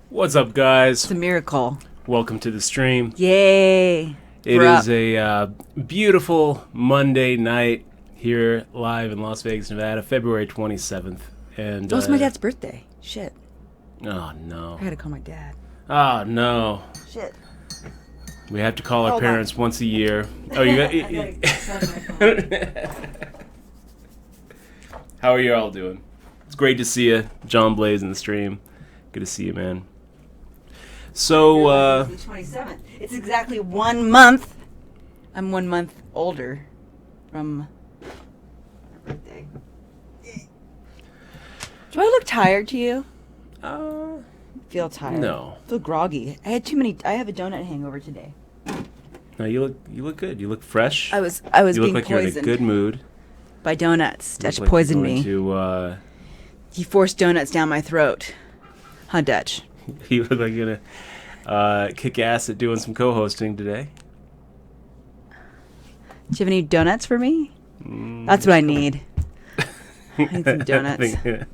What's up, guys? It's a miracle. Welcome to the stream. Yay. It We're is a beautiful Monday night here live in Las Vegas, Nevada, February 27th. And It was my dad's birthday. Shit. Oh, no. I gotta call my dad. Oh, no. Shit. We have to call our Hold parents once a year. Oh, you got... How are you all doing? It's great to see you. John Blaze in the stream. Good to see you, man. So, The 27th. It's exactly 1 month. I'm 1 month older from my birthday. Do I look tired to you? Feel tired. No. Feel groggy. I had too many. I have a donut hangover today. No, you look good. You look fresh. I was You look being like you're in a poisoned good mood. by donuts. Dutch Look like poisoned you're me. going He forced donuts down my throat. Huh, Dutch? You look like you're gonna kick ass at doing some co-hosting today. Do you have any donuts for me? That's what I need. I need some donuts. I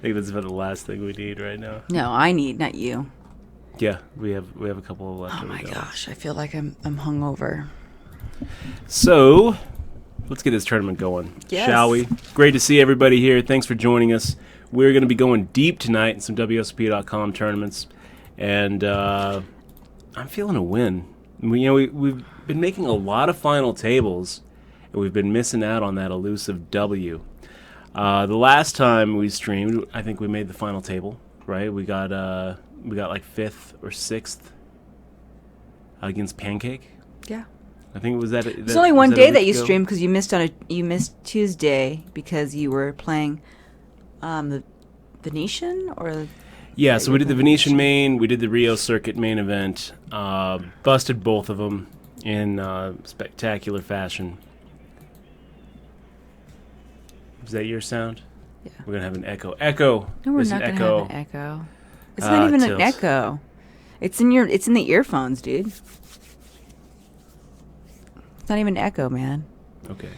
think that's about the last thing we need right now. No, I need, not you. Yeah, we have a couple of left. Oh my gosh, I feel like I'm hungover. So, let's get this tournament going, Yes. shall we? Great to see everybody here. Thanks for joining us. We're going to be going deep tonight in some WSOP.com tournaments, and I'm feeling a win. We've been making a lot of final tables, and we've been missing out on that elusive W. The last time we streamed, I think we made the final table, right? We got like 5th or 6th against Pancake. Yeah. I think it was that. It's only one day that you streamed because you missed Tuesday because you were playing the Venetian or. Yeah, so we did the Venetian main, we did the Rio Circuit main event, busted both of them in spectacular fashion. Is that your sound? Yeah. We're going to have an echo. Echo! No, we're There's not an gonna echo. have an echo. It's not even an Tills. echo. It's in the earphones, dude. It's not even an echo, man. Okay.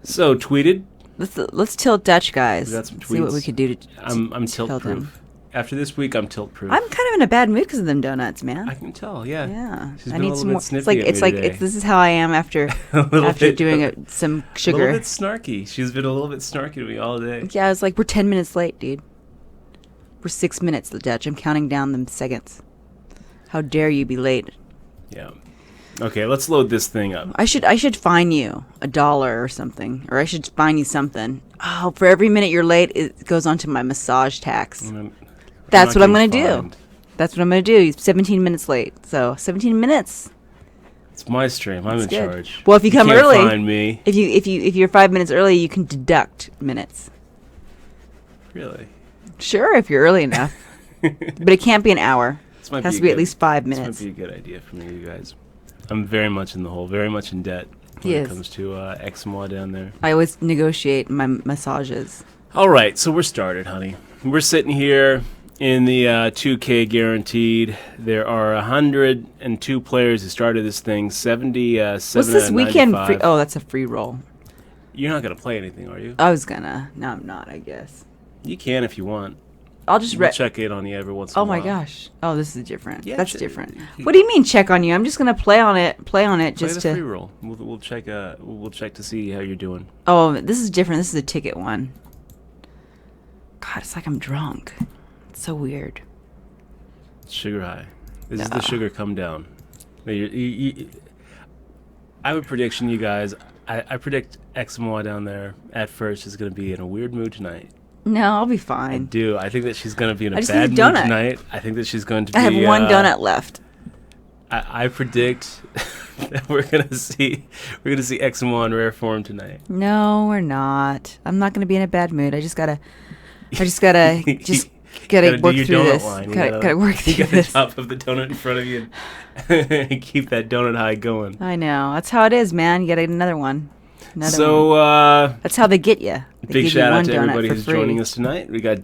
So, tweeted. let's tilt Dutch, guys. We got some See what we tweets. could do to. I'm tilt tilt him. proof. After this week, I'm tilt proof. I'm kind of in a bad mood because of them donuts, man. I can tell, yeah. Yeah, She's I been a need little some bit more. snippy It's at me like today. this is how I am after little after bit- doing some A sugar. little bit snarky. She's been a little bit snarky to me all day. Yeah, I was like, we're 10 minutes late, dude. We're 6 minutes, the Dutch. I'm counting down the seconds. How dare you be late? Yeah. Okay, let's load this thing up. I should fine you $1 or something, or I should fine you something. Oh, for every minute you're late, it goes onto my massage tax. That's what I'm gonna do. That's what I'm gonna do. You're 17 minutes late, so 17 minutes. It's my stream. I'm in good. charge. Well, if you come can't early- find me. If you're 5 minutes early, you can deduct minutes. Really? Sure, if you're early enough, but it can't be an hour. This might It has be to be a at good- least 5 This minutes. might be a good idea for me, you guys. I'm very much in the hole, very much in debt when Yes. it comes to Exmois down there. I always negotiate my massages. All right, so we're started, honey. We're sitting here in the 2K guaranteed. There are 102 players who started this thing. 77 What's this weekend? 95. Oh, that's a free roll. You're not gonna play anything, are you? I was gonna. No, I'm not. I guess. You can if you want. I'll just We'll check in on you every once in Oh a my while. gosh. Oh, this is different. Yeah, That's it's- different. What do you mean check on you? I'm just gonna play on it Play just the free to. roll. We'll check. We'll check to see how you're doing. Oh, this is different. This is a ticket one. God, it's like I'm drunk. It's so weird. Sugar high. This is No. the sugar come down. Now, I have a prediction, you guys. I predict Exmois down there at first is going to be in a weird mood tonight. No, I'll be I fine. do. I think that she's going to be in a I just bad need a mood donut. tonight. I think that she's going to be. I have one donut left. I predict that we're going to see Exmois in rare form tonight. No, we're not. I'm not gonna be in a bad mood. I just gotta just Gotta do work your through donut this. line. You Gotta work You through got the this. top of the donut in front of you and keep that donut high going. I know. That's how it is, man. You gotta get another one. Another one. So, That's how they get you. They big give you shout out one to donut everybody for who's free. joining us tonight. We got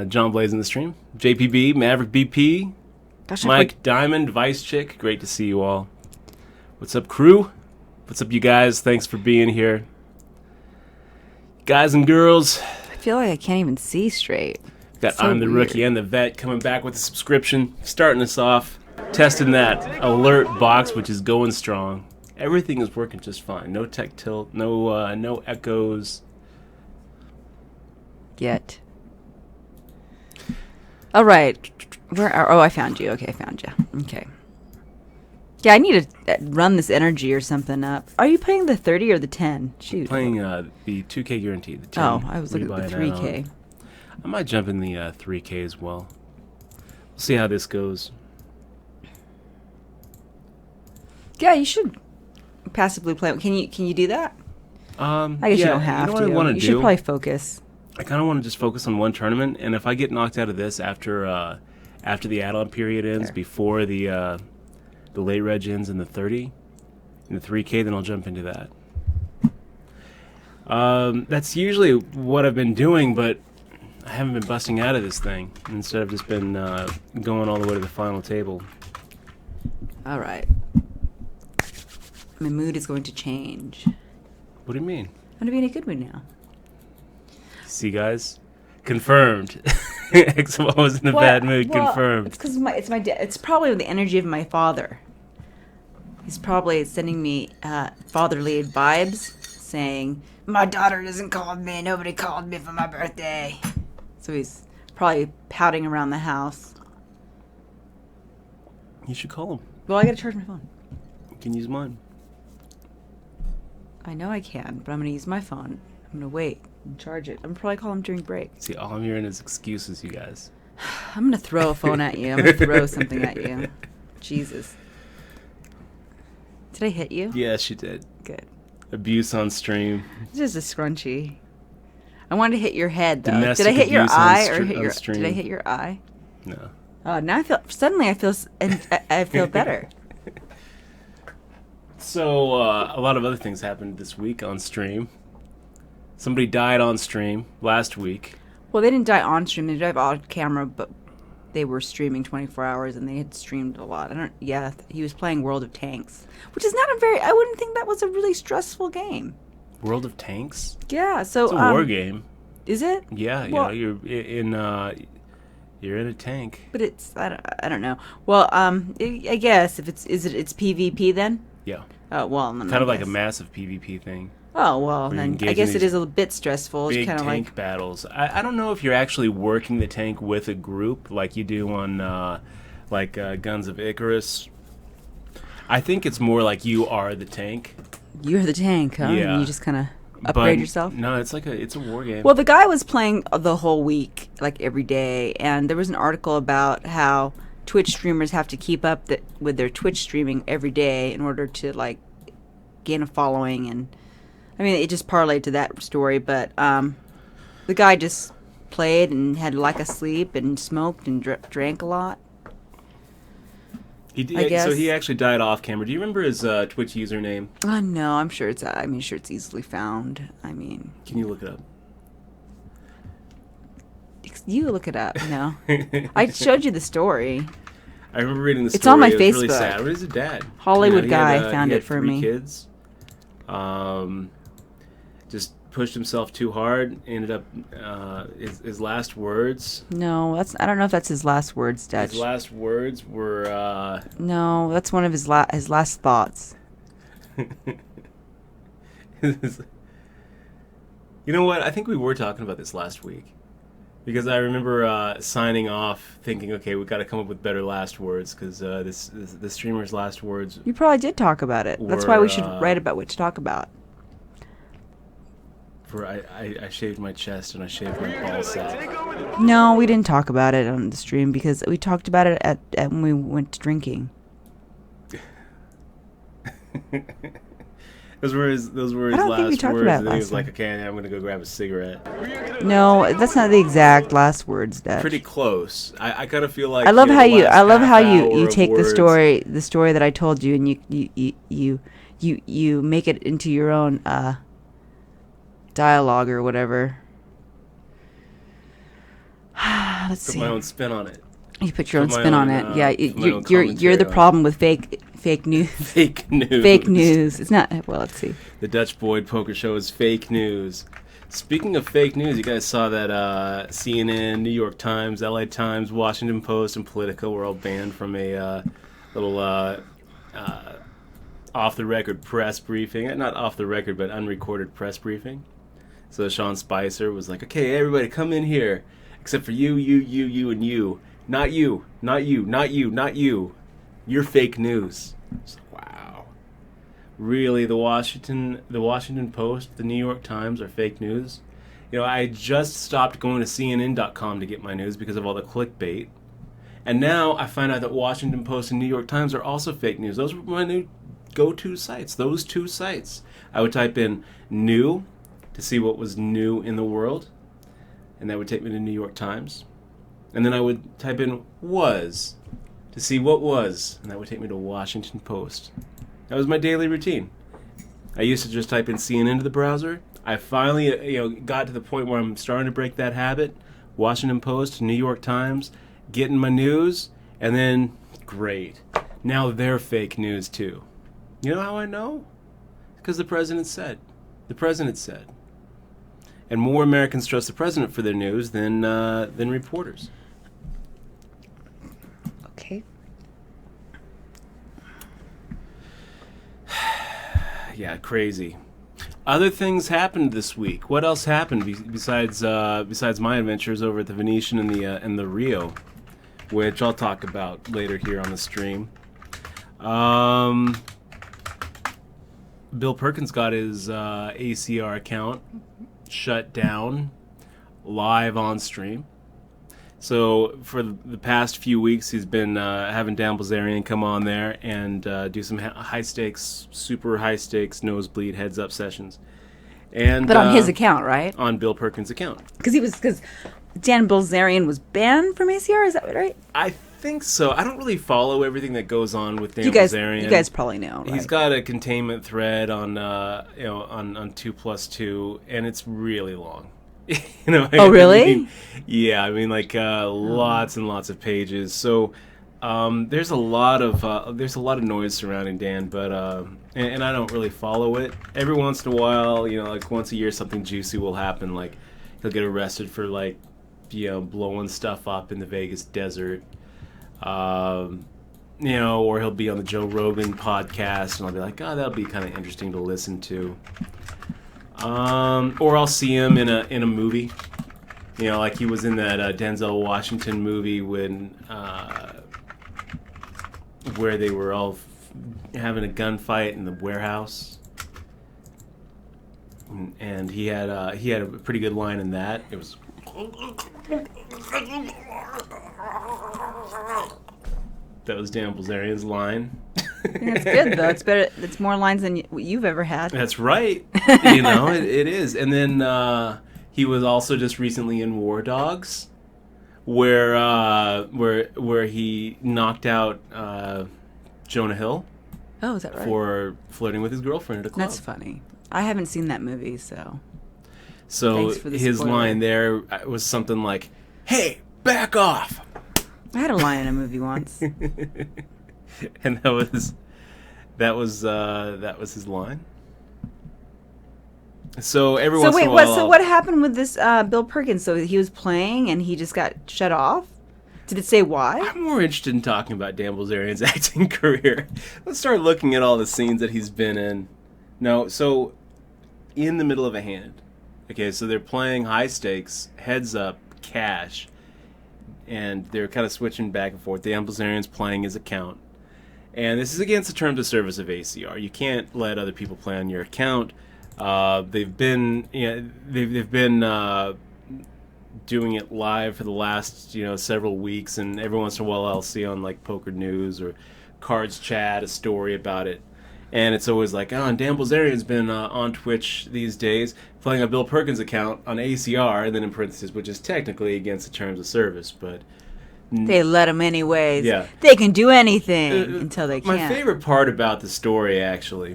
John Blaze in the stream, JPB, Maverick BP, Gosh, I Mike Diamond, Vice Chick. Great to see you all. What's up, crew? What's up, you guys? Thanks for being here. Guys and girls, feel like I can't even see straight. Got So I'm the weird. Rookie and the Vet coming back with a subscription, starting us off, testing that alert box, which is going strong. Everything is working just fine. No tech tilt, no echoes. Yet. All right. I found you. Okay, I found you. Okay. Yeah, I need to run this energy or something up. Are you playing the 30 or the 10? Shoot. Playing the 2K guarantee. The 10, Oh, I was looking at the rebuy an 3K. add-on. I might jump in the 3K as well. We'll see how this goes. Yeah, you should passively play. Can you do that? I guess you don't have you know to. what I want to You do? should probably focus. I kind of want to just focus on one tournament, and if I get knocked out of this after the add-on period ends, Sure. before the late reg ends in the 30, in the 3K, then I'll jump into that. That's usually what I've been doing, but I haven't been busting out of this thing. Instead, I've just been going all the way to the final table. All right. My mood is going to change. What do you mean? I'm going to be in a good mood now. See, guys, confirmed. XMO was in a bad mood. Confirmed. It's because it's probably the energy of my father. He's probably sending me fatherly vibes, saying, "My daughter doesn't call me. Nobody called me for my birthday." So he's probably pouting around the house. You should call him. Well, I got to charge my phone. You can use mine. I know I can, but I'm going to use my phone. I'm going to wait and charge it. I'm probably call him during break. See, all I'm hearing is excuses, you guys. I'm going to throw a phone at you. I'm going to throw something at you. Jesus. Did I hit you? Yes, you did. Good. Abuse on stream. It's just a scrunchie. I wanted to hit your head, though. Domestic Did I hit your abuse on eye or str- hit on your? stream. Did I hit your eye? No. Now I feel better. So, a lot of other things happened this week on stream. Somebody died on stream last week. Well, they didn't die on stream. They died on camera, but they were streaming 24 hours, and they had streamed a lot. He was playing World of Tanks, which is not I wouldn't think that was a really stressful game. World of Tanks? Yeah, so It's a war game. Is it? Yeah, Well- you're in a tank. But it's I don't know. Well, I guess if it's PvP then. Yeah. Oh well, then Kind of I like a guess. massive PvP thing. Oh well, where you then engage I in guess it these is a bit stressful. It's Big kind of tank like battles. I don't know if you're actually working the tank with a group like you do on Guns of Icarus. I think it's more like you are the tank. you're the tank, huh? Yeah. And you just kind of upgrade But yourself. No, it's a war game. Well, the guy was playing the whole week, like every day, and there was an article about how Twitch streamers have to keep up with their Twitch streaming every day in order to like gain a following, and I mean it just parlayed to that story. But the guy just played and had like a sleep and smoked and drank a lot. He did, I guess. So he actually died off camera. Do you remember his Twitch username? No, I'm sure it's. Sure it's easily found. I mean, Can you look it up? you look it up. No, I showed you the story. I remember reading the story. It's on my It was really Facebook. sad. What is his dad? Hollywood he guy had, found he it had for 3 me. Kids. Just pushed himself too hard. Ended up his last words. No, I don't know if that's his last words, Dutch. His last words were. No, that's one of his last thoughts. You know what? I think we were talking about this last week. Because I remember signing off thinking, okay, we've got to come up with better last words because the streamer's last words. You probably did talk about it. That's why we should Were, write about what to talk about. I shaved my chest and I shaved my ball sack. No, we didn't talk about it on the stream because we talked about it at when we went drinking. Those were his I don't last think we talked words. about it And then he was last like, time. okay, I'm going to go grab a cigarette. No, that's not the exact last words, Dutch. Pretty close. I kind of feel like I love the how you. last I love how half hour you of take words- the story that I told you, and you make it into your own dialogue or whatever. Let's Put see. my own spin on it. You put your own put my spin on own, it. Yeah, put my own you're commentary the on it. problem with fake news. Fake news. Fake news. It's not. Well, let's see. The Dutch Boyd Poker Show is fake news. Speaking of fake news, you guys saw that CNN, New York Times, LA Times, Washington Post, and Politico were all banned from a little off-the-record press briefing. Not off-the-record, but unrecorded press briefing. So Sean Spicer was like, okay, everybody come in here, except for you, and you. Not you, not you, not you, not you. You're fake news. It's like, wow. Really, the Washington Post, the New York Times are fake news? You know, I just stopped going to CNN.com to get my news because of all the clickbait. And now I find out that Washington Post and New York Times are also fake news. Those were my new go-to sites, those two sites. I would type in new to see what was new in the world, and that would take me to New York Times. And then I would type in was to see what was, and that would take me to Washington Post. That was my daily routine. I used to just type in CNN into the browser. I finally got to the point where I'm starting to break that habit. Washington Post, New York Times, getting my news, and then, great. Now they're fake news too. You know how I know? Because the president said. The president said. And more Americans trust the president for their news than reporters. Okay. Yeah, crazy. Other things happened this week. What else happened besides my adventures over at the Venetian and the Rio, which I'll talk about later here on the stream. Bill Perkins got his ACR account shut down live on stream. So for the past few weeks, he's been having Dan Bilzerian come on there and do some super high stakes nosebleed heads up sessions. And but on his account, right? On Bill Perkins' account. Because Dan Bilzerian was banned from ACR. Is that right? I think so. I don't really follow everything that goes on with Dan Bilzerian. You guys probably know. Right? He's got a containment thread on on 2+2, and it's really long. Oh, really? Lots and lots of pages. So there's a lot of noise surrounding Dan, but and I don't really follow it. Every once in a while, like once a year, something juicy will happen. Like he'll get arrested for blowing stuff up in the Vegas desert. Or he'll be on the Joe Rogan podcast, and I'll be like, oh, that'll be kind of interesting to listen to. Or I'll see him in a movie, like he was in that Denzel Washington movie when where they were all having a gunfight in the warehouse, and he had a pretty good line in that. It was. That was Dan Bilzerian's line. That's good though. It's better. It's more lines than you've ever had. That's right. It is. And then he was also just recently in War Dogs, where he knocked out Jonah Hill. Oh, is that right? For flirting with his girlfriend at a club. That's funny. I haven't seen that movie, so. So his spoiler. line there was something like, "Hey, back off." I had a line in a movie once. And that was his line. So once in a while, So what happened with this Bill Perkins? So he was playing and he just got shut off? Did it say why? I'm more interested in talking about Dan Bilzerian's acting career. Let's start looking at all the scenes that he's been in. No, so in the middle of a hand. Okay, so they're playing high stakes, heads up, cash, and they're kind of switching back and forth. Dan Bilzerian's playing his account. And this is against the terms of service of ACR. You can't let other people play on your account. They've been doing it live for the last several weeks, and every once in a while I'll see on like Poker News or Cards Chat a story about it. And it's always like, and Dan Bilzerian's been on Twitch these days playing a Bill Perkins account on ACR, and then in parentheses, which is technically against the terms of service, but they let them anyways. Yeah, they can do anything until they can't. My favorite part about the story, actually,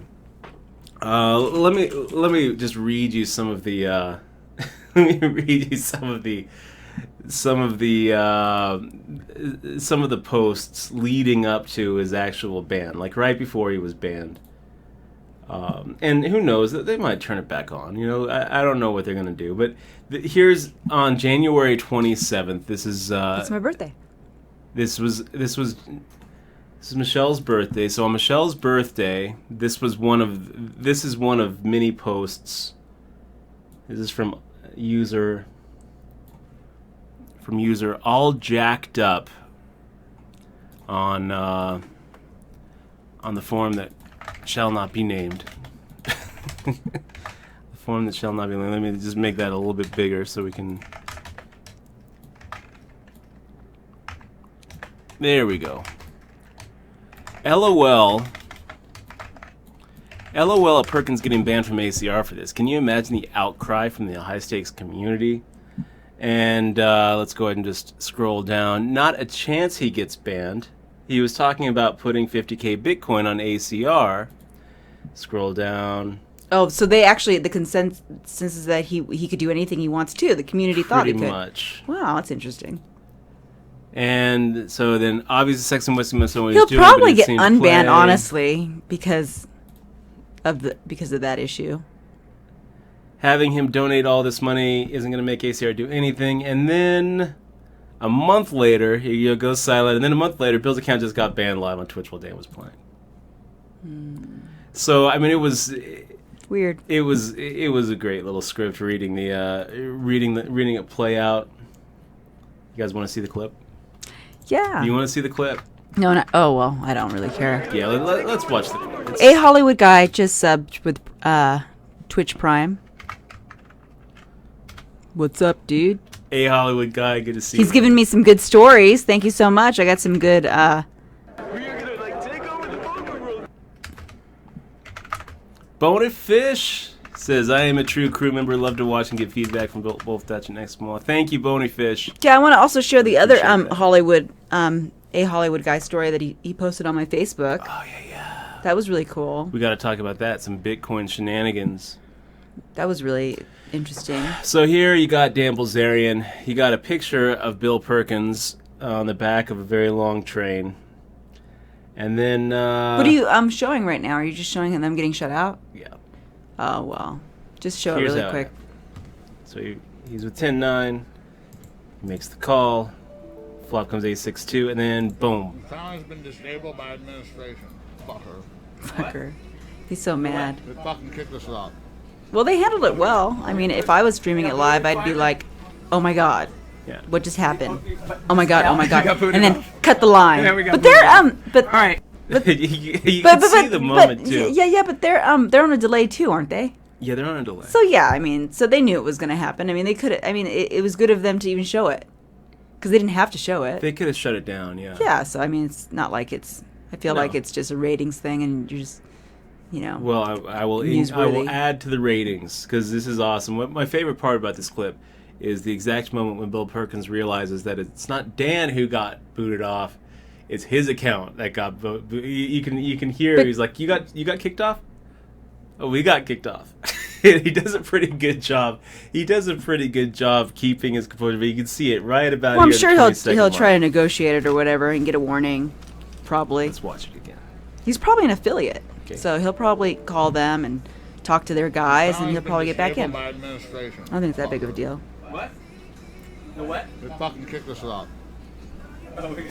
let me just read you some of the some of the posts leading up to his actual ban, like right before he was banned. And who knows, they might turn it back on. I don't know what they're going to do. But here's on January 27th. This is It's my birthday. This is Michelle's birthday. So on Michelle's birthday, this is one of many posts. This is from user all jacked up on the forum that shall not be named. The forum that shall not be named. Let me just make that a little bit bigger so we can. There we go. LOL at Perkins getting banned from ACR for this. Can you imagine the outcry from the high stakes community? And let's go ahead and just scroll down. Not a chance he gets banned. He was talking about putting 50k Bitcoin on ACR. Scroll down. Oh, so the consensus is that he could do anything he wants to. The community thought he could. Pretty much. Wow, that's interesting. And so then, obviously, Sex and Weston Minnesota He'll probably get unbanned, honestly, because of that issue. Having him donate all this money isn't going to make ACR do anything. And then a month later, he goes silent. And then a month later, Bill's account just got banned live on Twitch while Dan was playing. So I mean, it was weird. It was a great little script reading it play out. You guys want to see the clip? Yeah. You want to see the clip? No. Oh well, I don't really care. Yeah, let's watch the clip. A Hollywood guy just subbed with Twitch Prime. What's up, dude? A Hollywood guy, good to see you. He's giving me some good stories. Thank you so much. I got some good. We are gonna take over the poker world. Bonyfish says, I am a true crew member. Love to watch and get feedback from both Dutch and Eskimo. Thank you, Bonyfish. Yeah, I want to also share the other Appreciate that. Hollywood A Hollywood guy story that he posted on my Facebook. Oh yeah. That was really cool. We got to talk about that. Some Bitcoin shenanigans. That was really interesting. So here you got Dan Bilzerian. You got a picture of Bill Perkins on the back of a very long train. And then... what are you showing right now? Are you just showing them getting shut out? Yeah. Oh, well. Just show Here's it really how quick. So he's with 10-9. He makes the call. Flop comes A6-2, and then boom. The town has been disabled by administration. Fucker. Fucker. He's so mad. They fucking kicked us out. Well, they handled it well. I mean, if I was streaming it live, I'd be like, oh my god. Yeah. What just happened? Oh my god, oh my god. got booted And then off. cut the line. Yeah, we got but booted they're off. but All right. you can see the moment too. Yeah, but they're on a delay too, aren't they? Yeah, they're on a delay. So yeah, I mean, so they knew it was going to happen. I mean, they could. I mean, it was good of them to even show it, because they didn't have to show it. They could have shut it down. Yeah. Yeah. So I mean, it's not like it's. I feel No. like it's just a ratings thing, and you're just, you know. Well, I will Newsworthy. add to the ratings because this is awesome. What my favorite part about this clip is the exact moment when Bill Perkins realizes that it's not Dan who got booted off, it's his account that got you can hear But- he's like, you got kicked off. Oh, we got kicked off. He does a pretty good job. He does a pretty good job keeping his composure, but you can see it right about Well, I'm here. sure at the he'll 22nd try to mark. negotiate it or whatever and get a warning. Probably. Let's watch it again. He's probably an affiliate, Okay. so he'll probably call them and talk to their guys, and he'll probably get back in. By administration. I don't think it's that big of a deal. What? The what? They fucking kicked us out. You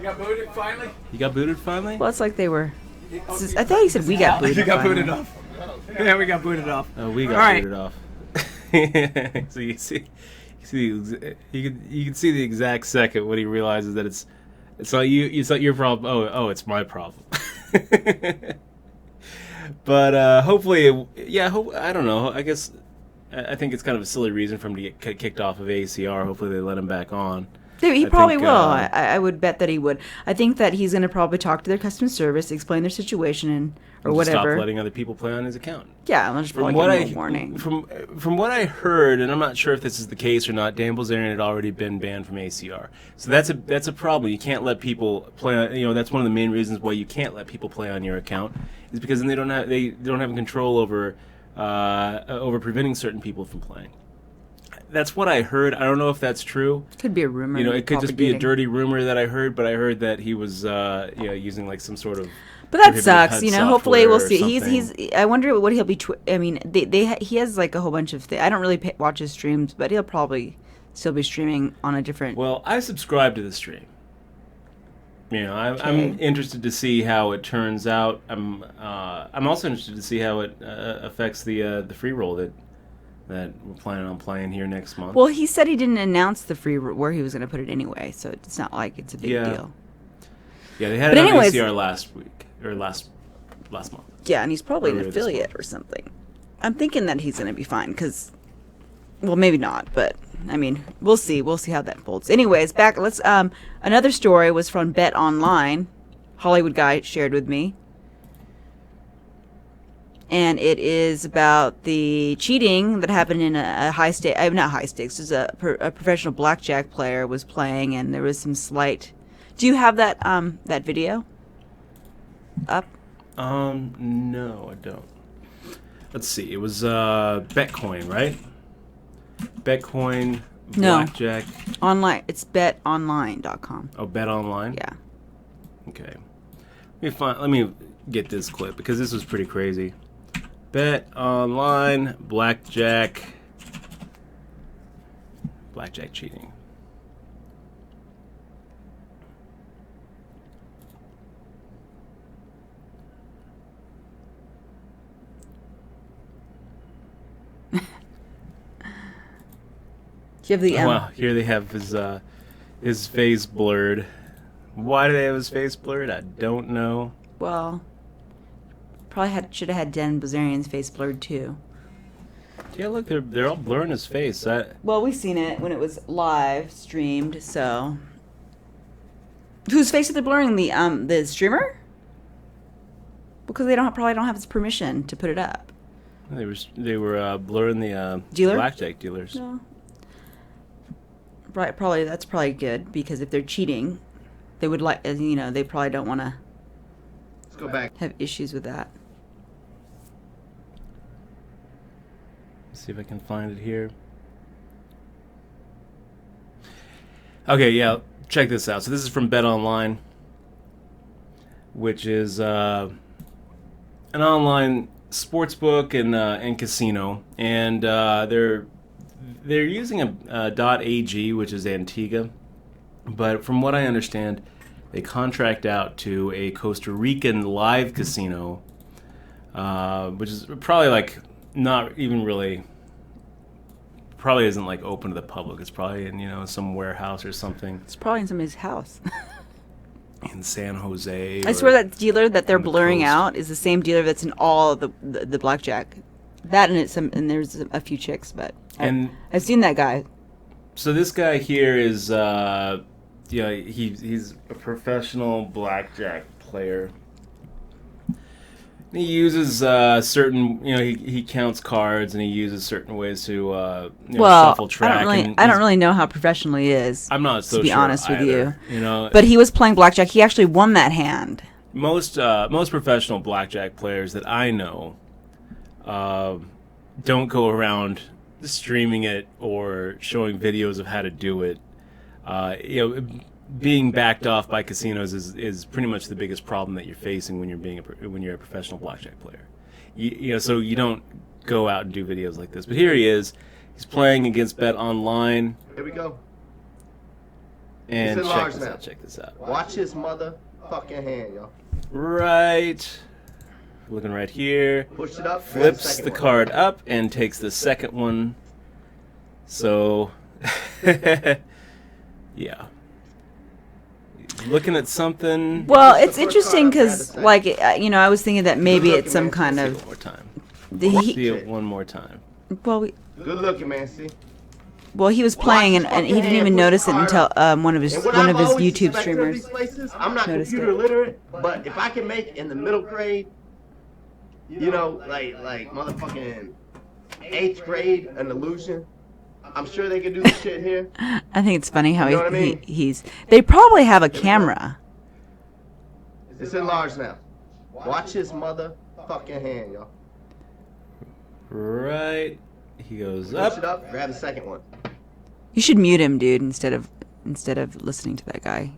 got booted finally? You got booted finally? Well, it's like they were. I thought he said we got booted. You got finally. booted off. Yeah, we got booted off. Oh, we got All right. booted off. So you can see the exact second when he realizes that it's not you, it's not your problem. Oh, it's my problem. But hopefully, I don't know. I guess I think it's kind of a silly reason for him to get kicked off of ACR. Hopefully, they let him back on. He I probably think, will. I would bet that he would. I think that he's going to probably talk to their customer service, explain their situation, or Just whatever. Stop letting other people play on his account. Yeah, I'll just probably give him a warning. From what I heard, and I'm not sure if this is the case or not, Dan Bilzerian had already been banned from ACR. So that's a problem. You can't let people play on. That's one of the main reasons why you can't let people play on your account, is because then they don't have control over preventing certain people from playing. That's what I heard. I don't know if that's true. Could be a rumor. It could just be a propagating. dirty rumor that I heard, but I heard that he was using like some sort of But that prohibited sucks, HUD you know. Hopefully, we'll software or see. something. I wonder what he'll be. I mean, he has like a whole bunch of things. I don't really watch his streams, but he'll probably still be streaming on a different. Well, I subscribe to the stream. You know, I'm interested to see how it turns out. I'm also interested to see how it affects the free roll that we're planning on playing here next month. Well, he said he didn't announce the free where he was going to put it anyway, so it's not like it's a big deal. Yeah, they had But it on anyways- ACR last week or last month. Yeah, and he's probably an Earlier this affiliate month. or something. I'm thinking that he's going to be fine because, well, maybe not, but I mean, we'll see. We'll see how that folds. Anyways, back. Let's. Another story was from Bet Online. Hollywood guy shared with me, and it is about the cheating that happened in a high stake. Not high stakes. It was a professional blackjack player was playing, and there was some slight. Do you have that that video up? No, I don't. Let's see. It was Betcoin, right? Betcoin, No. blackjack. Online. It's betonline.com. Oh, Bet Online. Yeah. Okay. Let me get this clip because this was pretty crazy. Bet Online, blackjack cheating. Do you have the Wow, here they have his face blurred. Why do they have his face blurred? I don't know. Well, probably should have had Dan Bilzerian's face blurred too. Yeah, look, they're all blurring his face. Well, we seen it when it was live streamed. So, whose face are they blurring? The streamer? Because they probably don't have his permission to put it up. They were blurring the Dealer? blackjack dealers. No. Right, probably that's probably good because if they're cheating, they would they probably don't want to Let's go back. have issues with that. Let's see if I can find it here. Okay, yeah, check this out. So this is from Bet Online, which is an online sportsbook and casino, and they're using a .ag, which is Antigua, but from what I understand, they contract out to a Costa Rican live casino, which is probably like not even really, probably isn't like open to the public. It's probably in some warehouse or something It's probably in somebody's house. in San Jose. I swear or- that dealer that they're on the blurring coast. out is the same dealer that's in all the blackjack. That and there's a few chicks, but And I've seen that guy. so this guy here is he's a professional blackjack player. He uses certain, he counts cards and he uses certain ways to Well, shuffle track. I don't really know how professional he is. I'm not so to be sure honest with either, you. But he was playing blackjack. He actually won that hand. most professional blackjack players that I know don't go around streaming it or showing videos of how to do it. Being backed off by casinos is pretty much the biggest problem that you're facing when you're a professional blackjack player. So you don't go out and do videos like this. But here he is. He's playing against Bet Online. Here we go. And It's in large now. check this out. Watch his motherfucking hand, y'all. Right. Looking right here. Push it up. Flips second the one. card up and takes the second one. So, yeah. Looking at something. Well, What's it's the first interesting card I've because, had to like, I was thinking that maybe Good it's some looking kind man. See it of. one more time. He, See it one more time. Good looking, man. See. he was playing and he didn't even notice it until one of his And what one I've of his always YouTube suspected of streamers. these places, I'm not noticed computer it. literate, but if I can make in the middle grade, like motherfucking 8th grade an illusion, I'm sure they can do this shit here. I think it's funny how You know what I mean? he's. They probably have a camera. It's in large now. Watch his motherfucking hand, y'all. Right. He goes Push it up. up. Grab the second one. You should mute him, dude, instead of listening to that guy.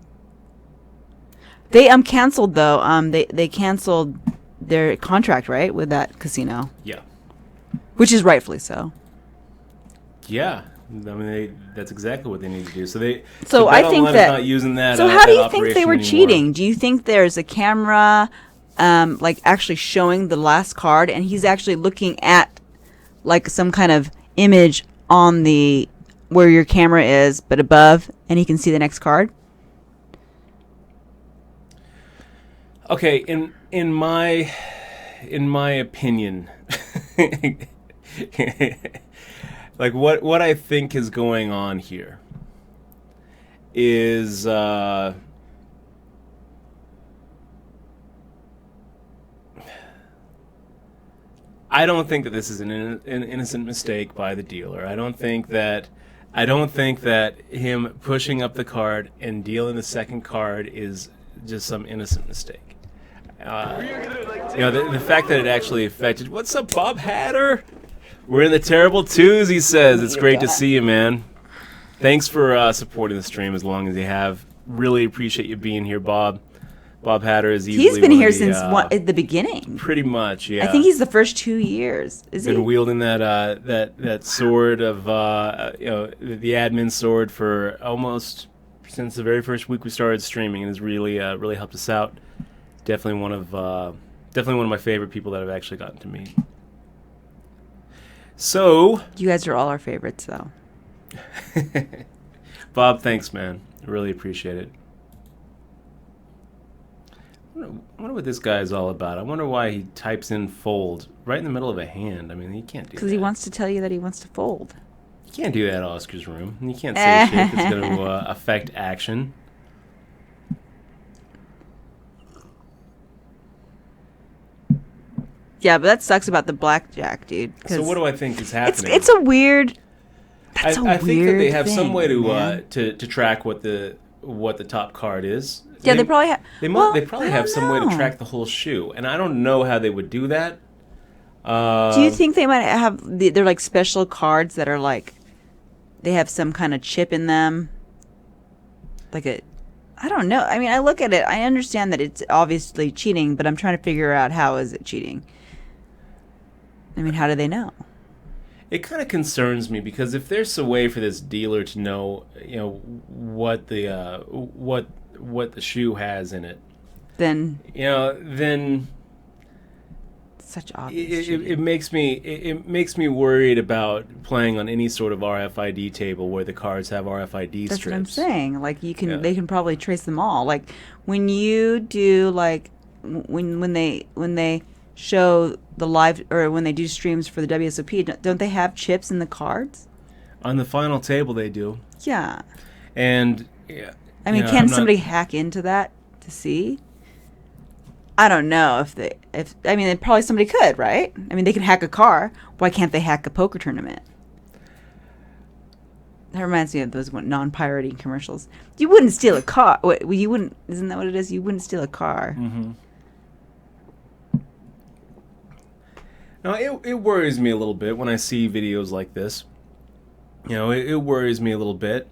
They canceled though. They canceled their contract, right, with that casino, Yeah. which is rightfully so. Yeah. I mean, that's exactly what they need to do. So they. So I Bet think Online is that. not using that. So how do that you think they operation were anymore. cheating? Do you think there's a camera, like actually showing the last card, and he's actually looking at, like some kind of image on the where your camera is, but above, and he can see the next card? Okay, in my opinion, like what I think is going on here is I don't think that this is an innocent mistake by the dealer. I don't think that him pushing up the card and dealing the second card is just some innocent mistake. The fact that it actually affected. What's up, Bob Hatter? We're in the terrible twos, he says. It's great to see you, man. Thanks for supporting the stream as long as you have. Really appreciate you being here, Bob. Bob Hatter is easily He's been one here of the, since at the beginning. Pretty much, yeah. I think he's the first 2 years. Is been he? wielding that sword of the admin sword for almost since the very first week we started streaming, and has really helped us out. Definitely one of my favorite people that I've actually gotten to meet. So You guys are all our favorites, though. Bob, thanks, man. I really appreciate it. I wonder what this guy is all about. I wonder why he types in fold right in the middle of a hand. I mean, he can't do that. Because he wants to tell you that he wants to fold. You can't do that at Oscar's room. You can't say shit that's going to affect action. Yeah, but that sucks about the blackjack, dude. So what do I think is happening? It's a weird. I think that they have some way to track what the top card is. Yeah, they probably have. They probably have some way to track the whole shoe, and I don't know how they would do that. Do you think they might have? They're like special cards that are like, they have some kind of chip in them. Like I don't know. I mean, I look at it. I understand that it's obviously cheating, but I'm trying to figure out how is it cheating. I mean, how do they know? It kind of concerns me because if there's a way for this dealer to know, what the shoe has in it, Then then such obvious. it makes me worried about playing on any sort of RFID table where the cards have RFID That's strips. what I'm saying. Like Yeah. they can probably trace them all. Like when you do like when they show the live or when they do streams for the WSOP, don't they have chips in the cards? On the final table, they do. Yeah. And I mean, can somebody hack into that to see? I don't know probably somebody could, right? I mean, they can hack a car. Why can't they hack a poker tournament? That reminds me of those non-pirating commercials. You wouldn't steal a car. You wouldn't. Isn't that what it is? You wouldn't steal a car. Mm-hmm. Now, it worries me a little bit when I see videos like this. It worries me a little bit.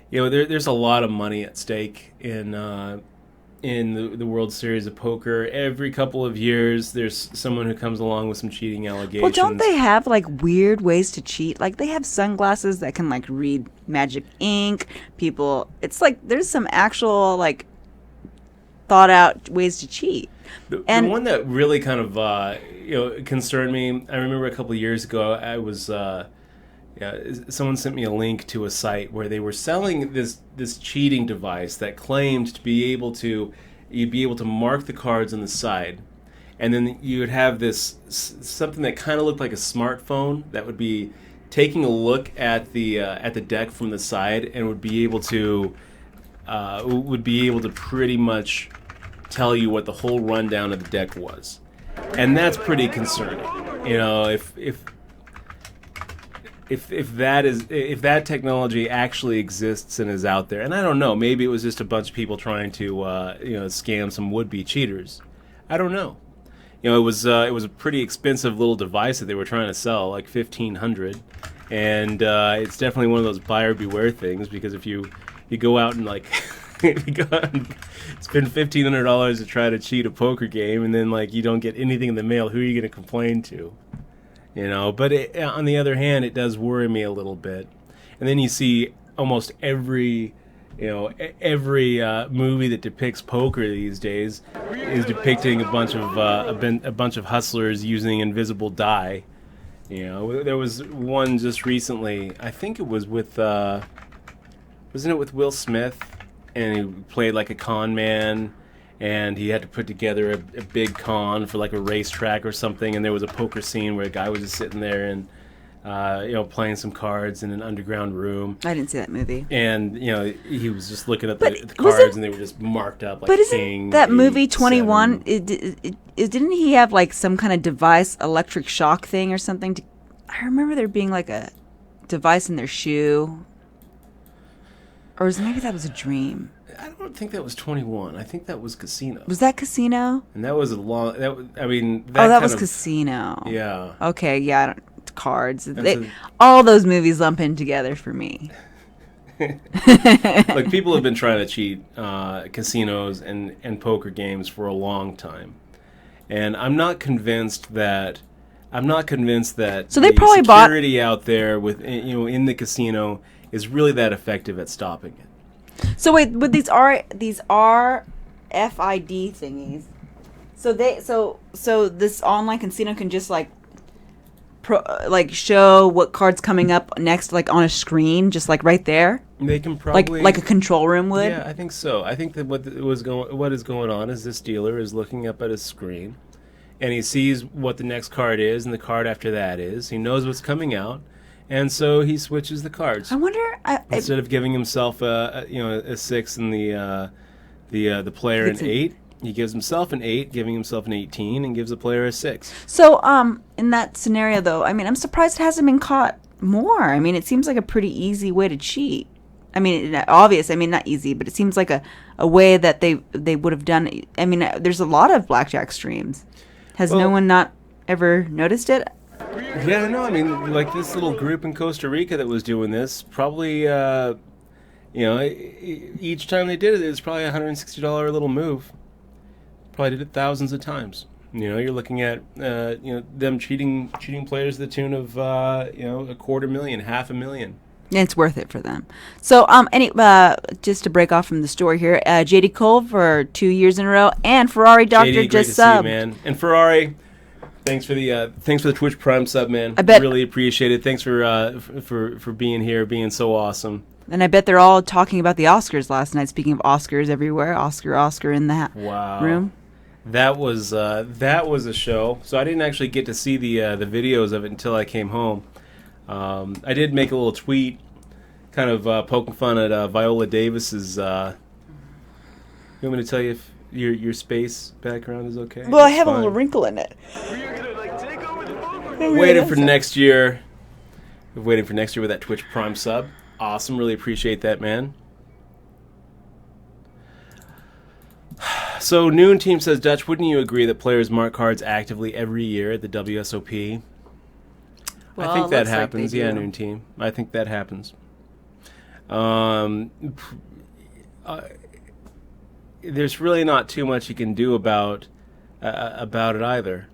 There's a lot of money at stake in the World Series of Poker. Every couple of years, there's someone who comes along with some cheating allegations. Well, don't they have like weird ways to cheat? Like they have sunglasses that can like read magic ink. It's like there's some actual like thought out ways to cheat. The one that really kind of concerned me. I remember a couple of years ago, I was someone sent me a link to a site where they were selling this cheating device that claimed to be able to mark the cards on the side, and then you would have this something that kind of looked like a smartphone that would be taking a look at the deck from the side and would be able to pretty much tell you what the whole rundown of the deck was, and that's pretty concerning. If that technology actually exists and is out there, and I don't know, maybe it was just a bunch of people trying to scam some would-be cheaters. I don't know. It was a pretty expensive little device that they were trying to sell, like $1,500, and it's definitely one of those buyer beware things, because if you go out and like if you go out and spend $1,500 to try to cheat a poker game, and then like you don't get anything in the mail, who are you going to complain to? You know. But on the other hand, it does worry me a little bit. And then you see almost every movie that depicts poker these days is depicting a bunch of hustlers using invisible die. You know, there was one just recently. I think it was with wasn't it with Will Smith? And he played like a con man, and he had to put together a big con for like a racetrack or something. And there was a poker scene where a guy was just sitting there and playing some cards in an underground room. I didn't see that movie. And, he was just looking at the cards, and they were just marked up like king. But isn't that movie 21, 7. Didn't he have like some kind of device, electric shock thing or something? I remember there being like a device in their shoe. Or maybe that was a dream. I don't think that was 21. I think that was Casino. Was that Casino? And that was a long... that was Casino. Yeah. Okay, yeah, cards. All those movies lump in together for me. Like, people have been trying to cheat casinos and poker games for a long time. And I'm not convinced that... So they probably security out there with in the casino is really that effective at stopping it. So wait, with these RFID thingies, so this online casino can just like show what card's coming up next, like on a screen, just like right there. They can probably like a control room would. Yeah, I think so. I think that what is going on is this dealer is looking up at a screen, and he sees what the next card is and the card after that is. He knows what's coming out. And so he switches the cards. I wonder instead of giving himself a 6 and the player an 8, he gives himself an 8, giving himself an 18, and gives the player a 6. So in that scenario though, I mean, I'm surprised it hasn't been caught more. I mean, it seems like a pretty easy way to cheat. I mean, obvious. I mean, not easy, but it seems like a way that they would have done. I mean, there's a lot of blackjack streams. Has no one not ever noticed it? Yeah, no, I mean, like this little group in Costa Rica that was doing this, probably, each time they did it, it was probably a $160 little move. Probably did it thousands of times. You're looking at, them cheating players to the tune of, $250,000, $500,000. And it's worth it for them. So, just to break off from the story here, JD Cole for 2 years in a row, and Ferrari Doctor JD, just subbed. See you, man. And Ferrari, thanks for the Twitch Prime sub, man. I bet, really appreciate it. Thanks for being here, being so awesome. And I bet they're all talking about the Oscars last night. Speaking of Oscars everywhere, Oscar in the room. That was a show. So I didn't actually get to see the videos of it until I came home. I did make a little tweet, kind of poking fun at Viola Davis's. You want me to tell you if your space background is okay? Well, I have a little wrinkle in it. Waiting for next year. Waiting for next year with that Twitch Prime sub. Awesome, really appreciate that, man. So Noon Team says, Dutch, wouldn't you agree that players mark cards actively every year at the WSOP? Well, I think that happens. Like Noon Team. I think that happens. There's really not too much you can do about it either.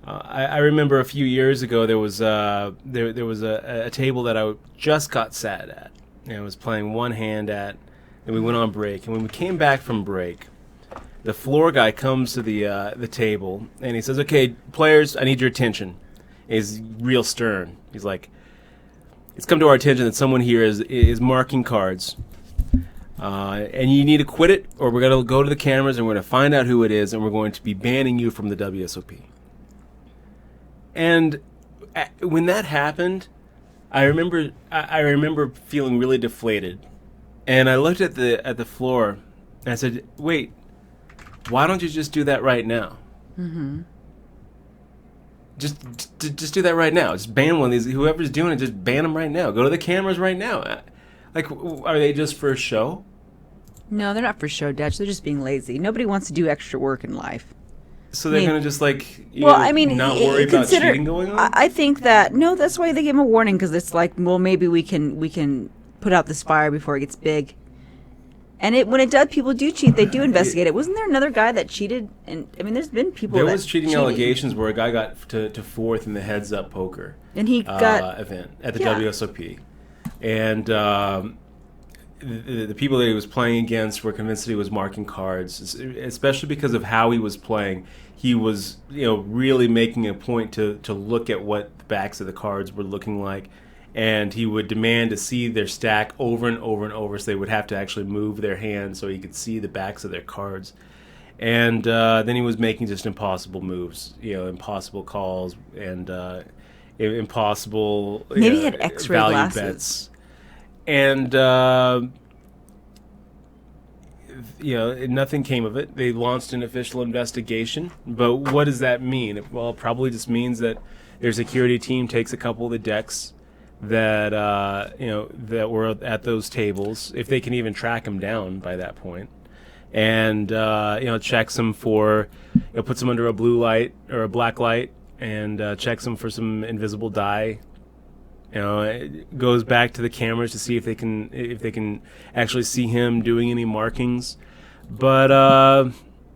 I remember a few years ago there was a table that I just got sat at, and I was playing one hand at, and we went on break. And when we came back from break, the floor guy comes to the table and he says, "Okay, players, I need your attention." He's real stern. He's like, "It's come to our attention that someone here is marking cards, and you need to quit it, or we're going to go to the cameras and we're going to find out who it is, and we're going to be banning you from the WSOP." And when that happened, I remember feeling really deflated, and I looked at the floor and I said, "Wait, why don't you just do that right now?" Mm-hmm. Just do that right now. Just ban one of these. Whoever's doing it, just ban them right now. Go to the cameras right now. Like, are they just for show? No, they're not for show, Dutch. They're just being lazy. Nobody wants to do extra work in life. So they're going to just not worry about cheating going on? I think that, no, that's why they give them a warning, because it's like, well, maybe we can put out this fire before it gets big. And when it does, people do cheat. They do investigate it. Wasn't there another guy that cheated? And I mean, there's been people. There that was cheating allegations where a guy got to fourth in the Heads Up Poker and he got event at the WSOP, and the people that he was playing against were convinced that he was marking cards, especially because of how he was playing. He was, really making a point to look at what the backs of the cards were looking like. And he would demand to see their stack over and over and over, so they would have to actually move their hands so he could see the backs of their cards. And then he was making just impossible moves, impossible calls and impossible maybe he had X-ray value glasses. bets. And nothing came of it. They launched an official investigation, but what does that mean? Well, it probably just means that their security team takes a couple of the decks that that were at those tables, if they can even track them down by that point, and checks them for, puts them under a blue light or a black light, and checks them for some invisible dye. It goes back to the cameras to see if they can actually see him doing any markings, but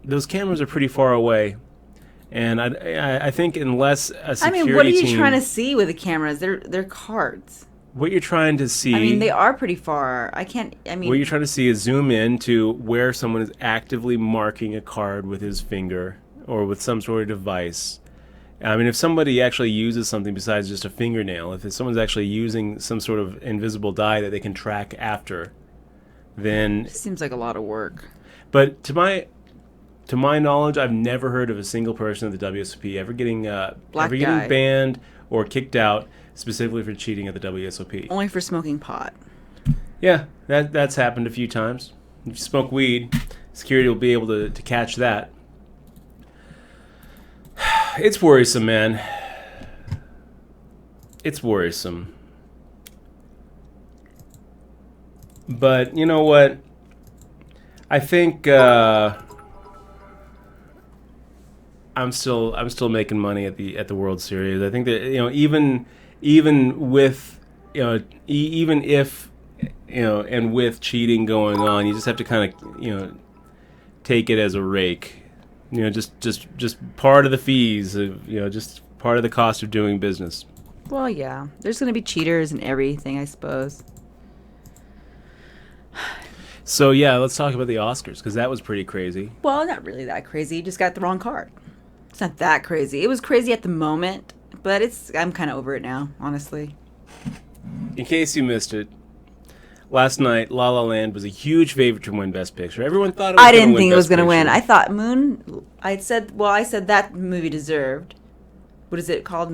those cameras are pretty far away. And I think unless a security team... what are you trying to see with the cameras? They're cards. What you're trying to see... I mean, they are pretty far. What you're trying to see is zoom in to where someone is actively marking a card with his finger or with some sort of device. I mean, if somebody actually uses something besides just a fingernail, if someone's actually using some sort of invisible die that they can track after, then... It seems like a lot of work. But to my knowledge, I've never heard of a single person at the WSOP ever getting banned or kicked out specifically for cheating at the WSOP. Only for smoking pot. Yeah, that's happened a few times. If you smoke weed, security will be able to catch that. It's worrisome, man. It's worrisome. But you know what? I think... I'm still making money at the World Series. I think that even with even if and with cheating going on, you just have to kind of take it as a rake. Just part of the fees, just part of the cost of doing business. Well, yeah, there's going to be cheaters and everything, I suppose. So yeah, let's talk about the Oscars because that was pretty crazy. Well, not really that crazy. You just got the wrong card. It's not that crazy. It was crazy at the moment, but I'm kind of over it now, honestly. In case you missed it, last night La La Land was a huge favorite to win Best Picture. Everyone thought it was I going to win didn't think it was Best going to win. Picture. I thought Moon. I said that movie deserved. What is it called?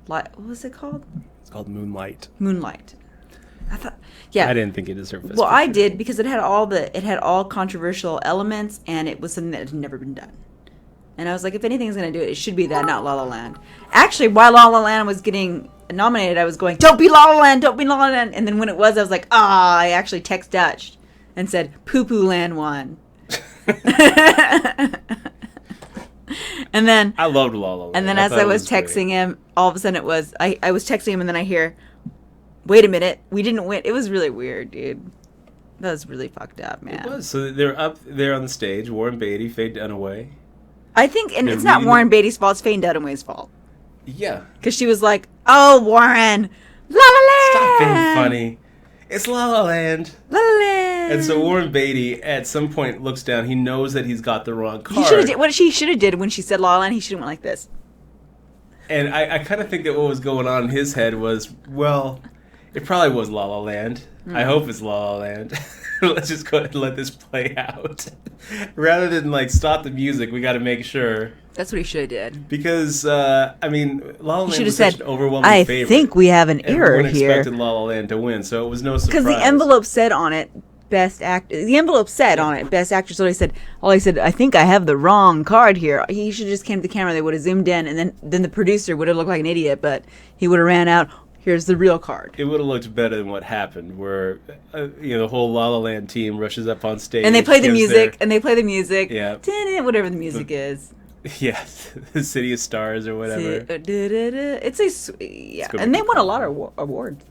What was it called? It's called Moonlight. Moonlight. I thought. Yeah. I didn't think it deserved Best Well, Picture. I did because it had all controversial elements, and it was something that had never been done. And I was like, if anything's going to do it, it should be that, not La La Land. Actually, while La La Land was getting nominated, I was going, don't be La La Land, don't be La La Land. And then when it was, I was like, I actually text Dutch and said, Poo Poo Land won. And then I loved La La Land. And then I as thought I it was great. texting him, all of a sudden it was, I was texting him and then I hear, wait a minute, we didn't win. It was really weird, dude. That was really fucked up, man. It was. So they're up there on the stage, Warren Beatty, Faye Dunaway. I think, and They're it's not reading Warren Beatty's fault, it's Faye Dunaway's fault. Yeah. Because she was like, oh, Warren, La La Land! Stop being funny. It's La La Land. La La Land! And so Warren Beatty, at some point, looks down. He knows that he's got the wrong card. He should have did what she should have did when she said La La Land. He should have went like this. And I kind of think that what was going on in his head was, well, it probably was La La Land. I hope it's La La Land. Let's just go ahead and let this play out. Rather than, stop the music, we got to make sure. That's what he should have did. Because, La La He Land should have was said, such an overwhelming I favorite. think we have an error Everyone here. expected La La Land to win, so it was no surprise. Because the envelope said on it, best actor. The envelope said on it, best actor. So he said, I think I have the wrong card here. He should have just came to the camera. They would have zoomed in, and then the producer would have looked like an idiot, but he would have ran out. Here's the real card. It would have looked better than what happened, where the whole La La Land team rushes up on stage And they play the gives music. Yeah. Whatever the music is. Yeah, the City of Stars or whatever. It's gonna and be they won a fun. lot of awards.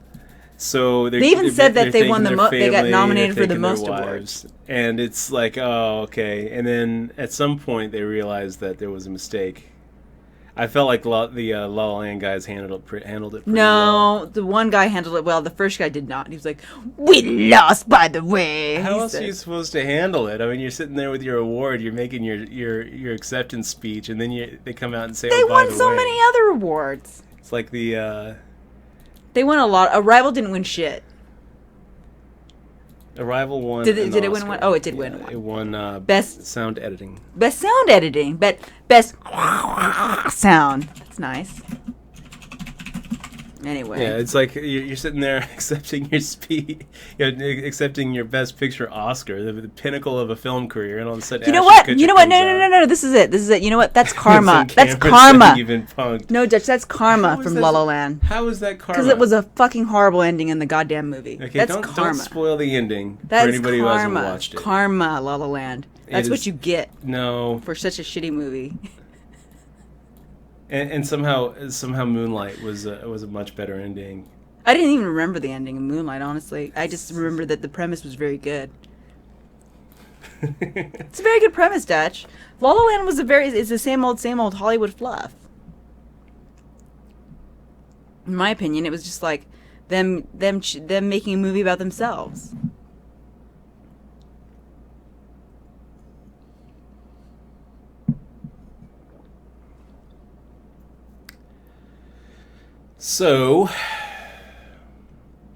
So They even said that they're they won thanking their they got family, nominated they're for the thanking most their awards. wives. And it's like, oh, okay. And then at some point they realized that there was a mistake. I felt like the La La Land guys handled it pretty well. No, the one guy handled it well. The first guy did not. He was like, "We lost, by the way." How He else said. are you supposed to handle it? I mean, you're sitting there with your award, you're making your acceptance speech, and then they come out and say, They oh, by won the so way. many other awards. It's like the They won a lot. Arrival didn't win shit. Arrival won. Did it an win Oscar. one? Oh, it did win one. It won Best- sound editing. Best sound editing. Best sound. That's nice. Anyway. Yeah, it's like you're sitting there accepting your accepting your Best Picture Oscar, the pinnacle of a film career, and all of a sudden, You know Ashton what? Kutcher You know what? comes No. This is it. You know what? That's out. karma. Some That's camera karma. saying you've been punked. No, Dutch. That's karma How is from this- La La Land. How is that karma? Because it was a fucking horrible ending in the goddamn movie. Okay, That's don't karma. spoil the ending That's for anybody who hasn't karma. watched it. Karma, La La Land. That's It what is- you get No, for such a shitty movie. and somehow Moonlight was a much better ending. I didn't even remember the ending of Moonlight, honestly. I just remember that the premise was very good. It's a very good premise, Dutch. La La Land was it's the same old Hollywood fluff. In my opinion, it was just like them making a movie about themselves. So,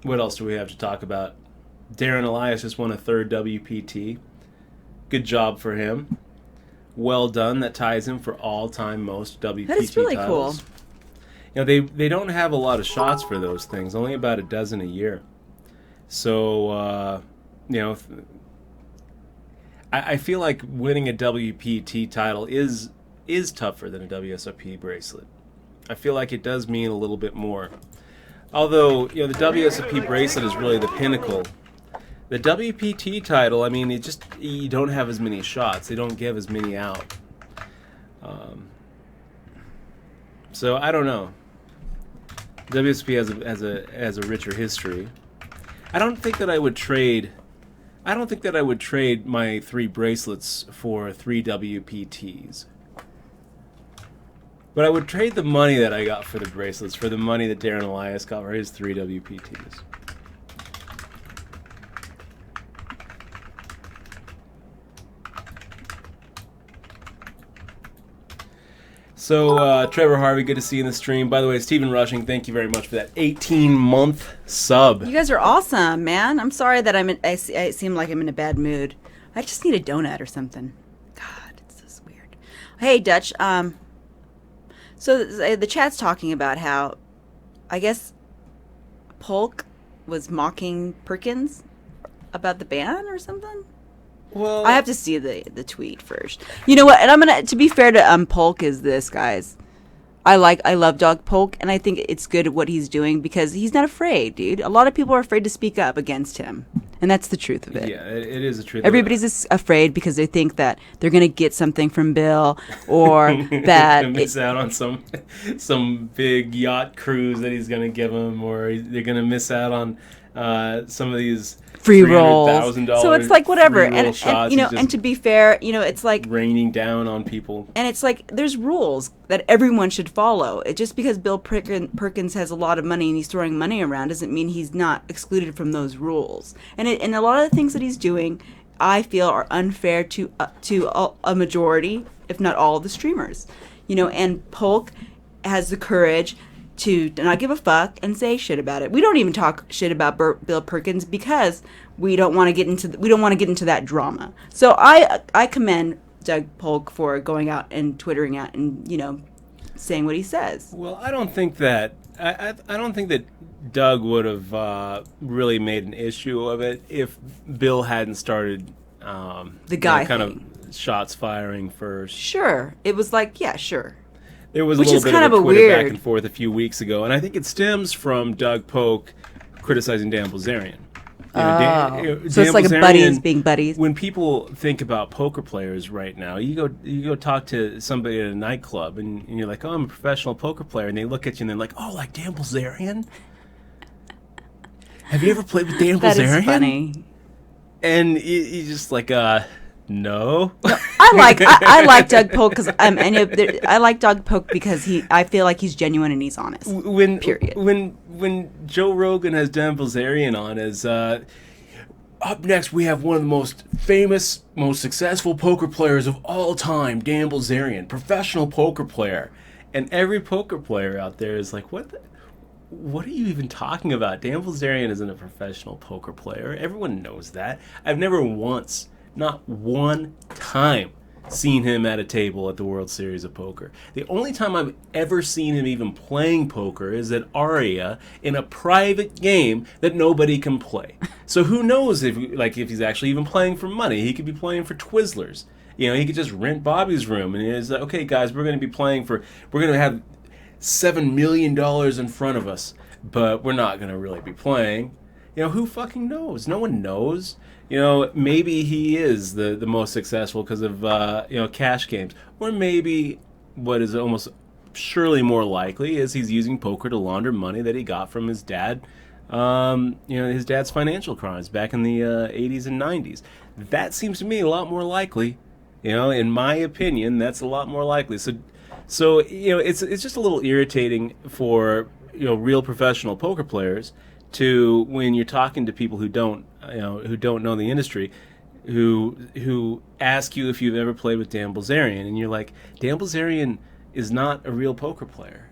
what else do we have to talk about? Darren Elias just won a third WPT. Good job for him. Well done. That ties him for all-time most WPT That is really titles. cool. You know, they don't have a lot of shots for those things. Only about a dozen a year. So, you know, I feel like winning a WPT title is tougher than a WSOP bracelet. I feel like it does mean a little bit more. Although, you know, the WSOP bracelet is really the pinnacle. The WPT title, I mean, you don't have as many shots. They don't give as many out. So I don't know. WSOP has a richer history. I don't think that I would trade my 3 bracelets for 3 WPTs. But I would trade the money that I got for the bracelets for the money that Darren Elias got for his 3 WPTs. So, Trevor Harvey, good to see you in the stream. By the way, Stephen Rushing, thank you very much for that 18-month sub. You guys are awesome, man. I'm sorry that I seem like I'm in a bad mood. I just need a donut or something. God, it's just weird. Hey, Dutch. So the chat's talking about how, I guess, Polk was mocking Perkins about the ban or something. Well, I have to see the tweet first. You know what? And to be fair to Polk is this, guys. I love Doug Polk, and I think it's good what he's doing because he's not afraid, dude. A lot of people are afraid to speak up against him, and that's the truth of it. Yeah, it is the truth. Everybody's afraid because they think that they're going to get something from Bill, or that gonna miss out on some big yacht cruise that he's going to give them, or they're going to miss out on some of these free rolls. $300,000 So it's like whatever, free roll and shots. you know, He's and to be fair, you know, it's like raining down on people. And it's like there's rules that everyone should follow. It just because Bill Perkins has a lot of money and he's throwing money around doesn't mean he's not excluded from those rules. And a lot of the things that he's doing, I feel, are unfair to a majority, if not all, of the streamers. You know, and Polk has the courage to not give a fuck and say shit about it. We don't even talk shit about Bill Perkins because we don't want to get into that drama. So I commend Doug Polk for going out and twittering out and, you know, saying what he says. Well, I don't think that Doug would have really made an issue of it if Bill hadn't started The guy kind thing. of shots firing first. Sure, it was like, yeah, sure. There was Which a is little bit kind of a of a Twitter back weird- and forth a few weeks ago, and I think it stems from Doug Polk criticizing Dan Bilzerian. So it's like buddies being buddies. When people think about poker players right now, you go talk to somebody at a nightclub, and you're like, "Oh, I'm a professional poker player," and they look at you and they're like, "Oh, like Dan Bilzerian." have you ever played with Dan That Bilzerian? is funny. And he's just like, no. I like Doug Polk because I like Doug Polk because I feel like he's genuine and he's honest. Period. When Joe Rogan has Dan Bilzerian on as up next, we have one of the most famous, most successful poker players of all time, Dan Bilzerian, professional poker player. And every poker player out there is like, what are you even talking about? Dan Bilzerian isn't a professional poker player. Everyone knows that. I've never once, not one time, seen him at a table at the World Series of Poker. The only time I've ever seen him even playing poker is at Aria in a private game that nobody can play. So who knows if he's actually even playing for money. He could be playing for Twizzlers. You know, he could just rent Bobby's room and he's like, okay guys, we're going to have $7 million in front of us, but we're not going to really be playing. You know, who fucking knows? No one knows. You know, maybe he is the most successful because of, cash games. Or maybe what is almost surely more likely is he's using poker to launder money that he got from his dad, his dad's financial crimes back in the 80s and 90s. That seems to me a lot more likely. You know, in my opinion, that's a lot more likely. So it's just a little irritating for, real professional poker players to, when you're talking to people who don't know the industry, who ask you if you've ever played with Dan Bilzerian, and you're like, Dan Bilzerian is not a real poker player.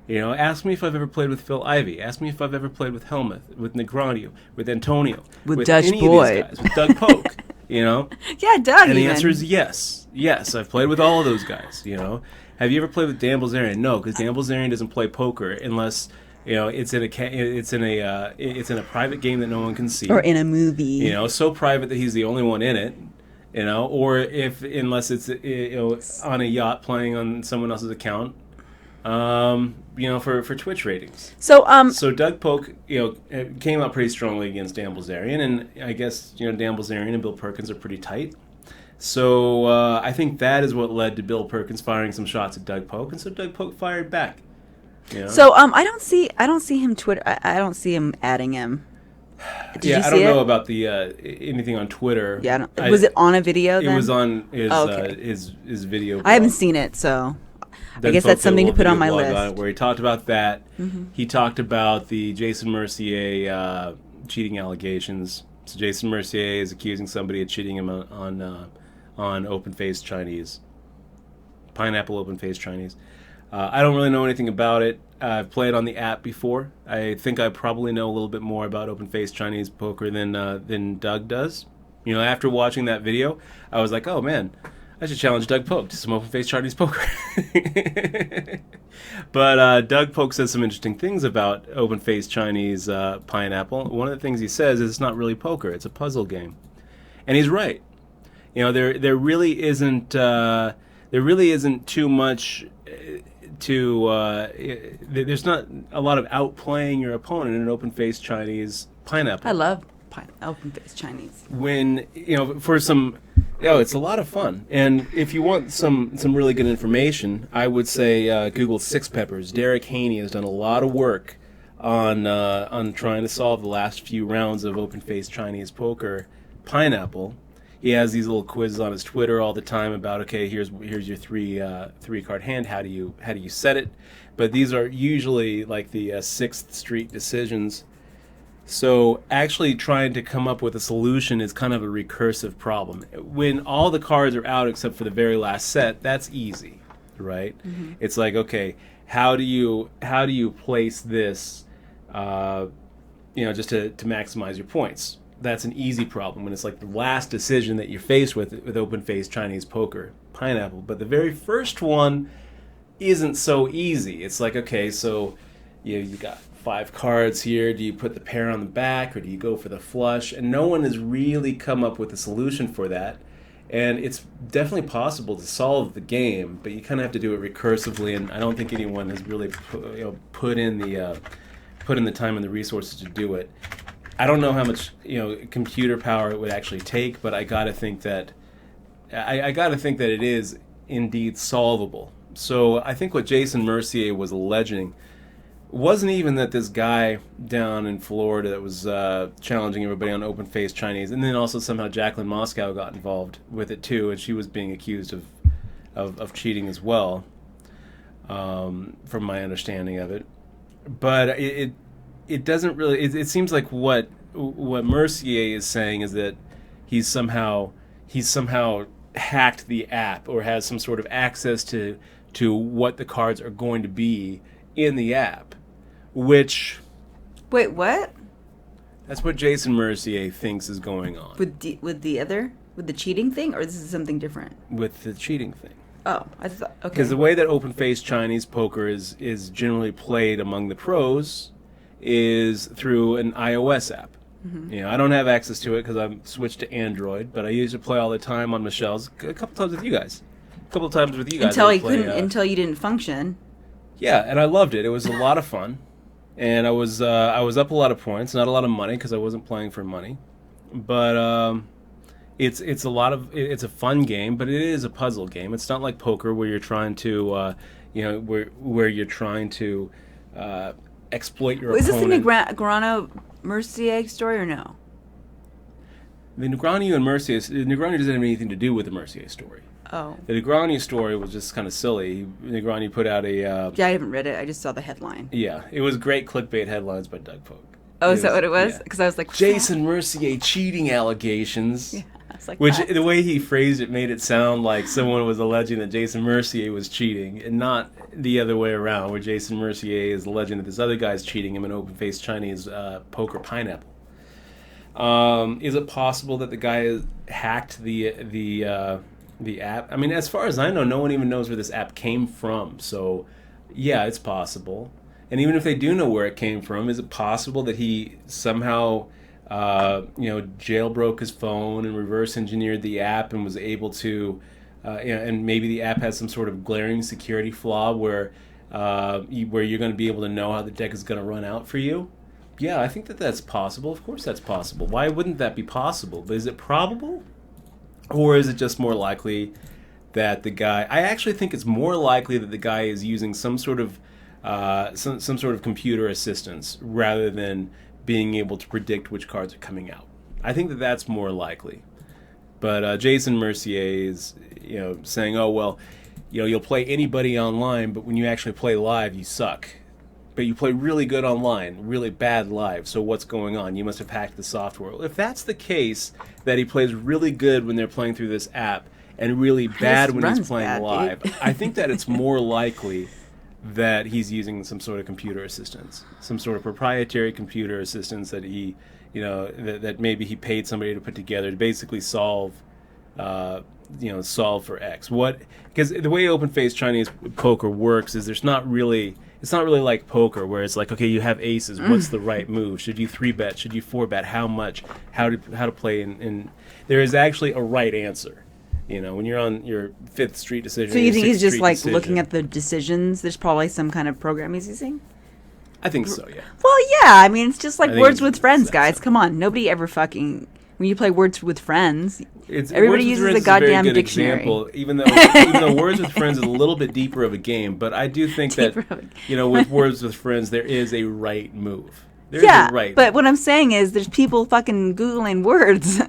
You know, ask me if I've ever played with Phil Ivey. Ask me if I've ever played with Helmuth, with Negronio, with Antonio, with Dutch any Boyd, of these guys, with Doug Polk. You know? Yeah, Doug. And the answer is yes. Yes, I've played with all of those guys. You know, have you ever played with Dan Bilzerian? No, because Dan Bilzerian doesn't play poker unless it's in a private game that no one can see, or in a movie. You know, so private that he's the only one in it. You know, or unless it's on a yacht playing on someone else's account. For Twitch ratings. So Doug Polk, came out pretty strongly against Dan Bilzerian, and I guess, Dan Bilzerian and Bill Perkins are pretty tight. So I think that is what led to Bill Perkins firing some shots at Doug Polk, and so Doug Polk fired back. You know? So I don't see him Twitter. I don't see him adding him. Did you see I don't know it? about the anything on Twitter. Yeah, was it on a video? Then? It was on his video blog. I haven't seen it, so I guess Polk that's something did to put a on my blog list. it, where he talked about that. Mm-hmm. He talked about the Jason Mercier cheating allegations. So Jason Mercier is accusing somebody of cheating him on open-faced Chinese, Pineapple open-faced Chinese. I don't really know anything about it. I've played on the app before. I think I probably know a little bit more about open-faced Chinese poker than Doug does. You know, after watching that video, I was like, oh man, I should challenge Doug Polk to some open-faced Chinese poker. But Doug Polk says some interesting things about open-faced Chinese Pineapple. One of the things he says is it's not really poker; it's a puzzle game, and he's right. You know, there really isn't too much there's not a lot of outplaying your opponent in an open-faced Chinese Pineapple. I love open-faced Chinese. When, for some, it's a lot of fun. And if you want some really good information, I would say Google Six Peppers. Derek Haney has done a lot of work on trying to solve the last few rounds of open-faced Chinese poker Pineapple. He has these little quizzes on his Twitter all the time about, okay, here's your three card hand. How do you set it? But these are usually like the Sixth Street decisions. So actually trying to come up with a solution is kind of a recursive problem. When all the cards are out except for the very last set, that's easy, right? Mm-hmm. It's like, okay, how do you place this, just to maximize your points? That's an easy problem when it's like the last decision that you're faced with open-faced Chinese poker Pineapple. But the very first one isn't so easy. It's like, okay, so you got 5 cards here. Do you put the pair on the back or do you go for the flush? And no one has really come up with a solution for that. And it's definitely possible to solve the game, but you kind of have to do it recursively. And I don't think anyone has really put in the time and the resources to do it. I don't know how much computer power it would actually take, but I gotta think that it is indeed solvable. So I think what Jason Mercier was alleging wasn't even that this guy down in Florida that was challenging everybody on open face Chinese, and then also somehow Jacqueline Moscow got involved with it too, and she was being accused of cheating as well, from my understanding of it. But it doesn't really. It seems like what Mercier is saying is that he's somehow hacked the app or has some sort of access to what the cards are going to be in the app, which... Wait, what? That's what Jason Mercier thinks is going on. With the cheating thing, or this is something different? With the cheating thing. Oh, I thought, okay. Because the way that open-faced Chinese poker is generally played among the pros is through an iOS app. Mm-hmm. You know, I don't have access to it because I'm switched to Android, but I used to play all the time on Michelle's, a couple times with you guys. Until you didn't function. Yeah, and I loved it. It was a lot of fun, and I was up a lot of points, not a lot of money because I wasn't playing for money, but it's a fun game, but it is a puzzle game. It's not like poker where you're trying to where you're trying to exploit your opponent. Is this the Negreanu Mercier story or no? The Negreanu doesn't have anything to do with the Mercier story. Oh. The Negreanu story was just kind of silly. Negreanu put out a... yeah, I haven't read it. I just saw the headline. Yeah, it was great clickbait headlines by Doug Polk. Oh, is that what it was? Because I was like... Jason Mercier cheating allegations. Yeah, I was like, which, what? the way he phrased it made it sound like someone was alleging that Jason Mercier was cheating, and not the other way around, where Jason Mercier is alleging that this other guy's cheating him in open-faced Chinese poker pineapple. Is it possible that the guy hacked the app? I mean, as far as I know, no one even knows where this app came from. So, yeah, it's possible. And even if they do know where it came from, is it possible that he somehow, jailbroke his phone and reverse engineered the app and was able to, and maybe the app has some sort of glaring security flaw where you're going to be able to know how the deck is going to run out for you? Yeah, I think that's possible. Of course that's possible. Why wouldn't that be possible? But is it probable? Or is it just more likely that the guy... I actually think it's more likely that the guy is using some sort of some sort of computer assistance rather than being able to predict which cards are coming out. I think that's more likely. But Jason Mercier is saying, oh, well, you'll play anybody online, but when you actually play live, you suck. But you play really good online, really bad live, so what's going on? You must have hacked the software. Well, if that's the case, that he plays really good when they're playing through this app and really bad when he's playing live, I think that it's more likely that he's using some sort of computer assistance, some sort of proprietary computer assistance that he, that maybe he paid somebody to put together to basically solve for X. Because the way open-faced Chinese poker works is it's not really like poker where it's like, okay, you have aces. What's the right move? Should you 3-bet? Should you 4-bet? How much? How to play? And there is actually a right answer. When you're on your Fifth Street decision. So you think he's just like looking at the decisions? There's probably some kind of program he's using. I think so. Yeah. Well, yeah. I mean, it's just like Words with Friends, guys. Come on, nobody ever fucking. When you play Words with Friends, everybody uses the goddamn dictionary. Example, even though Words with Friends is a little bit deeper of a game, but I do think that with Words with Friends there is a right move. There's a right. But what I'm saying is, there's people fucking googling words,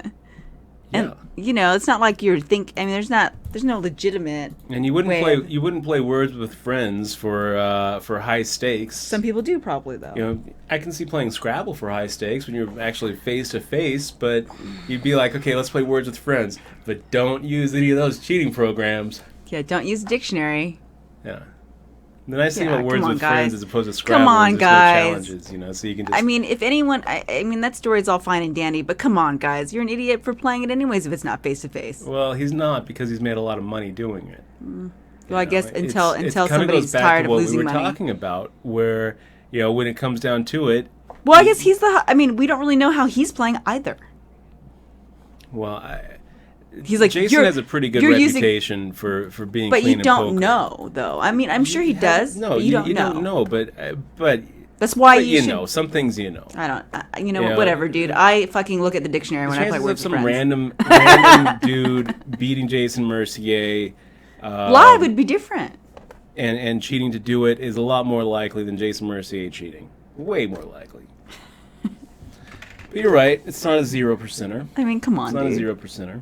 and it's not like you're I mean, there's no legitimate. And you wouldn't play Words with Friends for high stakes. Some people do probably though. I can see playing Scrabble for high stakes when you're actually face to face, but you'd be like, okay, let's play Words with Friends, but don't use any of those cheating programs. Yeah, don't use a dictionary. Yeah. The nice thing about Words with Friends as opposed to Scrabble is there's no challenges, so you can just... I mean, if anyone... I mean, that story's all fine and dandy, but come on, guys. You're an idiot for playing it anyways if it's not face-to-face. Well, he's not, because he's made a lot of money doing it. Well, I guess until somebody's tired of losing money. It kind of goes back to what we were talking about, where, when it comes down to it... Well, I guess we don't really know how he's playing either. Well, he's like, Jason has a pretty good reputation for being but clean in poker. But you don't know, though. I mean, I'm sure he does. No, but you don't know. But that's why you know. Some things you know. I don't. Whatever, dude. I fucking look at the dictionary when I play Words with Friends. Random dude beating Jason Mercier live would be different. and cheating to do it is a lot more likely than Jason Mercier cheating. Way more likely. But you're right. It's not a 0%er. I mean, come on, It's not dude. a 0%er.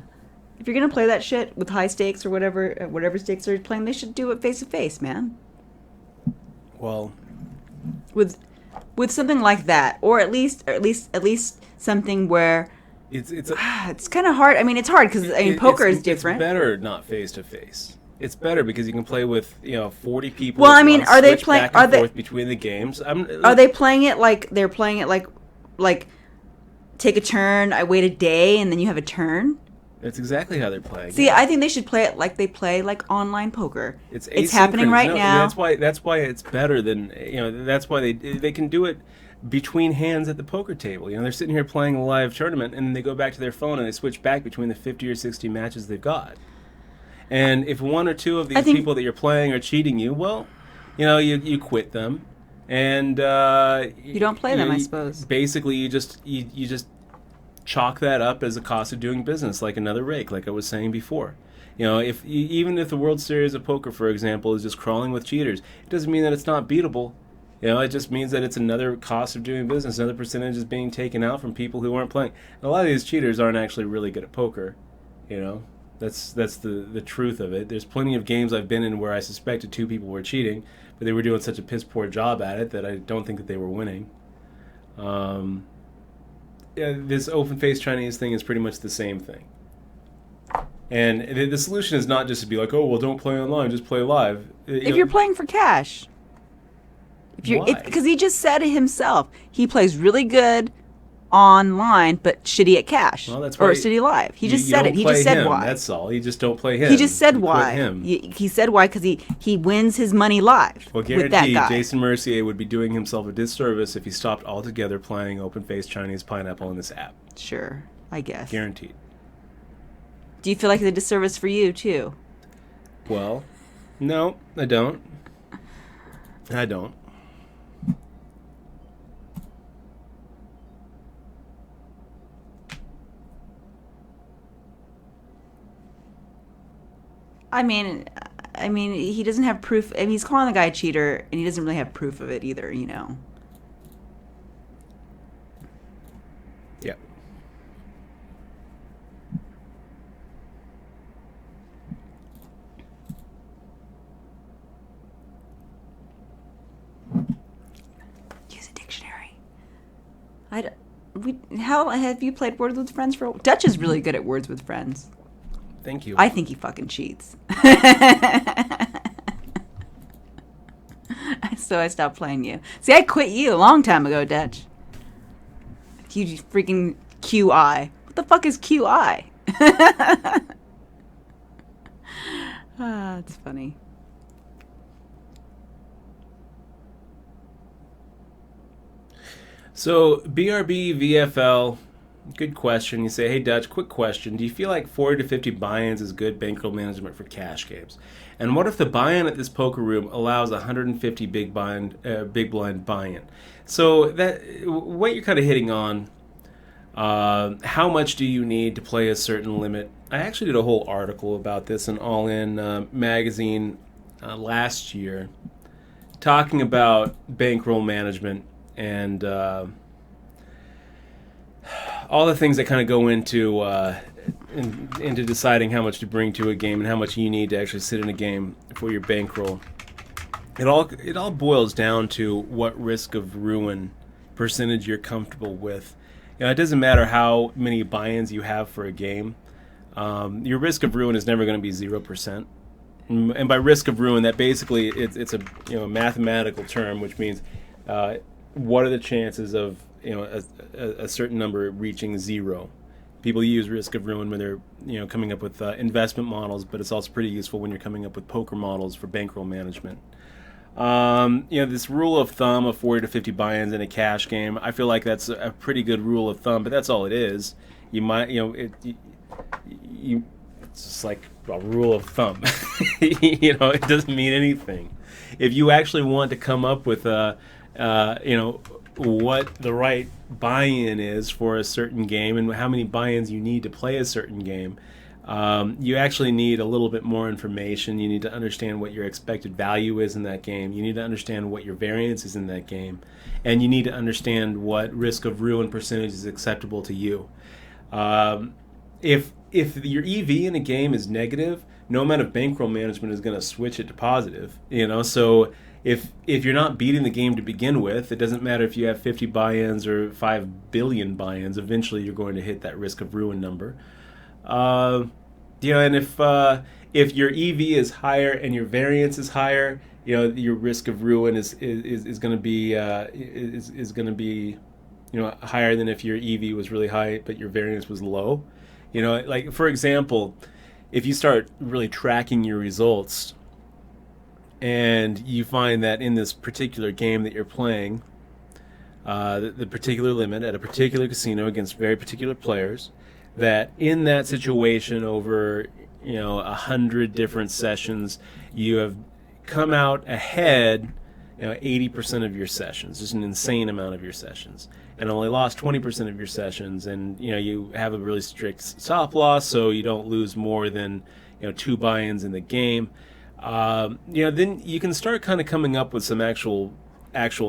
If you're gonna play that shit with high stakes or whatever stakes they're playing, they should do it face to face, man. Well, With something like that, or at least something where it's it's kind of hard. I mean, it's hard because poker is different. It's better not face to face. It's better because you can play with 40 people. Well, at I mean, once, are they switch playing? back Are and they forth between the games? Are they playing it like they're playing it like take a turn, I wait a day, and then you have a turn? That's exactly how they're playing. See, I think they should play it like they play like online poker. It's happening asynchronous. right No, now. That's why it's better than That's why they can do it between hands at the poker table. They're sitting here playing a live tournament, and they go back to their phone and they switch back between the 50 or 60 matches they've got. And if one or two of these people that you're playing are cheating you, well, you quit them, and you don't play them, I suppose. Basically, you just chalk that up as a cost of doing business, like another rake, like I was saying before. Even if the World Series of Poker, for example, is just crawling with cheaters, it doesn't mean that it's not beatable. It just means that it's another cost of doing business. Another percentage is being taken out from people who aren't playing. And a lot of these cheaters aren't actually really good at poker. That's the truth of it. There's plenty of games I've been in where I suspected two people were cheating, but they were doing such a piss poor job at it that I don't think that they were winning. This open-faced Chinese thing is pretty much the same thing. And the solution is not just to be like, oh, well, don't play online, just play live. If you're playing for cash. Because he just said it himself. He plays really good online, but shitty at cash. Well, that's or why shitty live. He just said it. He play just said him, why. That's all. You just don't play him. He just said You quit why. him. He said why because he wins his money live Well, with that guaranteed, guy. Jason Mercier would be doing himself a disservice if he stopped altogether playing open-faced Chinese pineapple in this app. Sure, I guess. Guaranteed. Do you feel like it's a disservice for you too? Well, no, I don't. I don't. I mean, he doesn't have proof. I mean, he's calling the guy a cheater, and he doesn't really have proof of it either. Yeah. Use a dictionary. How have you played Words with Friends for? Dutch is really good at Words with Friends. Thank you. I think he fucking cheats. So I stopped playing you. See, I quit you a long time ago, Dutch. You freaking QI. What the fuck is QI? It's funny. So, BRB, VFL, good question. You say, hey, Dutch, quick question. Do you feel like 40 to 50 buy-ins is good bankroll management for cash games? And what if the buy-in at this poker room allows 150 big blind buy-in? So, what you're kind of hitting on, how much do you need to play a certain limit? I actually did a whole article about this in All In magazine last year, talking about bankroll management and all the things that kind of go into deciding how much to bring to a game and how much you need to actually sit in a game for your bankroll. It all boils down to what risk of ruin percentage you're comfortable with. It doesn't matter how many buy-ins you have for a game. Your risk of ruin is never going to be 0%. And by risk of ruin, that basically it's a mathematical term, which means what are the chances of a certain number reaching 0? People use risk of ruin when they're coming up with investment models, but it's also pretty useful when you're coming up with poker models for bankroll management. This rule of thumb of 40 to 50 buy-ins in a cash game, I feel like that's a pretty good rule of thumb, but that's all it is. You might, it's just like a rule of thumb. It doesn't mean anything. If you actually want to come up with what the right buy-in is for a certain game and how many buy-ins you need to play a certain game, You actually need a little bit more information. You need to understand what your expected value is in that game. You need to understand what your variance is in that game. And you need to understand what risk of ruin percentage is acceptable to you. If your EV in a game is negative, no amount of bankroll management is going to switch it to positive. So if you're not beating the game to begin with, it doesn't matter if you have 50 buy-ins or 5 billion buy-ins. Eventually, you're going to hit that risk of ruin number. And if your EV is higher and your variance is higher, your risk of ruin is going to be higher than if your EV was really high but your variance was low. Like for example, if you start really tracking your results and you find that in this particular game that you're playing, the particular limit at a particular casino against very particular players, that in that situation over 100 different sessions, you have come out ahead 80% of your sessions, just an insane amount of your sessions, and only lost 20% of your sessions, and you have a really strict stop loss, so you don't lose more than 2 buy-ins in the game. Then you can start kind of coming up with some actual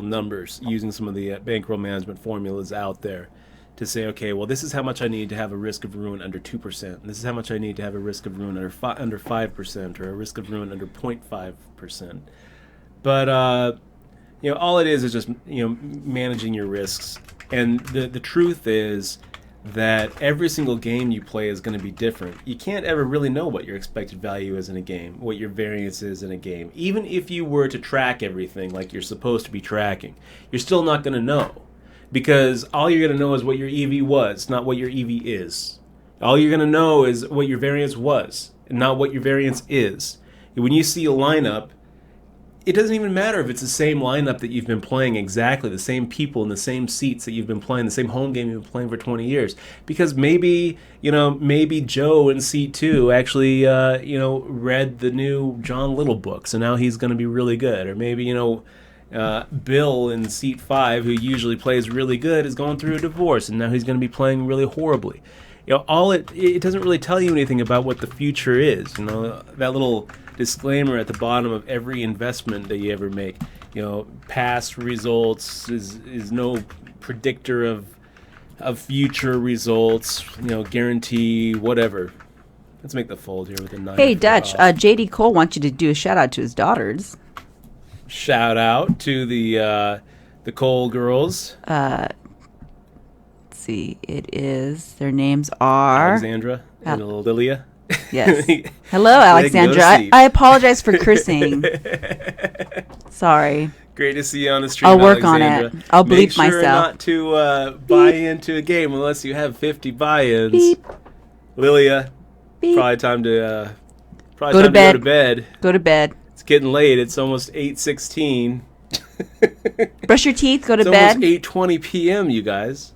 numbers using some of the bankroll management formulas out there to say, okay, well, this is how much I need to have a risk of ruin under 2%. And this is how much I need to have a risk of ruin under 5%, or a risk of ruin under 0.5%. But all it is just managing your risks. And the truth is that every single game you play is going to be different. You can't ever really know what your expected value is in a game, what your variance is in a game. Even if you were to track everything like you're supposed to be tracking, you're still not going to know. Because all you're going to know is what your EV was, not what your EV is. All you're going to know is what your variance was, and not what your variance is. When you see a lineup, it doesn't even matter if it's the same lineup that you've been playing exactly, the same people in the same seats that you've been playing, the same home game you've been playing for 20 years. Because maybe Joe in seat 2 actually, read the new John Little book, so now he's going to be really good. Or maybe, Bill in seat 5, who usually plays really good, is going through a divorce, and now he's going to be playing really horribly. It doesn't really tell you anything about what the future is. That little disclaimer at the bottom of every investment that you ever make. Past results is no predictor of future results. Guarantee whatever. Let's make the fold here with a 9. Hey, Dutch. J.D. Cole wants you to do a shout out to his daughters. Shout out to the Cole girls. Let's see. Their names are Alexandra and Lilia. Yes. Hello, Alexandra. I apologize for cursing. Sorry. Great to see you on the stream. I'll work Alexandra. on it. I'll bleep Make sure myself. not to buy into a game unless you have 50 buy-ins. Beep. Lilia, Beep. probably time to Go to bed. bed. Go to bed. It's getting late. It's almost 8:16. Brush your teeth. Go to It's bed. almost 8:20 p.m., you guys.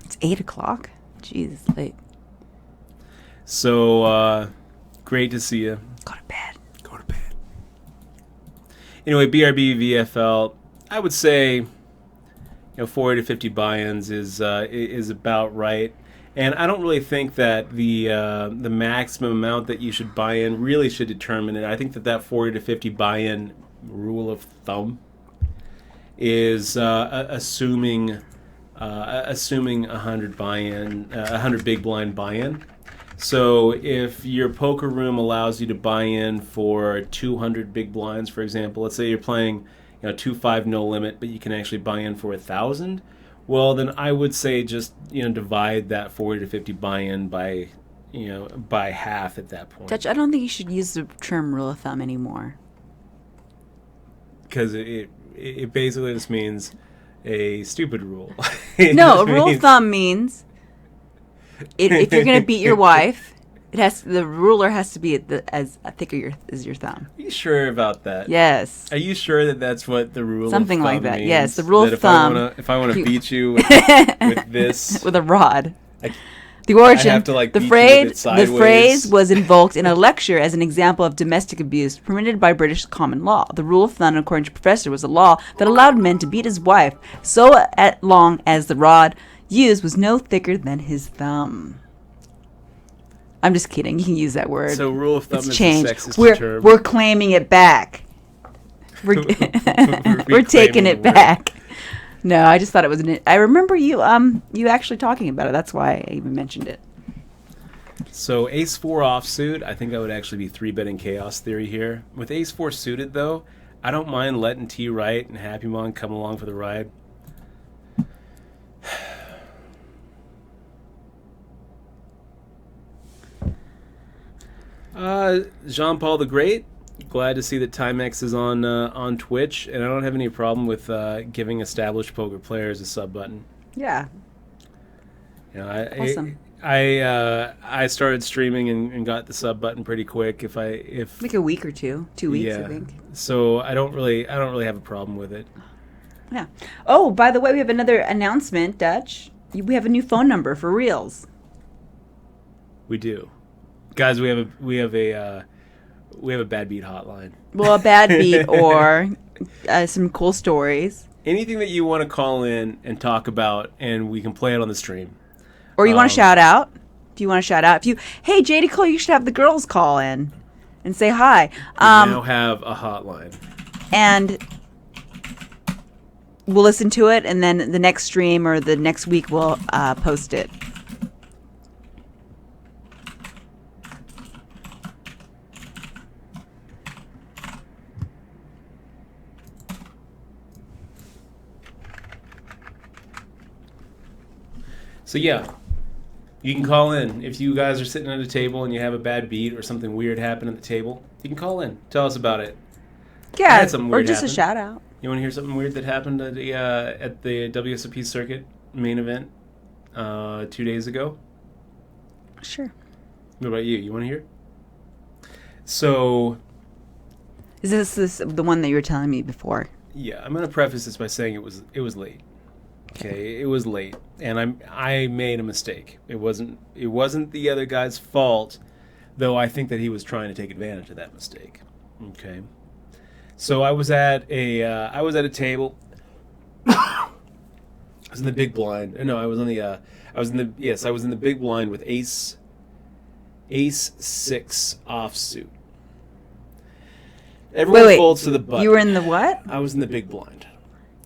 It's 8 o'clock. Jeez, it's late. So, great to see you. Go to bed. Go to bed. Anyway, BRB VFL, I would say 40 to 50 buy-ins is about right. And I don't really think that the maximum amount that you should buy in really should determine it. I think that 40 to 50 buy-in rule of thumb is assuming 100 buy-in, 100 big blind buy-in. So if your poker room allows you to buy in for 200 big blinds, for example, let's say you're playing 2-5 no limit, but you can actually buy in for 1,000. Well, then I would say just divide that 40 to 50 buy-in by half at that point. Dutch, I don't think you should use the term rule of thumb anymore. Because it basically just means a stupid rule. No, a rule of thumb means if you're going to beat your wife, the ruler has to be as thick as your thumb. Are you sure about that? Yes. Are you sure that that's what the rule Something of thumb like that. means? Yes, the rule that of thumb. If I want to beat you with this, with a rod. I The origin, have to, like, the beat you with it phrase sideways. was invoked in a lecture as an example of domestic abuse permitted by British common law. The rule of thumb, according to Professor, was a law that allowed men to beat his wife so long as the rod used was no thicker than his thumb. I'm just kidding. You can use that word. So rule of thumb It's is changed. a sexist term. We're claiming it back. We're taking it back. No, I just thought it was I remember you actually talking about it. That's why I even mentioned it. So ace 4 offsuit, I think I would actually be 3-betting chaos theory here. With ace 4 suited though, I don't mind letting T right and Happy Mon come along for the ride. Jean-Paul the Great, glad to see that Timex is on Twitch, and I don't have any problem with giving established poker players a sub button. Yeah. You know, Awesome. I started streaming and got the sub button pretty quick. If Like a week or 2 weeks, I think. So I don't really have a problem with it. Yeah. Oh, by the way, we have another announcement, Dutch. We have a new phone number for Reels. We do, guys. We have a bad beat hotline. Well, a bad beat or some cool stories. Anything that you want to call in and talk about, and we can play it on the stream. Or you want to shout out? If you want to shout out, hey JD Cole, you should have the girls call in and say hi. We now have a hotline, and we'll listen to it, and then the next stream or the next week we'll post it. so yeah. You can call in. If you guys are sitting at a table and you have a bad beat or something weird happen at the table, you can call in. Tell us about it. I Yeah, had something or weird just happen. a shout out. You want to hear something weird that happened at the WSOP circuit main event 2 days ago? Sure. What about you? You want to hear? So, Is this the one that you were telling me before? yeah, I'm going to preface this by saying it was late. Okay, it was late, and I made a mistake. It wasn't the other guy's fault, though I think that he was trying to take advantage of that mistake. Okay, so I was at a table. I was in the big blind. No, I was in the big blind with ace 6 offsuit. Everyone Wait. folds to the button. You were in the what? I was in the big blind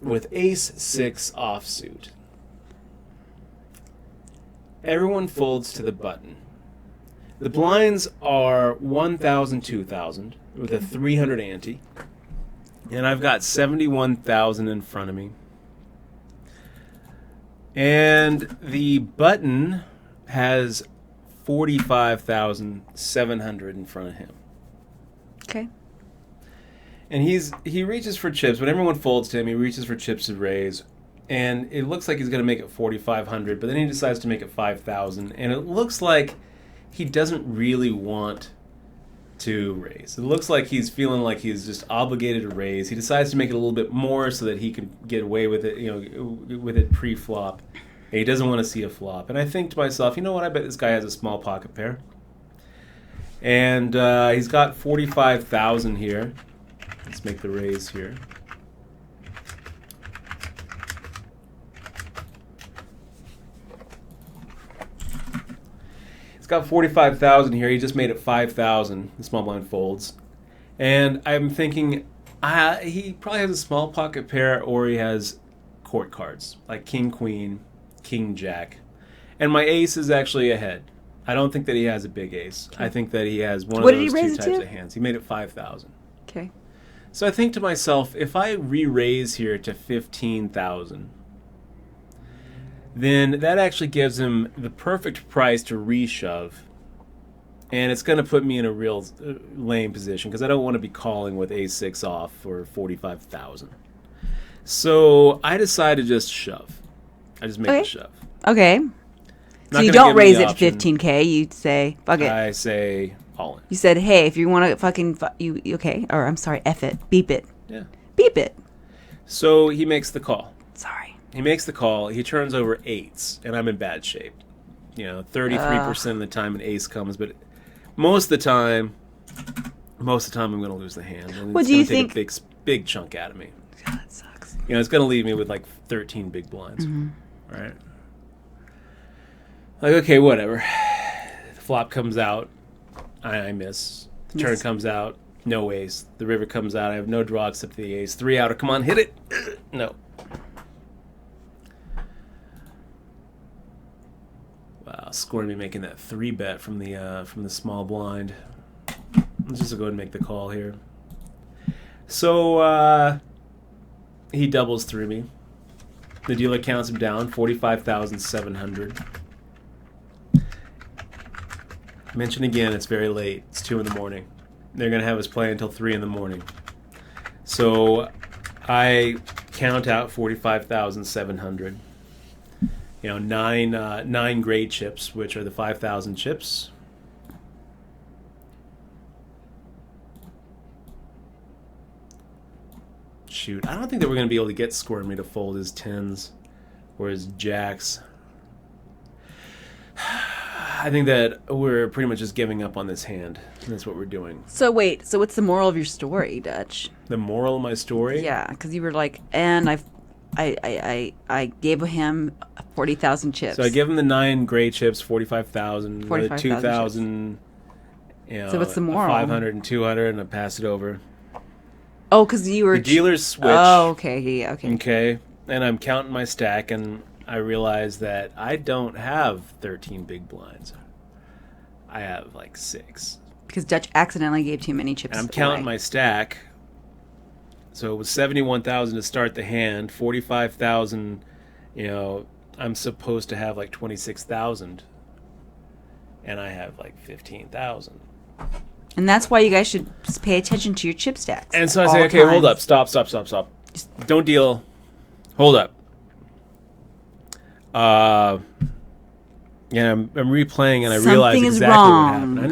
with ace 6 offsuit. Everyone folds to the button. The blinds are 1,000, 2,000 with a 300 ante. And I've got 71,000 in front of me. And the button has 45,700 in front of him. Okay. And he reaches for chips. When everyone folds to him, he reaches for chips to raise. And it looks like he's going to make it 4,500, but then he decides to make it 5,000. And it looks like he doesn't really want to raise. It looks like he's feeling like he's just obligated to raise. He decides to make it a little bit more so that he can get away with it, with it pre-flop. And he doesn't want to see a flop. And I think to myself, you know what? I bet this guy has a small pocket pair. And he's got 45,000 here. Let's make the raise here. He's got 45,000 here. He just made it 5,000. The small blind folds. And I'm thinking he probably has a small pocket pair or he has court cards like king, queen, king, jack. And my ace is actually ahead. I don't think that he has a big ace. I think that he has one What of did he those raise two it types to? of hands. He made it 5,000. Okay. So I think to myself, if I re-raise here to 15,000, then that actually gives him the perfect price to re-shove. And it's going to put me in a real lame position because I don't want to be calling with ace-6 off for 45,000. So I decide to just shove. I just make the shove. Okay. So Not you gonna don't give him raise the it to option. 15K. You say, fuck it. I say all in. You said, hey, if you want to fucking, okay. Or I'm sorry, F it. Beep it. Yeah. Beep it. So he makes the call. Sorry. He makes the call. He turns over eights, and I'm in bad shape. 33% of the time an ace comes, but most of the time I'm going to lose the hand. And What it's do you gonna take think- a big chunk out of me. God, that sucks. It's going to leave me with like 13 big blinds. Mm-hmm. Right? Like, okay, whatever. Flop comes out. I miss. The turn comes out. No ace. The river comes out. I have no draw except the ace. 3 outer. Come on, hit it. No. Wow, scoring me making that 3-bet from the small blind. Let's just go ahead and make the call here. So he doubles through me. The dealer counts him down, 45,700. Mention again, it's very late. It's 2 in the morning. They're going to have us play until 3 in the morning. So I count out 45,700. You know, nine great chips, which are the 5,000 chips. Shoot, I don't think that we're going to be able to get Squirmy me to fold his 10s or his jacks. I think that we're pretty much just giving up on this hand. That's what we're doing. So wait, so what's the moral of your story, Dutch? The moral of my story? Yeah, because you were like, and I gave him 40,000 chips. So I give him the 9 great chips, 45,000, 45,000 2,000. You know, So what's the moral? 500 and 200, and I pass it over. Oh, because you were... The dealers switch. Oh, okay, yeah, okay. Okay, and I'm counting my stack, and I realize that I don't have 13 big blinds. I have like 6. Because Dutch accidentally gave too many chips And I'm counting away. my stack. So it was 71,000 to start the hand, 45,000, you know, I'm supposed to have like 26,000. And I have like 15,000. And that's why you guys should just pay attention to your chip stacks. And so I all say, the okay, time. hold up, stop. Just don't deal. Hold up. Yeah, I'm replaying and I realize Something is exactly what wrong. happened. I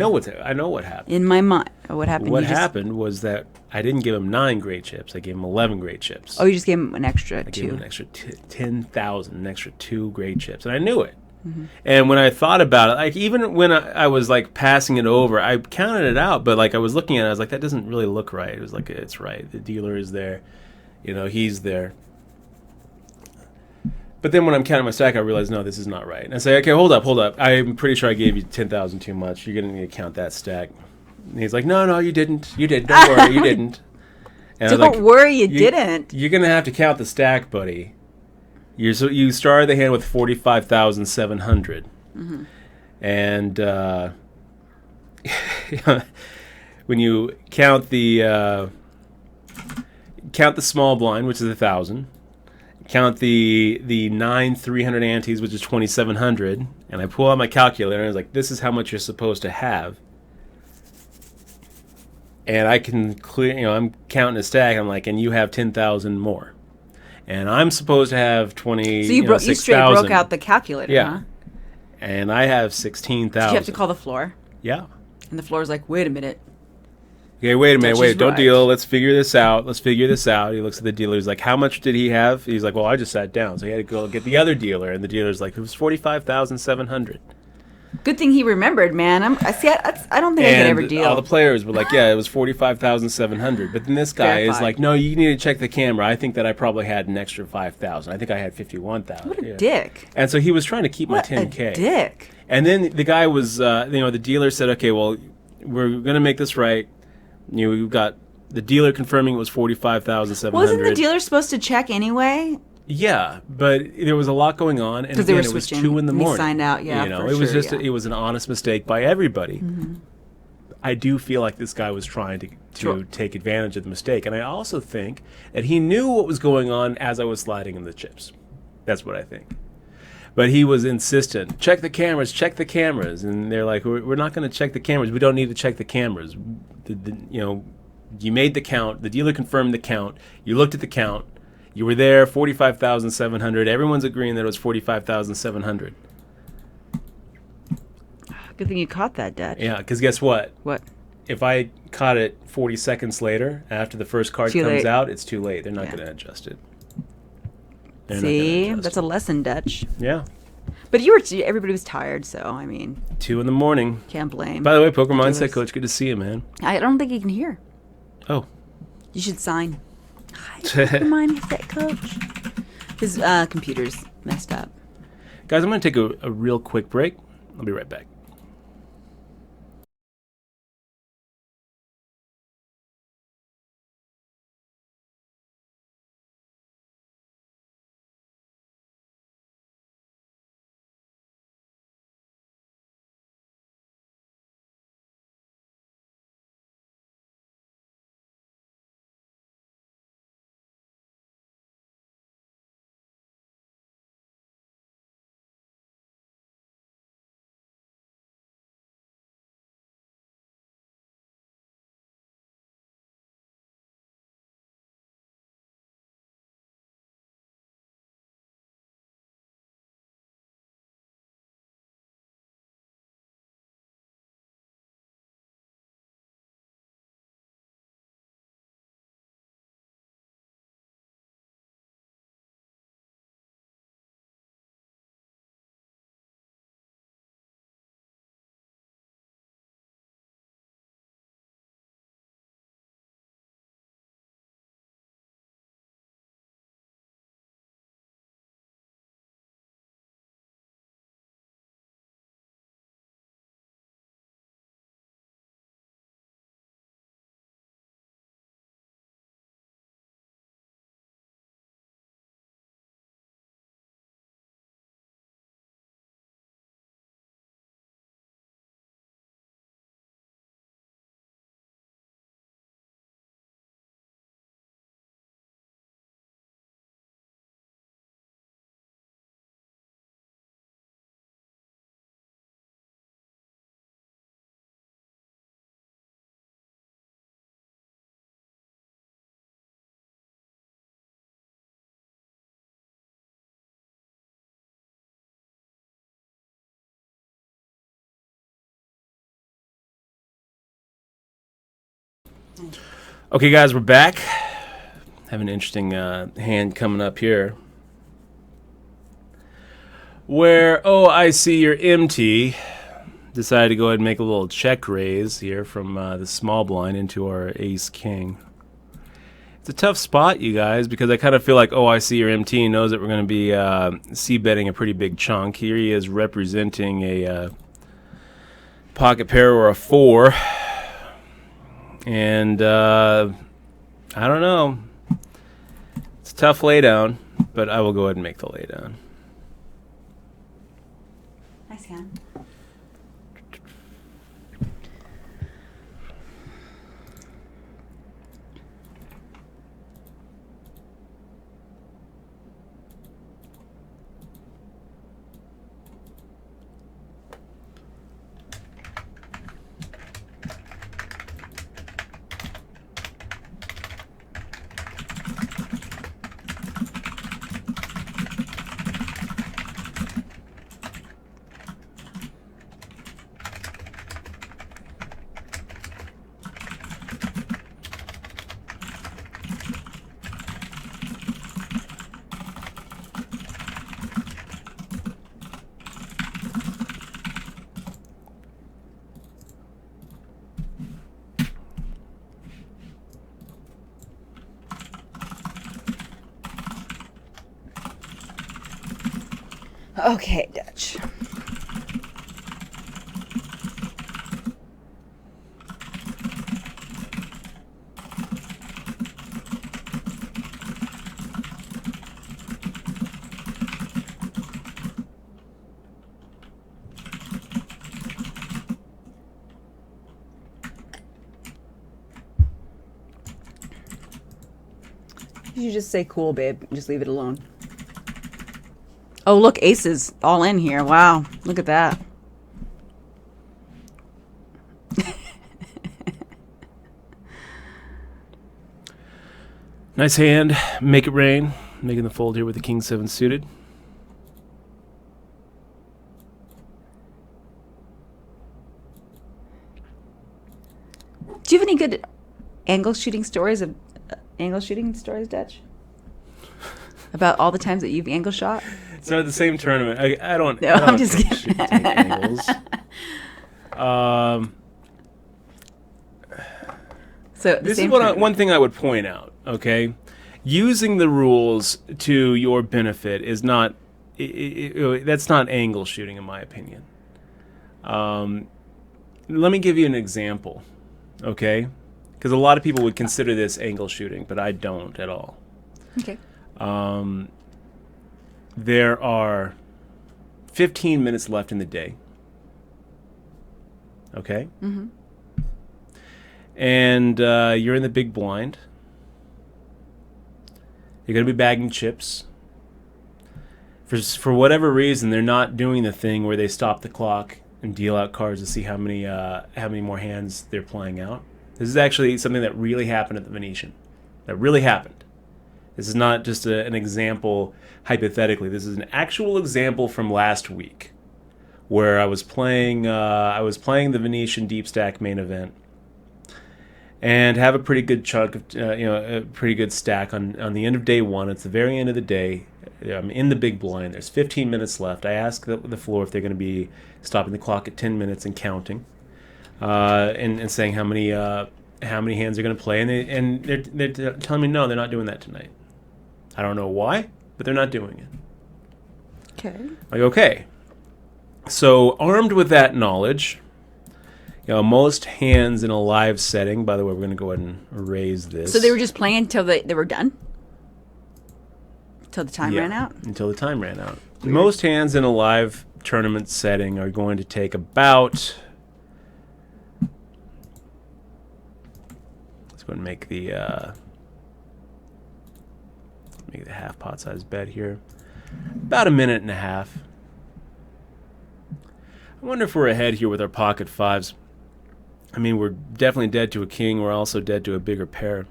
know what happened. In my mind, what happened? What You just- happened was that I didn't give him 9 great chips. I gave him 11 great chips. Oh, you just gave him an extra I gave him 2. an extra 10,000, an extra 2 great chips, and I knew it. Mm-hmm. And when I thought about it, like even when I was like passing it over, I counted it out, but like I was looking at it, I was like, that doesn't really look right. It was like, it's right. The dealer is there, you know, he's there. But then when I'm counting my stack, I realize, no, this is not right. And I say, okay, hold up. I'm pretty sure I gave you 10,000 too much. You're going to need to count that stack. And he's like, no, you didn't. You did. Don't worry, you didn't. And I was Don't like, worry, you didn't. You're going to have to count the stack, buddy. You started the hand with 45,700. Mm-hmm. And when you count the small blind, which is 1,000, count the 9 300 antes, which is 2,700, and I pull out my calculator and I was like, this is how much you're supposed to have. And I can clear, you know, I'm counting a stack. I'm like, and you have 10,000 more, and I'm supposed to have 20. So you straight broke out the calculator, Yeah. huh? And I have 16,000. Did you have to call the floor? Yeah. And the floor's like, wait a minute. Okay, wait a minute. Dutch Wait, is don't right. deal. Let's figure this out. He looks at the dealer. He's like, how much did he have? He's like, well, I just sat down. So he had to go get the other dealer. And the dealer's like, it was 45,700. Good thing he remembered, man. I don't think I could ever deal. All the players were like, yeah, it was 45,700. But then this guy is Verified. like, no, you need to check the camera. I think that I probably had an extra 5,000. I think I had 51,000. What a dick. And so he was trying to keep What my 10K. a dick. And then the guy was, the dealer said, okay, well, we're going to make this right. You know, we've got the dealer confirming it was 45,700. Wasn't the dealer supposed to check anyway? Yeah, but there was a lot going on, and 'Cause they again, were it was switching. 2 in the And he morning. signed out, yeah, you know, for it was sure, just yeah. it was an honest mistake by everybody. I do feel like this guy was trying to Sure. take advantage of the mistake, and I also think that he knew what was going on as I was sliding in the chips. That's what I think. But he was insistent. Check the cameras, and they're like, we're not going to check the cameras. We don't need to check the cameras. You made the count. The dealer confirmed the count. You looked at the count. You were there, 45,700. Everyone's agreeing that it was 45,700. Good thing you caught that, Dutch. Yeah, because guess what? What? If I caught it 40 seconds later, after the first card Too comes late. out, it's too late. They're not Yeah. going to adjust it. They're not See? gonna adjust That's a lesson, Dutch. it. Yeah. But everybody was tired, so, I mean, 2 in the morning. can't blame. By the way, Poker Dealers. Mindset Coach, good to see you, man. I don't think he can hear. Oh. You should sign. Hi, Poker Mindset Coach. His computer's messed up. Guys, I'm going to take a real quick break. I'll be right back. Okay, guys, we're back. Have an interesting hand coming up here. Where, oh, I see your MT. Decided to go ahead and make a little check raise here from the small blind into our ace king. It's a tough spot, you guys, because I kind of feel like, oh, I see your MT knows that we're going to be c-betting a pretty big chunk. Here he is representing a pocket pair or a 4. And I don't know. It's a tough laydown, but I will go ahead and make the laydown. Nice hand. Okay, Dutch. You just say cool, babe. Just leave it alone. Oh, look, aces all in here. Wow, look at that. Nice hand. Make it rain. Making the fold here with the king 7 suited. Do you have any good angle shooting stories, Dutch? About all the times that you've angle shot? It's not the same tournament. I don't. No, I don't I'm just kidding. shoot take angles. So This is one thing I would point out. Okay, using the rules to your benefit is not. That's not angle shooting, in my opinion. Let me give you an example. Okay, because a lot of people would consider this angle shooting, but I don't at all. Okay. There are 15 minutes left in the day. Okay? Mm-hmm. And you're in the big blind. You're going to be bagging chips. For whatever reason, they're not doing the thing where they stop the clock and deal out cards to see how many more hands they're playing out. This is actually something that really happened at the Venetian. That really happened. This is not just an example hypothetically. This is an actual example from last week, where I was playing the Venetian Deep Stack main event, and have a pretty good chunk of a pretty good stack on the end of day 1. It's the very end of the day. I'm in the big blind. There's 15 minutes left. I ask the floor if they're going to be stopping the clock at 10 minutes and counting, and saying how many hands they're going to play, and they're telling me no, they're not doing that tonight. I don't know why, but they're not doing it. Okay. Like, okay. So, armed with that knowledge, most hands in a live setting, by the way, we're going to go ahead and erase this. So they were just playing until they were done? Until the time ran out? Until the time ran out. Weird. Most hands in a live tournament setting are going to take about... Let's go ahead and make the half pot size bet here. About a minute and a half. I wonder if we're ahead here with our pocket 5s. I mean, we're definitely dead to a king. We're also dead to a bigger pair.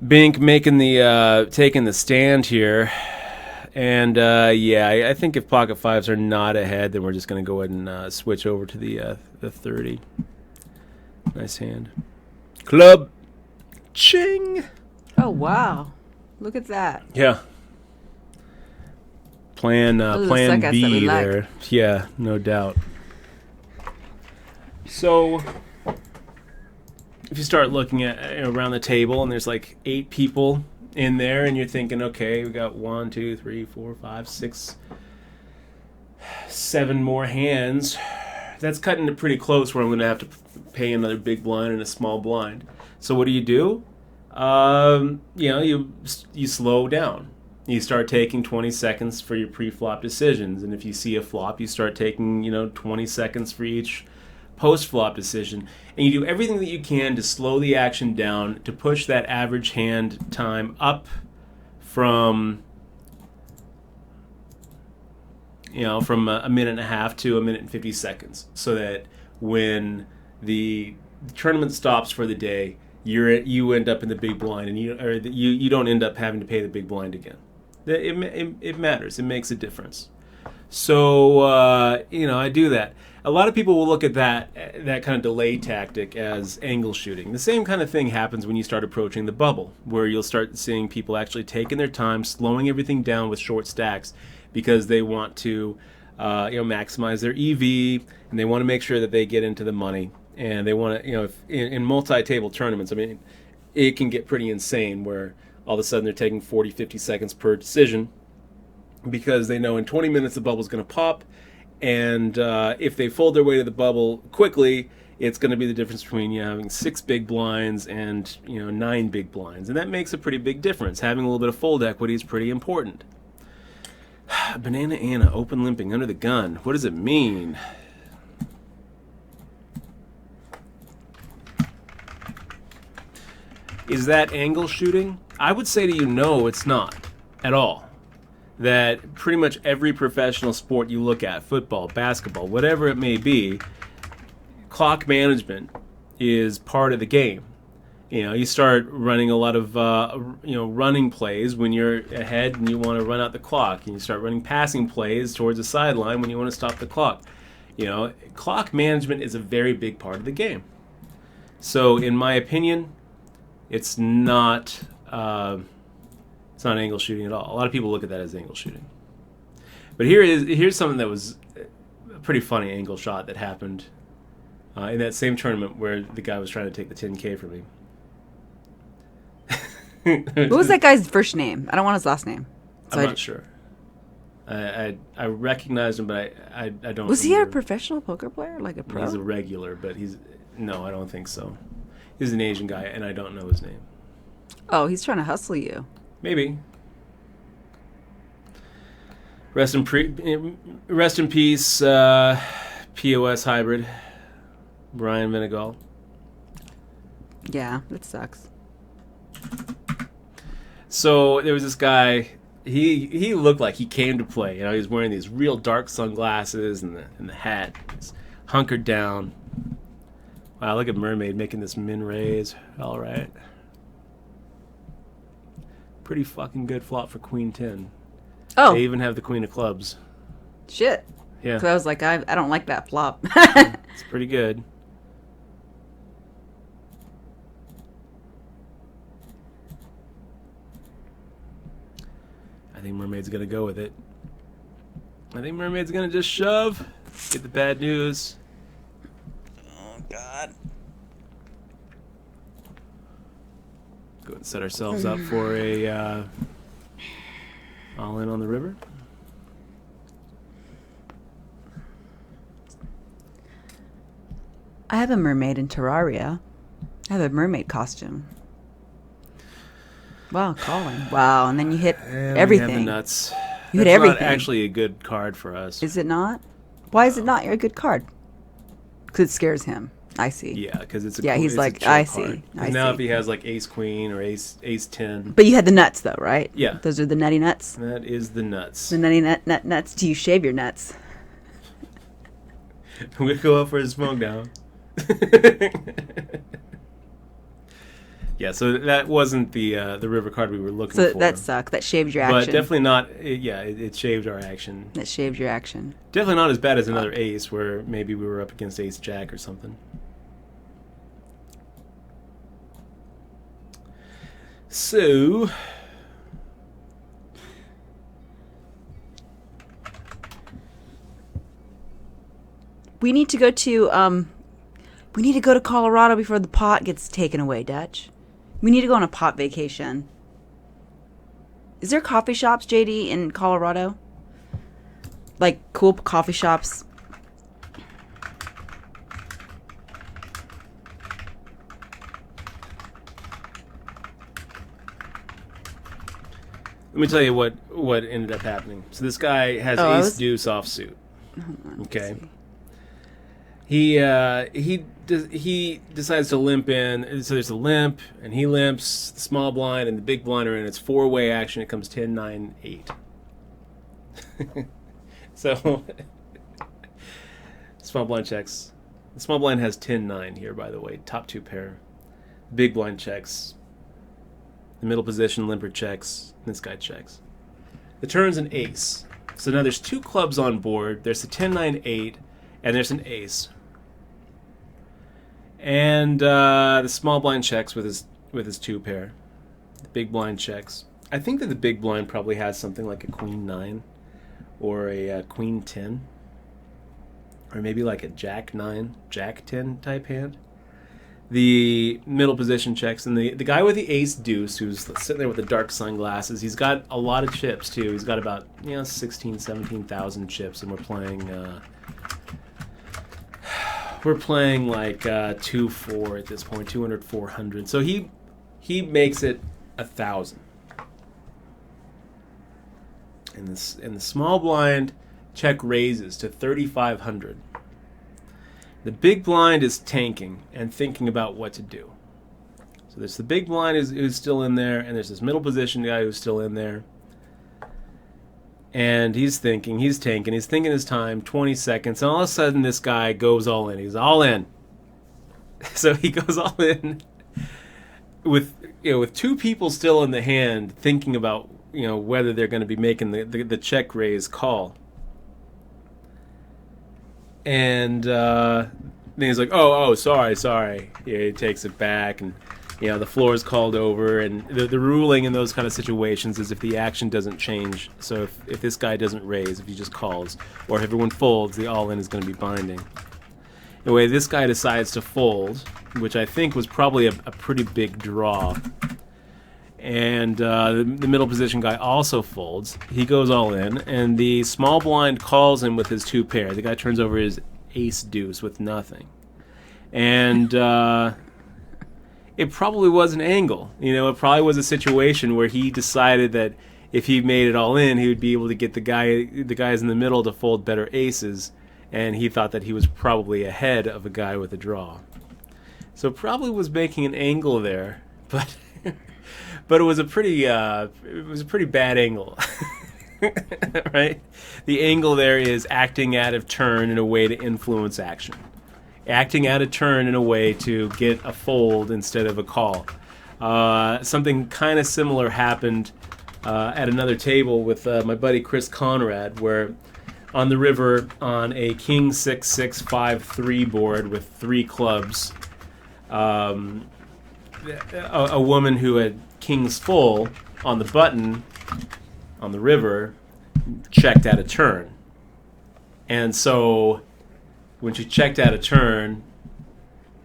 Bink taking the stand here. And I think if pocket 5s are not ahead, then we're just going to go ahead and switch over to the 30. Nice hand. Club. Ching. Oh wow, look at that. Yeah. Plan Those are the plan suckouts that B we like. there. Yeah, no doubt. So if you start looking at around the table and there's like 8 people in there and you're thinking, okay, we got 1, 2, 3, 4, 5, 6, 7 more hands. That's cutting it pretty close where I'm going to have to pay another big blind and a small blind. So what do? You slow down. You start taking 20 seconds for your pre-flop decisions, and if you see a flop, you start taking 20 seconds for each post-flop decision, and you do everything that you can to slow the action down to push that average hand time up from a minute and a half to a minute and 50 seconds, so that when the tournament stops for the day, you end up in the big blind, and you don't end up having to pay the big blind again. It matters. It makes a difference. So I do that. A lot of people will look at that kind of delay tactic as angle shooting. The same kind of thing happens when you start approaching the bubble, where you'll start seeing people actually taking their time, slowing everything down with short stacks, because they want to maximize their EV, and they want to make sure that they get into the money. And they want to, in multi-table tournaments, I mean, it can get pretty insane where all of a sudden they're taking 40, 50 seconds per decision because they know in 20 minutes the bubble's going to pop. And if they fold their way to the bubble quickly, it's going to be the difference between having 6 big blinds and 9 big blinds. And that makes a pretty big difference. Having a little bit of fold equity is pretty important. Banana Anna, open limping under the gun. What does it mean? Is that angle shooting? I would say to you, no, it's not at all. That pretty much every professional sport you look at, football, basketball, whatever it may be, clock management is part of the game. You start running a lot of running plays when you're ahead and you want to run out the clock, and you start running passing plays towards the sideline when you want to stop the clock. Clock management is a very big part of the game. So, in my opinion, it's not angle shooting at all. A lot of people look at that as angle shooting. But here's something that was a pretty funny angle shot that happened in that same tournament where the guy was trying to take the 10K from me. What was that guy's first name? I don't want his last name. I'm not sure. I recognized him, but I don't. Was he a remember. professional poker player, like a pro? He's a regular, but no, I don't think so. He's an Asian guy, and I don't know his name. Oh, he's trying to hustle you. Maybe. Rest in peace, POS hybrid, Brian Venegal. Yeah, that sucks. So there was this guy. He looked like he came to play. He was wearing these real dark sunglasses and the hat. He's hunkered down. Wow, look at Mermaid making this min raise. All right. Pretty fucking good flop for Queen 10. Oh. They even have the Queen of Clubs. Shit. Yeah. So I was like, I don't like that flop. It's pretty good. I think Mermaid's going to go with it. I think Mermaid's going to just shove. Get the bad news. Oh, God. Go and set ourselves up for a all in on the river. I have a mermaid in Terraria. I have a mermaid costume. Wow, calling. Wow, and then you hit everything. We have the nuts. You hit That's everything. not actually a good card for us. Is it not? Why is it not a good card? Because it scares him. I see. Yeah, because it's a Yeah, he's it's a like, chill I card. see. 'Cause I now see. if he has like ace queen or ace 10, But you had the nuts, though, right? Yeah. Those are the nutty nuts. that is the nuts. The nutty nuts. Do you shave your nuts? I'm gonna go up for his smoke down. Yeah, so that wasn't the river card we were looking So for. that sucked. That shaved your But action. definitely not. It shaved our action. That shaved your action. Definitely not as bad as another ace, where maybe we were up against ace jack or something. So, we need to go to Colorado before the pot gets taken away, Dutch. We need to go on a pot vacation. Is there coffee shops, JD, in Colorado? Like cool coffee shops? let me tell you what ended up happening. So this guy has ace deuce offsuit. Okay. He decides to limp in. So there's a limp, and he limps. The small blind and the big blind are in. It's four-way action. It comes 10, 9, 8. So small blind checks. The small blind has 10, 9 here, by the way. Top two pair. Big blind checks. The middle position limper checks. And this guy checks. The turn's an ace. So now there's two clubs on board. There's the 10, 9, 8, and there's an ace. And the small blind checks with his two pair. The big blind checks. I think that the big blind probably has something like a queen 9 or a queen 10. Or maybe like a jack 9, jack 10 type hand. The middle position checks, and the guy with the ace deuce, who's sitting there with the dark sunglasses, he's got a lot of chips too. He's got about 16, 17,000 chips, and we're playing like 2-4 at this point, 200, 400. So he makes it 1,000. And the small blind check raises to 3,500. The big blind is tanking and thinking about what to do. So there's the big blind who's still in there, and there's this middle position guy who's still in there. And he's thinking, he's tanking, he's thinking his time, 20 seconds, and all of a sudden this guy goes all in. He's all in. So he goes all in with two people still in the hand, thinking about whether they're going to be making the check raise call. And then he's like, oh, sorry. Yeah, he takes it back, and the floor is called over. And the ruling in those kind of situations is if the action doesn't change. So if this guy doesn't raise, if he just calls, or if everyone folds, the all-in is going to be binding. Anyway, this guy decides to fold, which I think was probably a pretty big draw. And the middle position guy also folds. He goes all in, and the small blind calls him with his two pair. The guy turns over his ace deuce with nothing. And it probably was an angle. It probably was a situation where he decided that if he made it all in, he would be able to get the guys in the middle to fold better aces, and he thought that he was probably ahead of a guy with a draw. So probably was making an angle there, but it was a pretty bad angle. Right? The angle there is acting out of turn in a way to influence action. Acting out of turn in a way to get a fold instead of a call. Something kind of similar happened at another table with my buddy Chris Conrad, where on the river on a king 6-6 5-3 board with three clubs, a woman who had kings full on the button on the river checked out a turn. And so when she checked out a turn,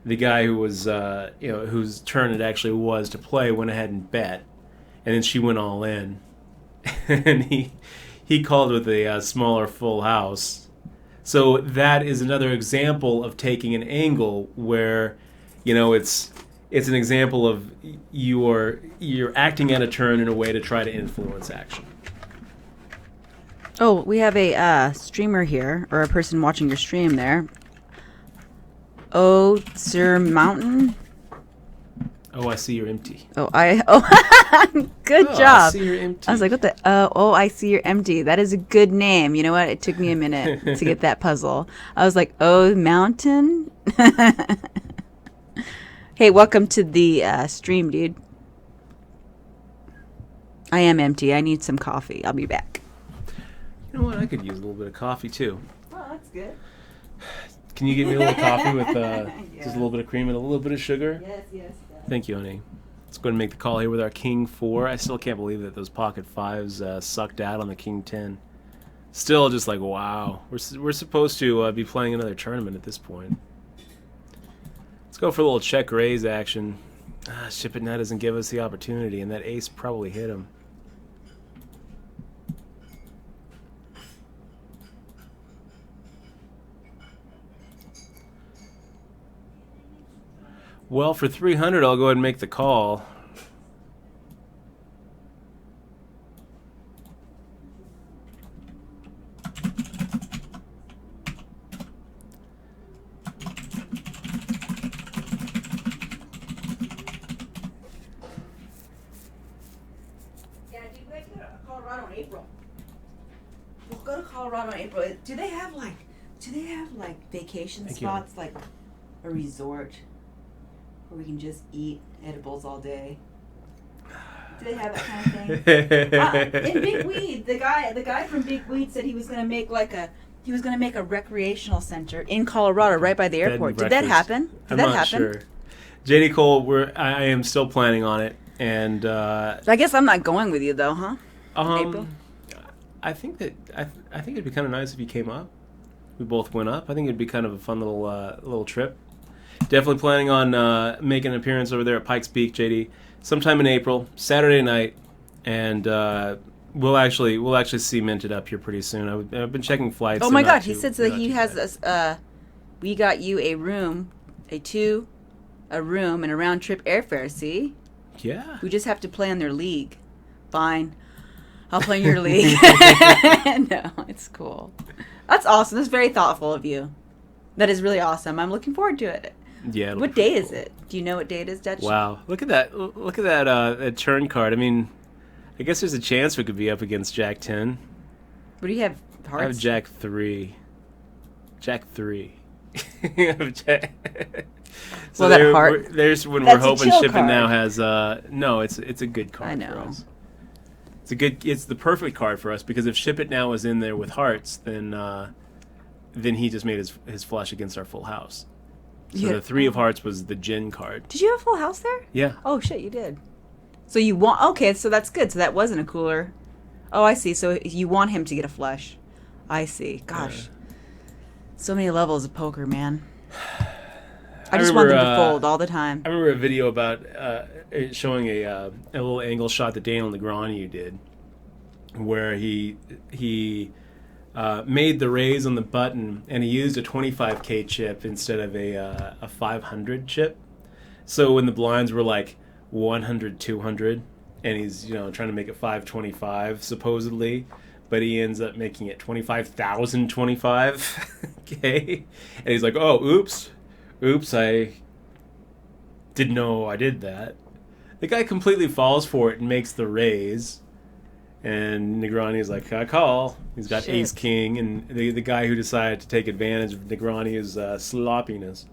the guy who was whose turn it actually was to play went ahead and bet, and then she went all in. And he called with a smaller full house. So that is another example of taking an angle where it's an example of you're acting at a turn in a way to try to influence action. Oh, we have a streamer here, or a person watching your stream there. Oh, Sir Mountain. Oh, I see you're empty. Good job. I see you're empty. I was like, what the? I see you're empty. That is a good name. You know what? It took me a minute to get that puzzle. I was like, oh, Mountain. Hey, welcome to the stream, dude. I am empty. I need some coffee. I'll be back. You know what? I could use a little bit of coffee, too. Oh, that's good. Can you give me a little coffee with just a little bit of cream and a little bit of sugar? Yes. Thank you, honey. Let's go ahead and make the call here with our King 4. I still can't believe that those pocket 5s sucked out on the King 10. Still just like, wow. We're supposed to be playing another tournament at this point. Let's go for a little check raise action. Ship It Now doesn't give us the opportunity, and that ace probably hit him. Well, for 300, I'll go ahead and make the call. Colorado in April. We'll go to Colorado in April. Do they have like vacation spots, like a resort where we can just eat edibles all day? Do they have that kind of thing? In Big Weed, the guy from Big Weed said he was gonna make a recreational center in Colorado, right by the airport. Did that happen? I'm not sure. JD Cole, I am still planning on it, and I guess I'm not going with you though, huh? April? I think it'd be kind of nice if you came up. We both went up. I think it'd be kind of a fun little trip. Definitely planning on making an appearance over there at Pikes Peak, JD, sometime in April, Saturday night, and we'll actually cement it up here pretty soon. I've been checking flights. Oh my God, he said that he has us. We got you a room, a room and a round trip airfare. See? Yeah. We just have to play in their league. Fine. I'll play in your league. No, it's cool. That's awesome. That's very thoughtful of you. That is really awesome. I'm looking forward to it. Yeah. What day is it? Do you know what day it is, Dutch? Wow. Look at that. Look at that turn card. I mean, I guess there's a chance we could be up against Jack 10. What do you have? Hearts? I have Jack 3. Jack 3. So well, that heart. There's when That's we're hoping Ship It Now has no. It's a good card I know. for us. It's the perfect card for us because if Ship It Now was in there with hearts, then he just made his flush against our full house. So the 3 of hearts was the gin card. Did you have a full house there? Yeah. Oh shit, you did. So you want so that's good. So that wasn't a cooler. Oh, I see. So you want him to get a flush. I see. Gosh. So many levels of poker, man. I just want them to fold all the time. I remember a video about showing a little angle shot that Daniel Negreanu did, where he made the raise on the button and he used a 25K chip instead of a 500 chip. So when the blinds were like 100, 200, and he's trying to make it 525 supposedly, but he ends up making it 25,025 K, and he's like, oh, oops, I didn't know I did that. The guy completely falls for it and makes the raise, and Negreanu's like, I call. He's got ace king, and the guy who decided to take advantage of Negreanu's sloppiness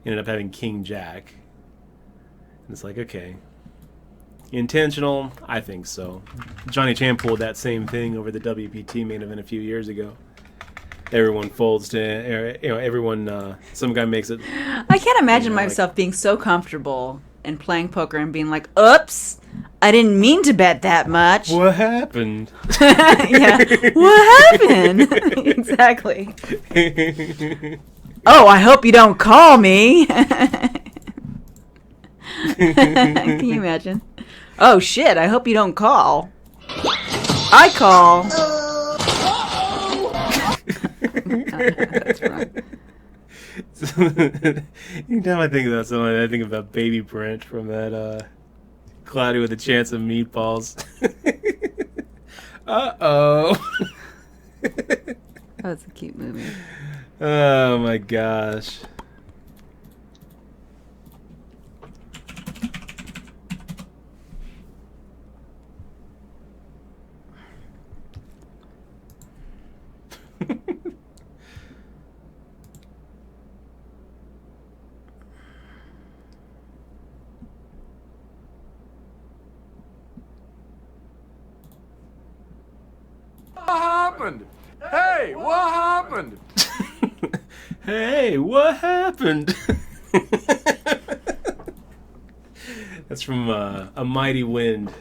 ended up having king jack. And it's like, okay. Intentional? I think so. Johnny Chan pulled that same thing over the WPT main event a few years ago. Everyone folds to, everyone, some guy makes it. I can't imagine myself being so comfortable and playing poker and being like, oops, I didn't mean to bet that much. What happened? Yeah. What happened? Exactly. Oh, I hope you don't call me. Can you imagine? Oh shit, I hope you don't call. I call. That's wrong. Anytime I think about something, I think about Baby Brent from that Cloudy with a Chance of Meatballs. Uh-oh. That was a cute movie. Oh my gosh. What happened? Hey, what happened? Hey, what happened? That's from A Mighty Wind.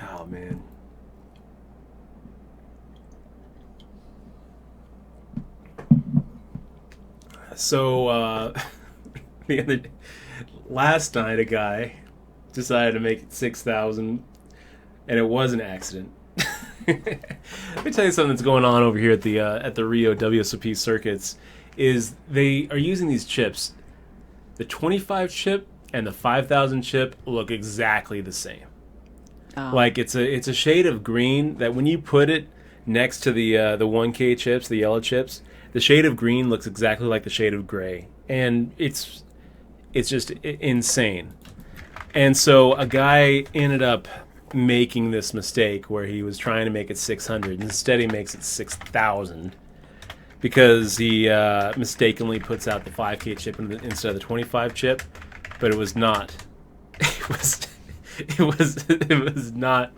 Oh, man. So, last night, a guy decided to make it 6,000, and it was an accident. Let me tell you something that's going on over here at the Rio WSOP circuits. Is they are using these chips. The 25 chip and the 5,000 chip look exactly the same. Oh. Like it's a shade of green that when you put it next to the 1K chips, the yellow chips, the shade of green looks exactly like the shade of gray, and it's just insane. And so a guy ended up making this mistake where he was trying to make it 600. Instead, he makes it 6,000 because he mistakenly puts out the 5K chip instead of the 25 chip, but it was not. It was not.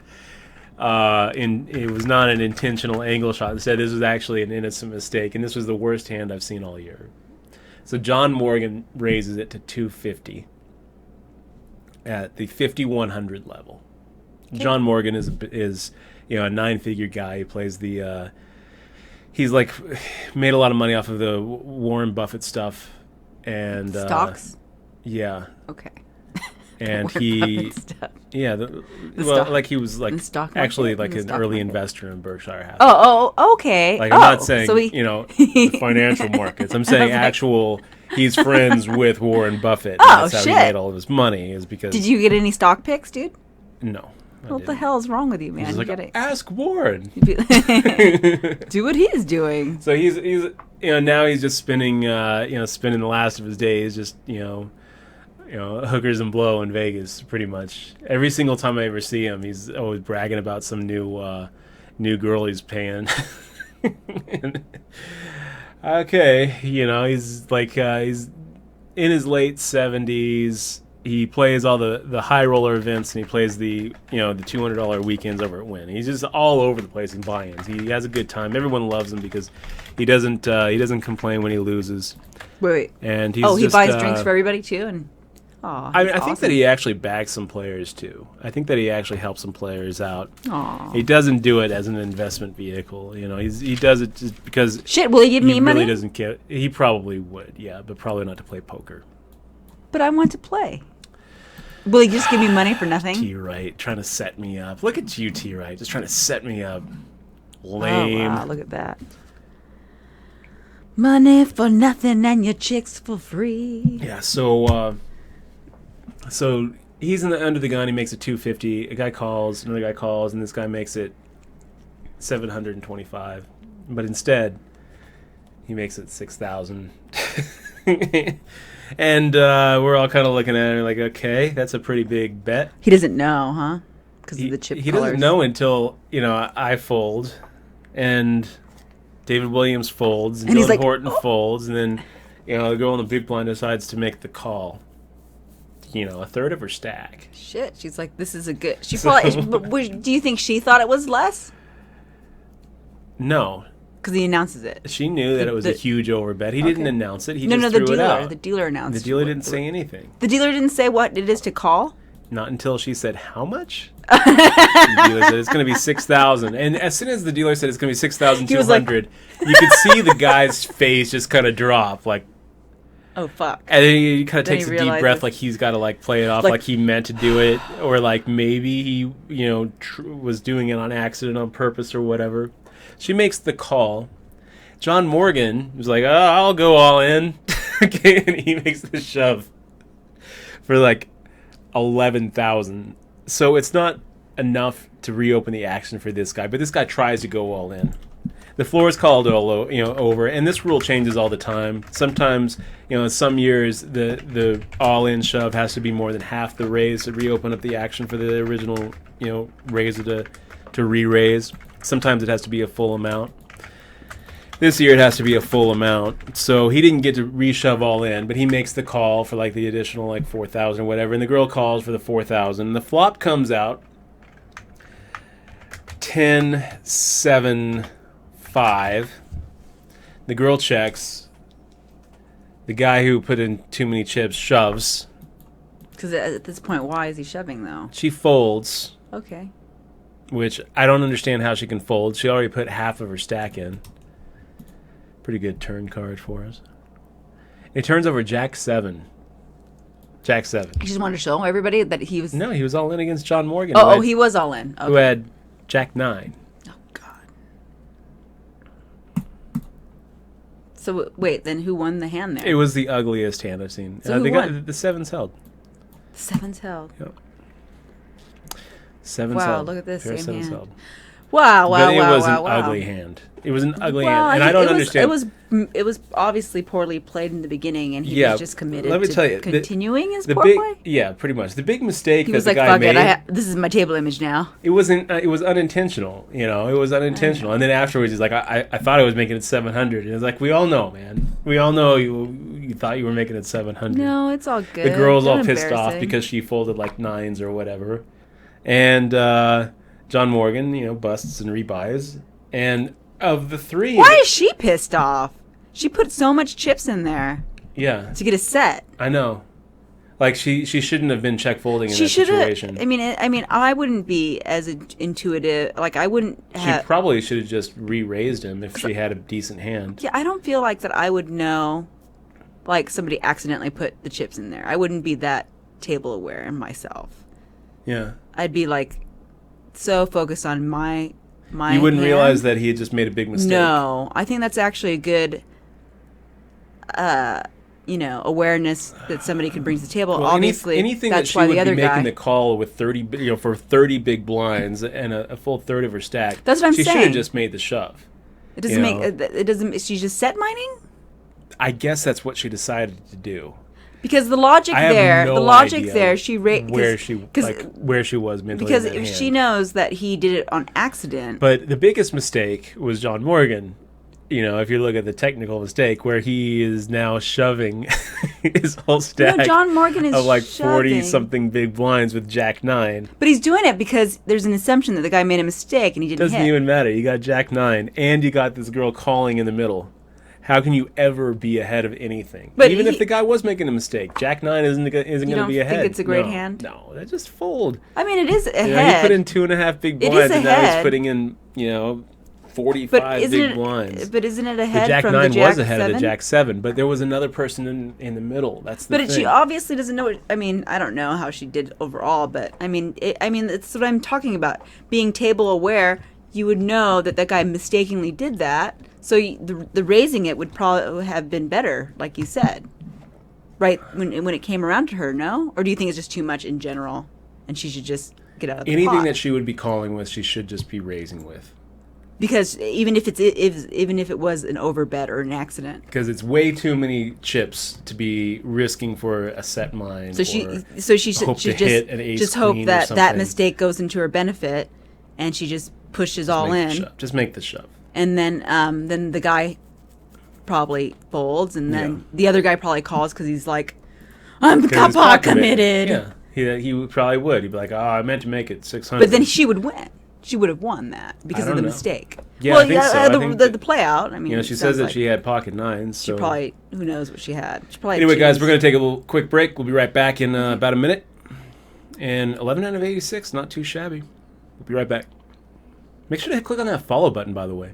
It was not an intentional angle shot. Instead, this was actually an innocent mistake, and this was the worst hand I've seen all year. So John Morgan raises it to 250 at the 5,100 level. Okay. John Morgan is a 9-figure guy. He plays the. He's like made a lot of money off of the Warren Buffett stuff and stocks. Yeah. Okay. And he, yeah, like he was like actually like an early investor in Berkshire Hathaway. Oh, okay. Like I'm not saying the financial markets. I'm saying actual. He's friends with Warren Buffett. Oh, that's how shit. he made all of his money. Is because. Did you get any stock picks, dude? No. What the hell is wrong with you, man? He's like, ask Warren. Do what he's doing. So he's now he's just spending spending the last of his days just hookers and blow in Vegas, pretty much. Every single time I ever see him, he's always bragging about some new girl he's paying. Okay, he's like he's in his late 70s. He plays all the high roller events, and he plays the $200 weekends over at Wynn. He's just all over the place in buy-ins. He has a good time. Everyone loves him because he doesn't complain when he loses. Wait. And he buys drinks for everybody too, and. I think that he actually bags some players too. I think that he actually helps some players out. Aww. He doesn't do it as an investment vehicle. He does it just because. Shit, will he give me money? He really doesn't care. He probably would, yeah, but probably not to play poker. But I want to play. Will he just give me money for nothing? T-Wright trying to set me up. Look at you, T-Wright, just trying to set me up. Lame. Oh, wow, look at that. Money for nothing and your chicks for free. Yeah, so he's under the gun. He makes it 250. A guy calls, another guy calls, and this guy makes it 725. But instead, he makes it 6,000. And we're all kind of looking at it like, okay, that's a pretty big bet. He doesn't know, huh? Because of the chip He colors. doesn't know until, I fold, and David Williams folds, and Dylan Horton folds, and then, the girl in the big blind decides to make the call. A third of her stack. Shit, she's like, this is a good. She probably. Do you think she thought it was less? No, because he announces it. She knew that it was a huge overbet. He didn't announce it. He just the threw dealer. it out. The dealer announced. The dealer didn't say anything. The dealer didn't say what it is to call. Not until she said how much. The dealer said it's going to be 6,000, and as soon as the dealer said it's going to be 6,200, you could see the guy's face just kind of drop, like. Oh fuck! And then he kind of takes a deep breath, like he's got to play it off, like he meant to do it, or like maybe he, was doing it on accident, on purpose, or whatever. She makes the call. John Morgan was like, "Oh, I'll go all in." Okay, and he makes the shove for 11,000. So it's not enough to reopen the action for this guy, but this guy tries to go all in. The floor is called over, and this rule changes all the time. Sometimes, in some years, the all-in shove has to be more than half the raise to reopen up the action for the original, raiser to re-raise. Sometimes it has to be a full amount. This year it has to be a full amount, so he didn't get to re-shove all in, but he makes the call for the additional 4,000 or whatever, and the girl calls for the 4,000. And the flop comes out 10-7. 5. The girl checks. The guy who put in too many chips shoves. Because at this point, why is he shoving though? She folds, Okay. which I don't understand how she can fold. She already put half of her stack in. Pretty good turn card for us. It turns over Jack 7. Jack 7. He just wanted to show everybody that he was. No, he was all in against John Morgan. He was all in. Who Okay. had Jack 9. Oh God. So wait, then who won the hand there? It was the ugliest hand I've seen. So who the won? The 7's held. Seven's held. Yep. 7's Wow, held. look at this, Pair of same 7's hand. held. Wow! Wow! But it wow! was wow! an wow. ugly hand. It was an ugly Well, hand, and I don't understand. It was obviously poorly played in the beginning, and he Yeah, was just committed let me to tell you, continuing his the poor big, play. yeah, pretty much. The big mistake He that was the like, guy "Fuck made. it! This is my table image now." It wasn't. It was unintentional. You know, it was unintentional. And then afterwards, he's like, I thought I was making it 700. And it's like, we all know, man. We all know you thought you were making it 700. No, it's all good. The girl's Not all pissed off embarrassing. because she folded like 9s or whatever. And John Morgan, busts and rebuys. And of the 3, Why is she pissed off? She put so much chips in there yeah, to get a set. I know. Like she shouldn't have been check folding in She that should have. situation. I mean, I wouldn't be as intuitive. Like I wouldn't She have. probably should have just re-raised him if she had a decent hand. Yeah, I don't feel like that. I would know. Like somebody accidentally put the chips in there. I wouldn't be that table aware in myself. Yeah. I'd be like so focused on my. You wouldn't hand. realize that he had just made a big mistake. No, I think that's actually a good. Awareness that somebody could bring to the table. Well, Obviously, anything that's that she why would the other be guy. making the call with 30, for 30 big blinds and a full third of her stack. That's what I'm she should saying. have just made the shove. It doesn't you make. know. It doesn't. She's just set mining. I guess that's what she decided to do. Because the logic I have there, no the logic idea there, she where she was mentally. because in that if hand. she knows that he did it on accident, But the biggest mistake was John Morgan. If you look at the technical mistake, where he is now shoving his whole stack John Morgan is of like shoving. 40-something big blinds with Jack 9. but he's doing it because there's an assumption that the guy made a mistake and he didn't Doesn't hit. even matter. You got Jack 9, and you got this girl calling in the middle. How can you ever be ahead of anything? But Even he- if the guy was making a mistake, Jack 9 isn't going to don't be think ahead. it's a great No. hand? No, that just fold. I mean, it is He ahead. put in 2.5 big It is blinds, and now he's ahead. putting in 45 but isn't big it? blinds. But isn't it The ahead Jack from 9 the Jack was ahead 7? of the Jack 7, but there was another person in the middle. That's the But thing. she obviously doesn't know. I mean, I don't know how she did overall, but I mean, that's what I'm talking about. Being table aware, you would know that guy mistakenly did that. So the raising it would probably have been better, like you said, right? When it came around to her, no? Or do you think it's just too much in general, and she should just get out of the Anything pot? that she would be calling with, she should just be raising with. Because even if it was an overbet or an accident. Because it's way too many chips to be risking for a set line. So she should hope to just hit an ace just hope queen or that something. mistake goes into her benefit, and she just pushes all make the in, shove. Just make the shove. and then the guy probably folds, and then Yeah. the other guy probably calls because he's like, I'm 'Cause it's pot committed. Yeah, he probably would. He'd be like, "Oh, I meant to make it 600." But then she would win. She would have won that because of don't the know. mistake. Yeah, well, I think so. I think the that- play out. I mean, she it says sounds that like she had pocket 9s. So she probably, who knows what she had. She probably anyway, guys, choose. we're going to take a little quick break. We'll be right back in about a minute. And 11 out of 86, not too shabby. We'll be right back. Make sure to click on that follow button, by the way.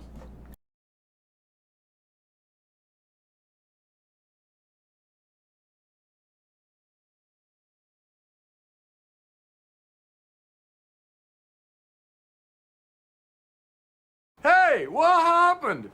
Hey, what happened?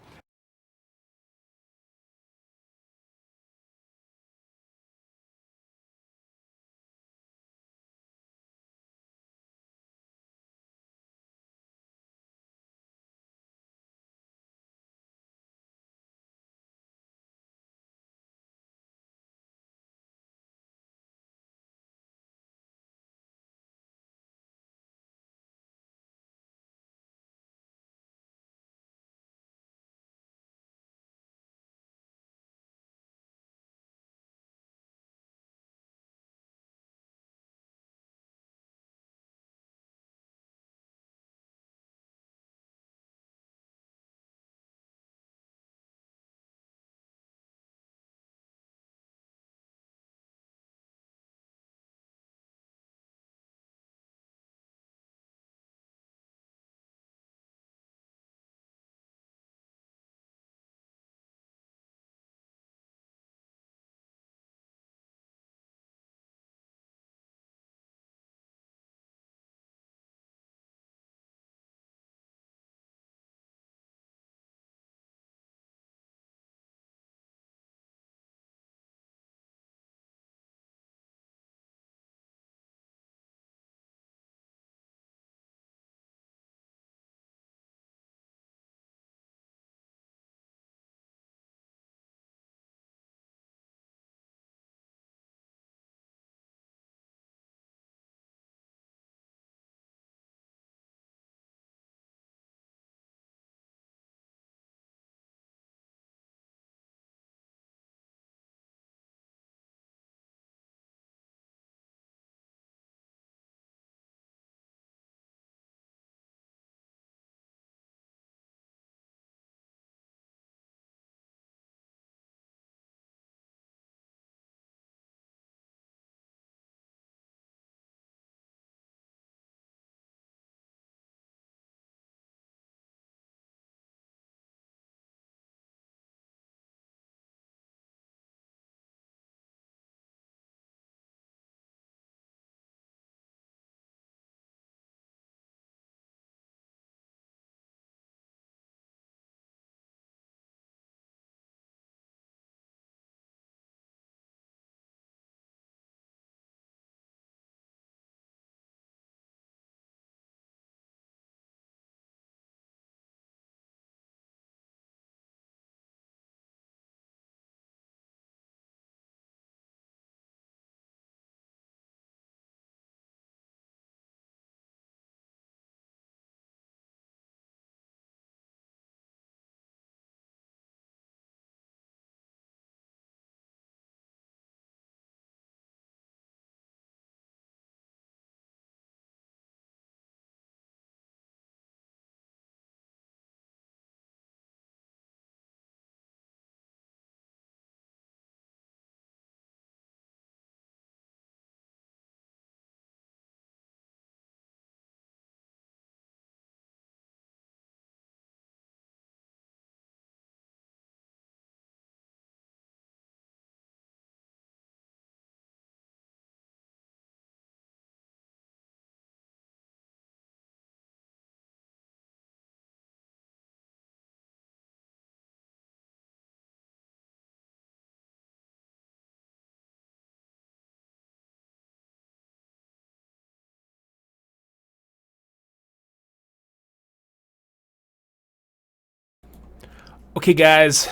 Okay, guys,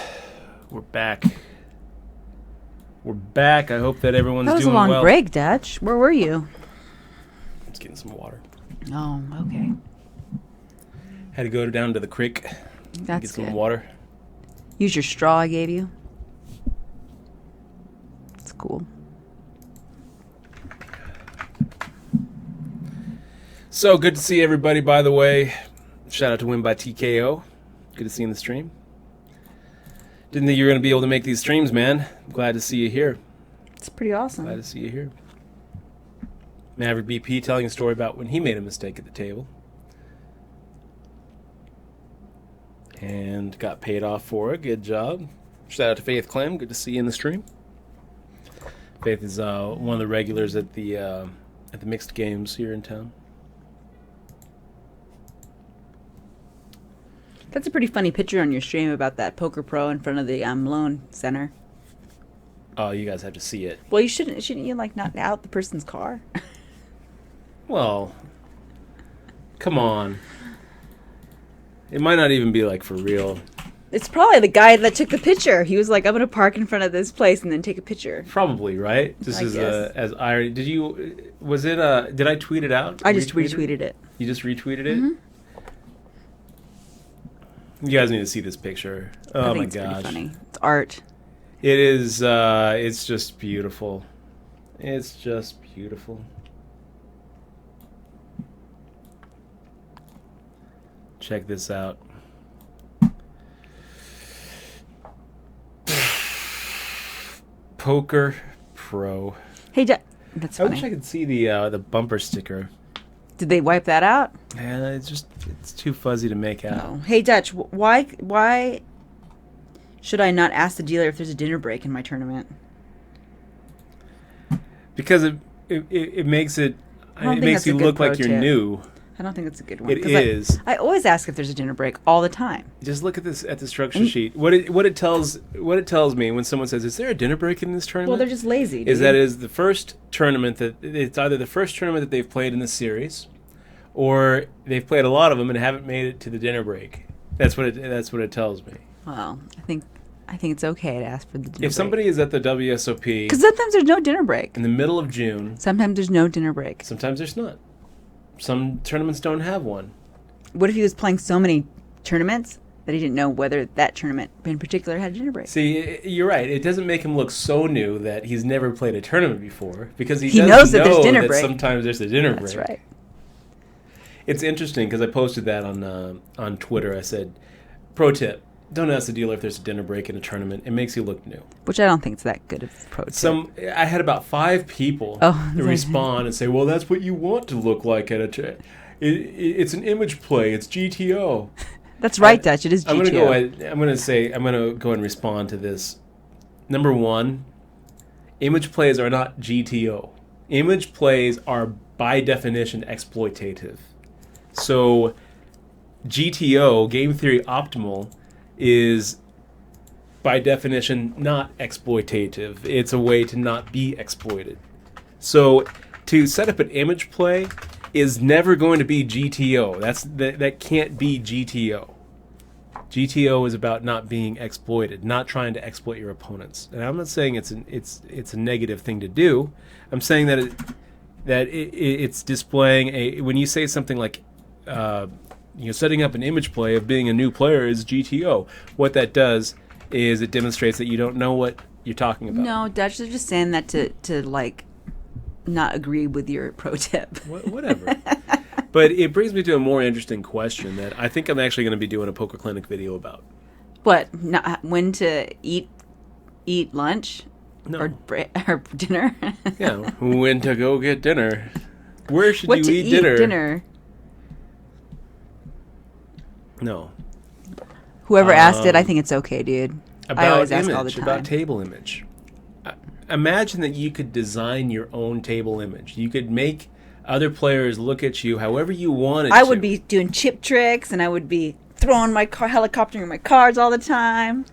we're back. We're back. I hope that everyone's That was a doing long well. break, Dutch. Where were you? Let's get some water. Oh, okay. Had to go down to the creek, That's get some good. water. Use your straw I gave you. It's cool. So good to see everybody, by the way. Shout out to Win by TKO. Good to see you in the stream. Didn't think you were going to be able to make these streams, man. Glad to see you here. It's pretty awesome. Glad to see you here. Maverick BP telling a story about when he made a mistake at the table. And got paid off for it. Good job. Shout out to Faith Clem. Good to see you in the stream. Faith is one of the regulars at the mixed games here in town. That's a pretty funny picture on your stream about that Poker Pro in front of the Malone Center. Oh, you guys have to see it. Well, shouldn't you like knock out the person's car? Well, come on. It might not even be like for real. It's probably the guy that took the picture. He was like, "I'm gonna park in front of this place and then take a picture." Probably, right? Just I as guess. as irony. Did you? Was it? Did I tweet it out? I just retweeted it. You just retweeted it. Mhm. You guys need to see this picture. Oh I think my it's pretty gosh, funny. It's art. it is. It's just beautiful. It's just beautiful. Check this out. Poker Pro. Hey, that's I funny. wish I could see the bumper sticker. Did they wipe that out? Man, it's too fuzzy to make out. No. Hey, Dutch. Why should I not ask the dealer if there's a dinner break in my tournament? Because it makes it don't think makes that's a you good look pro like you're tip. new. I don't think that's a good one. It 'cause is. I always ask if there's a dinner break all the time. Just look at the structure sheet. What it tells me when someone says, "Is there a dinner break in this tournament?" Well, they're just lazy. is dude. that it is the first tournament that it's either the first tournament that they've played in the series, or they've played a lot of them and haven't made it to the dinner break. That's what it tells me. Well, I think it's okay to ask for the dinner break. If somebody is at the WSOP Because sometimes there's no dinner break. in the middle of June, Sometimes there's no dinner break. sometimes there's not. Some tournaments don't have one. What if he was playing so many tournaments that he didn't know whether that tournament in particular had a dinner break? See, you're right. It doesn't make him look so new that he's never played a tournament before, because he He does knows that there's know dinner that break. sometimes there's a dinner That's break. right. It's interesting because I posted that on Twitter. I said, "Pro tip: don't ask the dealer if there's a dinner break in a tournament. It makes you look new." Which I don't think is that good of a pro tip. I had about 5 people Oh. respond and say, "Well, that's what you want to look like at a. It's an image play. It's GTO." That's right, Dutch. It is GTO. I'm gonna go and respond to this. Number one, image plays are not GTO. Image plays are by definition exploitative. So GTO, Game Theory Optimal, is by definition not exploitative. It's a way to not be exploited. So to set up an image play is never going to be GTO. That can't be GTO. GTO is about not being exploited, not trying to exploit your opponents. And I'm not saying it's a negative thing to do. I'm saying that it's displaying a, when you say something like setting up an image play of being a new player is GTO. What that does is it demonstrates that you don't know what you're talking about. No, Dutch, they're just saying that to like not agree with your pro tip. Whatever. But it brings me to a more interesting question that I think I'm actually going to be doing a poker clinic video about. What? When to eat lunch? No. Or dinner? Yeah, when to go get dinner. Where should What you to eat eat dinner? No. Whoever asked it, I think it's okay, dude. I About always ask image, all the time. about table image. Imagine that you could design your own table image. You could make other players look at you however you wanted I to. would be doing chip tricks, and I would be throwing my helicoptering my cards all the time.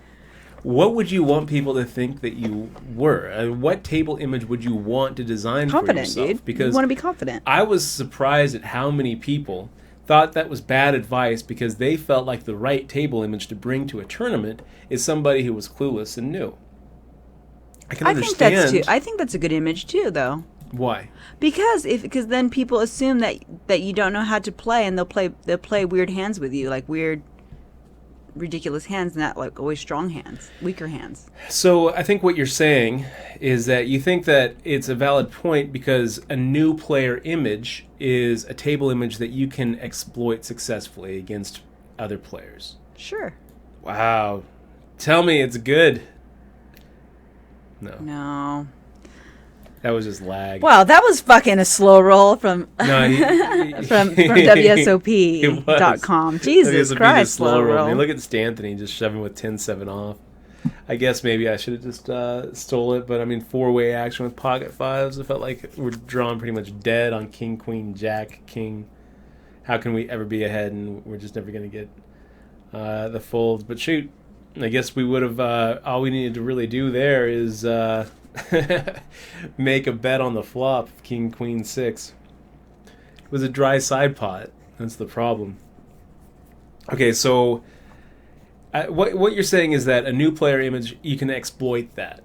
What would you want people to think that you were? What table image would you want to design for Confident, yourself? dude. Because you want to be confident. I was surprised at how many people thought that was bad advice because they felt like the right table image to bring to a tournament is somebody who was clueless and new. I can understand. I think that's a good image too, though. Why? Because then people assume that you don't know how to play, and they'll play weird hands with you, like weird, ridiculous hands, not like always strong hands, weaker hands. So I think what you're saying is that you think that it's a valid point because a new player image is a table image that you can exploit successfully against other players. Sure. Wow. Tell me it's good. No. That was just lag. Wow, that was fucking a slow roll from from WSOP.com. Jesus Christ, slow roll. I mean, look at Stanthony just shoving with 10-7 off. I guess maybe I should have just stole it, but I mean, 4-way action with pocket fives. I felt like we're drawing pretty much dead on king, queen, jack, king. How can we ever be ahead, and we're just never going to get the folds? But shoot, I guess we would have, all we needed to really do there is make a bet on the flop, king, queen, 6. It was a dry side pot. That's the problem. Okay, so what you're saying is that a new player image, you can exploit that.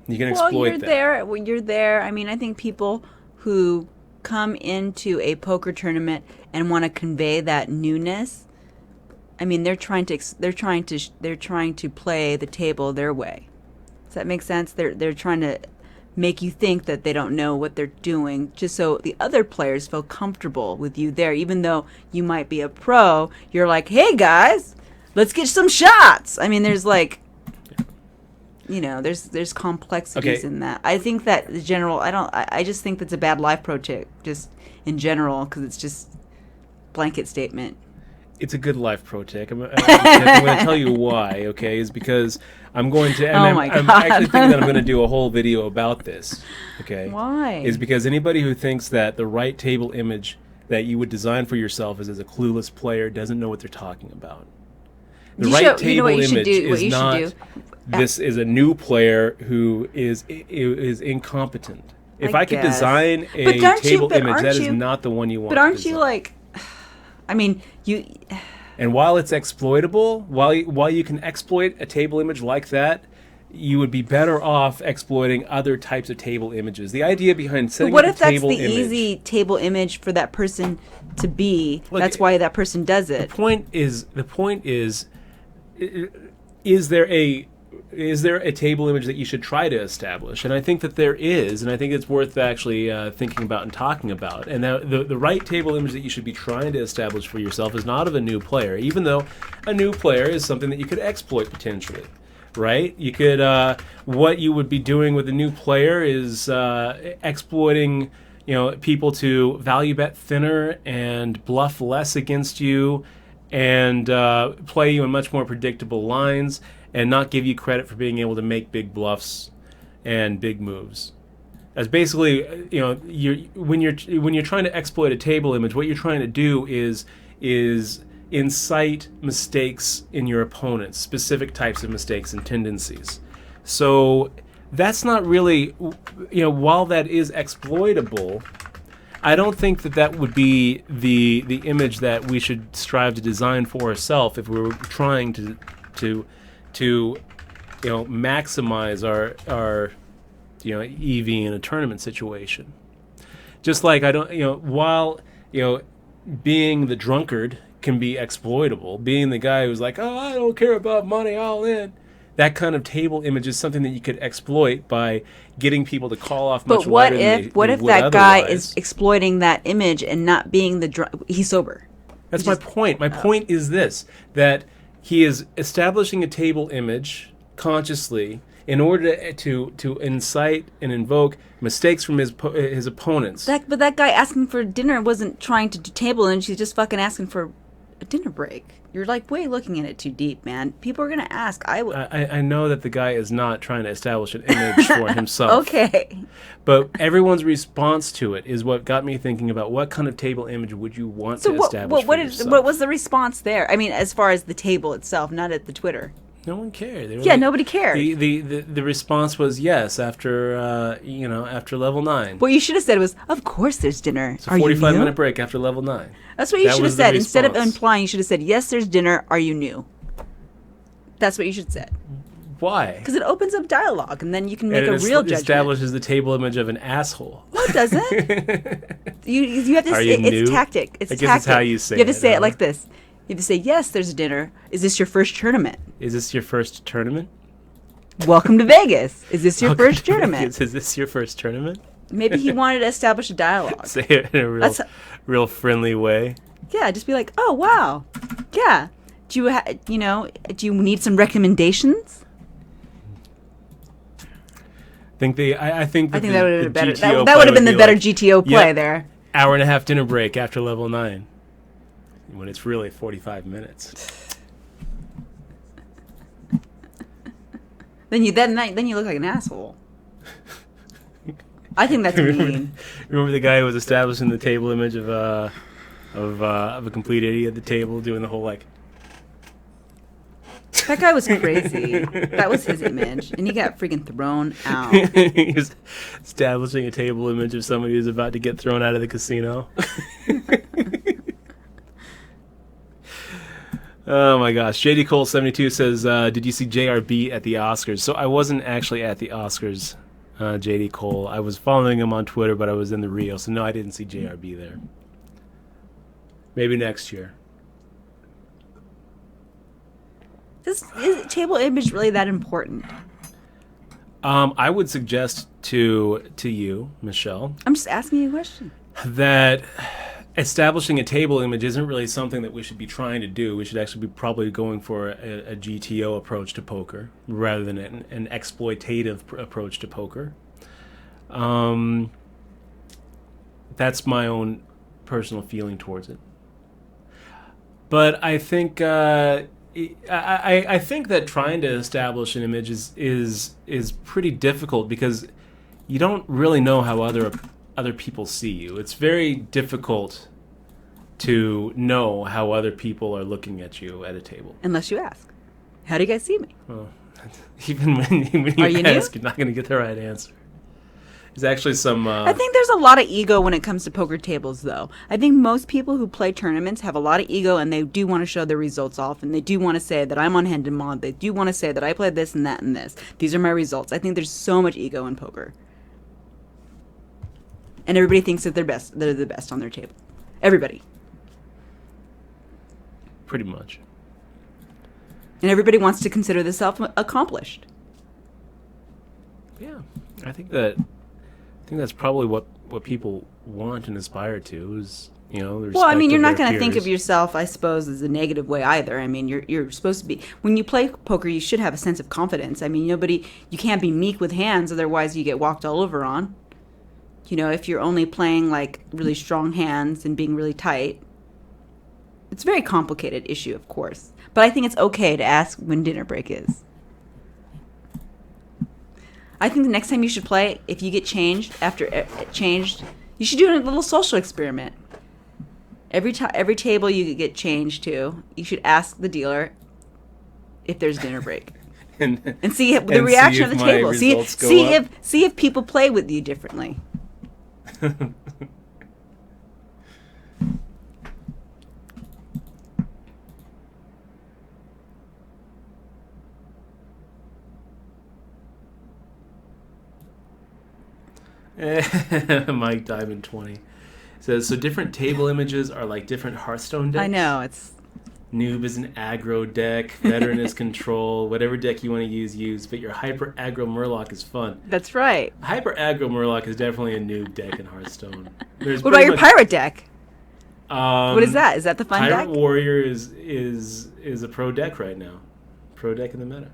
You can exploit that. You're there. I mean, I think people who come into a poker tournament and want to convey that newness, I mean, they're trying to play the table their way. Does that make sense? They're trying to make you think that they don't know what they're doing, just so the other players feel comfortable with you there. Even though you might be a pro, you're like, hey guys, let's get some shots. I mean, there's like, there's complexities in that. I think that the general, I just think that's a bad life pro tip, just in general, because it's just blanket statement. It's a good life pro tip. I'm going to tell you why, okay, is because I'm going to, and I'm actually thinking that I'm going to do a whole video about this, okay? Why? Is because anybody who thinks that the right table image that you would design for yourself is as a clueless player doesn't know what they're talking about. The right table image is not, this is a new player who is incompetent. If I could design a table image, that is not the one you want to design. But aren't you like... I mean, and while it's exploitable, while you can exploit a table image like that, you would be better off exploiting other types of table images. The idea behind setting up a table image... What if that's the easy table image for that person to be? Look, that's why that person does it. The point is, is there a table image that you should try to establish? And I think that there is, and I think it's worth actually thinking about and talking about. And the right table image that you should be trying to establish for yourself is not of a new player, even though a new player is something that you could exploit potentially, right? You could, what you would be doing with a new player is exploiting, people to value bet thinner and bluff less against you and play you in much more predictable lines, and not give you credit for being able to make big bluffs and big moves. As basically, when you're trying to exploit a table image, what you're trying to do is incite mistakes in your opponents, specific types of mistakes and tendencies. So that's not really, while that is exploitable, I don't think that would be the image that we should strive to design for ourselves if we were trying to maximize our EV in a tournament situation. Just like while being the drunkard can be exploitable, being the guy who's like, oh, I don't care about money, all in. That kind of table image is something that you could exploit by getting people to call off much wider than they would. But what if that guy is exploiting that image and not being he's sober? That's my point. My point is this, that he is establishing a table image consciously in order to incite and invoke mistakes from his opponents. But that guy asking for dinner wasn't trying to do table image. He's just fucking asking for a dinner break. You're like way looking at it too deep, man. People are going to ask. I know that the guy is not trying to establish an image for himself. Okay. But everyone's response to it is what got me thinking about what kind of table image would you want to establish for yourself. What was the response there? I mean, as far as the table itself, not at the Twitter. No one cared. They were Yeah, like- nobody cared. The response was yes after after level 9. What you should have said was, "Of course, there's dinner. It's a Are you 45-minute new?" break after level 9. That's what you That should have was the said. Instead of response. implying, you should have said, "Yes, there's dinner. Are you new?" That's what you should have said. Why? Because it opens up dialogue, and then you can make And a it real judgment. establishes the table image of an asshole. No, it doesn't. you have to. Are Say, you it's new? tactic. It's I a guess tactic. it's how you say You have to it, say huh? it like this. You have to say, "Yes, there's dinner. Is this your first tournament? Is this your first tournament? Welcome to Vegas. Is this your Welcome first to tournament?" Vegas. Is this your first tournament? Maybe he wanted to establish a dialogue. Say it in a That's- real friendly way. Yeah, just be like, "Oh wow, yeah. Do you do you need some recommendations?" I think I think that would have the been better. GTO That would have play been the be better like, GTO play "Yep, there. Hour and a half dinner break after level 9. When it's really 45 minutes. Then you look like an asshole. I think that's mean. Remember the guy who was establishing the table image of a complete idiot at the table doing the whole like. That guy was crazy. That was his image, and he got freaking thrown out. He was establishing a table image of somebody who's about to get thrown out of the casino. Oh my gosh. JD Cole 72 says, did you see JRB at the Oscars? So I wasn't actually at the Oscars, JD Cole. I was following him on Twitter, but I was in the Rio. So no, I didn't see JRB there. Maybe next year. Is table image really that important? I would suggest to you, Michelle, I'm just asking you a question. that establishing a table image isn't really something that we should be trying to do. We should actually be probably going for a GTO approach to poker rather than an exploitative approach to poker. That's my own personal feeling towards it. But I think I think that trying to establish an image is pretty difficult because you don't really know how other people see you. It's very difficult to know how other people are looking at you at a table. Unless you ask, "How do you guys see me?" Well, even when Are you you new? ask, you're not going to get the right answer. There's actually some. I think there's a lot of ego when it comes to poker tables, though. I think most people who play tournaments have a lot of ego, and they do want to show their results off, and they do want to say that I'm on hand and mod. They do want to say that I played this and that and this. These are my results. I think there's so much ego in poker, and everybody thinks that they're the best on their table. Everybody, pretty much. and everybody wants to consider themselves accomplished. Yeah, I think that's probably what people want and aspire to is the respect Well, I mean, you're of not their going to think of peers. yourself, I suppose, as a negative way either. I mean, you're supposed to be, when you play poker, you should have a sense of confidence. I mean, you can't be meek with hands, otherwise you get walked all over on. If you're only playing like really strong hands and being really tight, it's a very complicated issue, of course. But I think it's okay to ask when dinner break is. I think the next time you should play, if you get changed, you should do a little social experiment. Every table you get changed to, you should ask the dealer if there's dinner break, and see the and reaction see of the if my table. results go up. See if people play with you differently. Mike Diamond 20 says, so different table images are like different Hearthstone decks? I know, it's Noob is an aggro deck, veteran is control, whatever deck you want to use, but your hyper aggro Murloc is fun. that's right. Hyper aggro Murloc is definitely a noob deck in Hearthstone. There's What about your pretty much- pirate deck? Um, What is that? Is that the fun Tyrant deck? Warrior is a pro deck right now. Pro deck in the meta.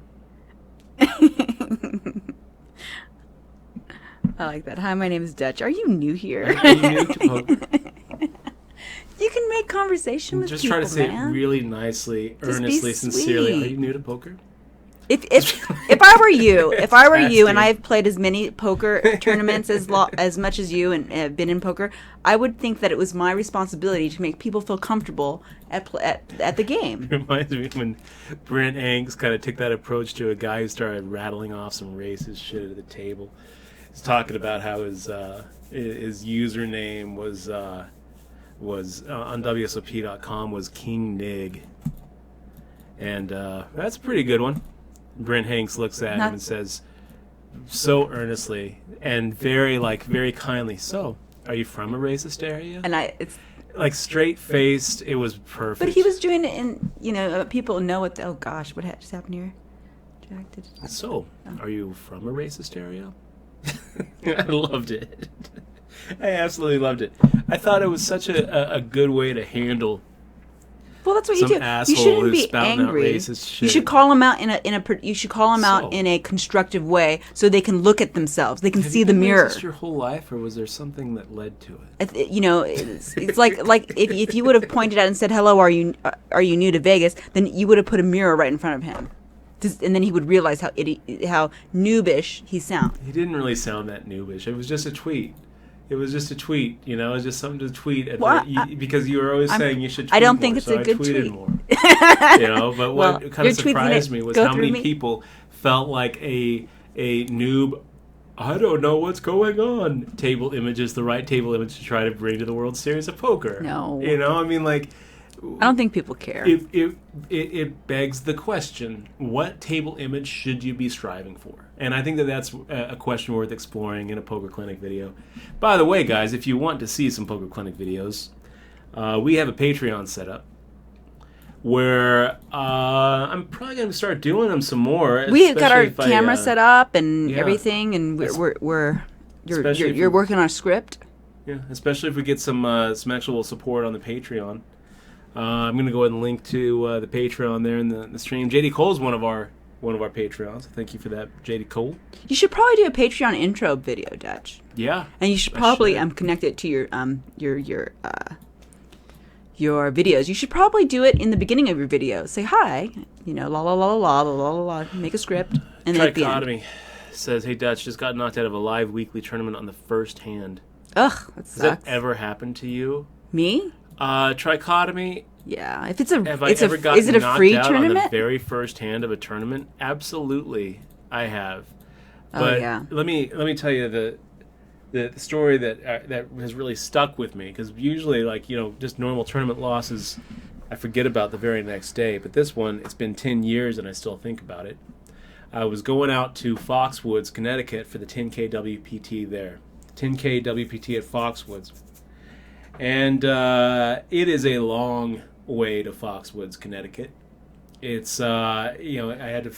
I like that. Hi, my name is Dutch. Are you new here? Are you new to poker? You can make conversation with Just people, try to say man. it really nicely, Just be earnestly, sincerely. sweet. Are you new to poker? If I were you, and Nasty. I've played as many poker tournaments as much as you and have been in poker, I would think that it was my responsibility to make people feel comfortable at the game. Reminds me when Brent Hanks kind of took that approach to a guy who started rattling off some racist shit at the table. He's talking about how his username was on WSOP.com was King Nig, and that's a pretty good one. Brent Hanks looks at him and says, so earnestly and very kindly, "So, are you from a racist area?" And it's like straight faced. It was perfect. but he was doing it in people know what. Oh gosh, what just happened here? Jack did. So, are you from a racist area? I loved it. I absolutely loved it. I thought it was such a good way to handle. Well, that's what Some you do. asshole You shouldn't who's be spouting out angry. racist shit. You should call them out you should call them out So- in a constructive way so they can look at themselves. They can Have see you the been mirror. racist your whole life, or was there something that led to it? It's like if you would have pointed out and said, "Hello, are you new to Vegas?" Then you would have put a mirror right in front of him, and then he would realize how noobish he sounds. He didn't really sound that noobish. It was just a tweet. It was just a tweet, It was just something to tweet at Well, because you were always saying you should tweet I don't more, think it's so a good I tweeted tweet. more. But Well, what kind your of tweets surprised didn't me was go how through many me. people felt like a noob, I don't know what's going on. Table image is the right table image to try to bring to the World Series of Poker. No. I mean, like, I don't think people care. it begs the question: what table image should you be striving for? And I think that's a question worth exploring in a Poker Clinic video. By the way, guys, if you want to see some Poker Clinic videos, we have a Patreon set up where I'm probably going to start doing them some more. We got our especially if camera set up and yeah. everything, and Especially if you're you- working on a script. Yeah, especially if we get some actual support on the Patreon. I'm going to go ahead and link to the Patreon there in the stream. JD Cole's one of our Patreons. Thank you for that, JD Cole. You should probably do a Patreon intro video, Dutch. Yeah, And you should I probably should. connect it to your videos. You should probably do it in the beginning of your video. Say hi, la la la la la la la la. Make a script, and then at the end. Trichotomy says, "Hey Dutch, just got knocked out of a live weekly tournament on the first hand. Ugh, that Has that sucks. ever happened to you?" Me? Trichotomy. Yeah. If it's a, Have I it's ever a, gotten is it a knocked free out on the tournament? very first hand of a tournament? Absolutely, I have. Oh, But yeah. let me tell you the story that has really stuck with me, because usually, just normal tournament losses, I forget about the very next day. But this one, it's been 10 years and I still think about it. I was going out to Foxwoods, Connecticut for the 10K WPT there. 10K WPT at Foxwoods. And it is a long way to Foxwoods, Connecticut. It's, I had to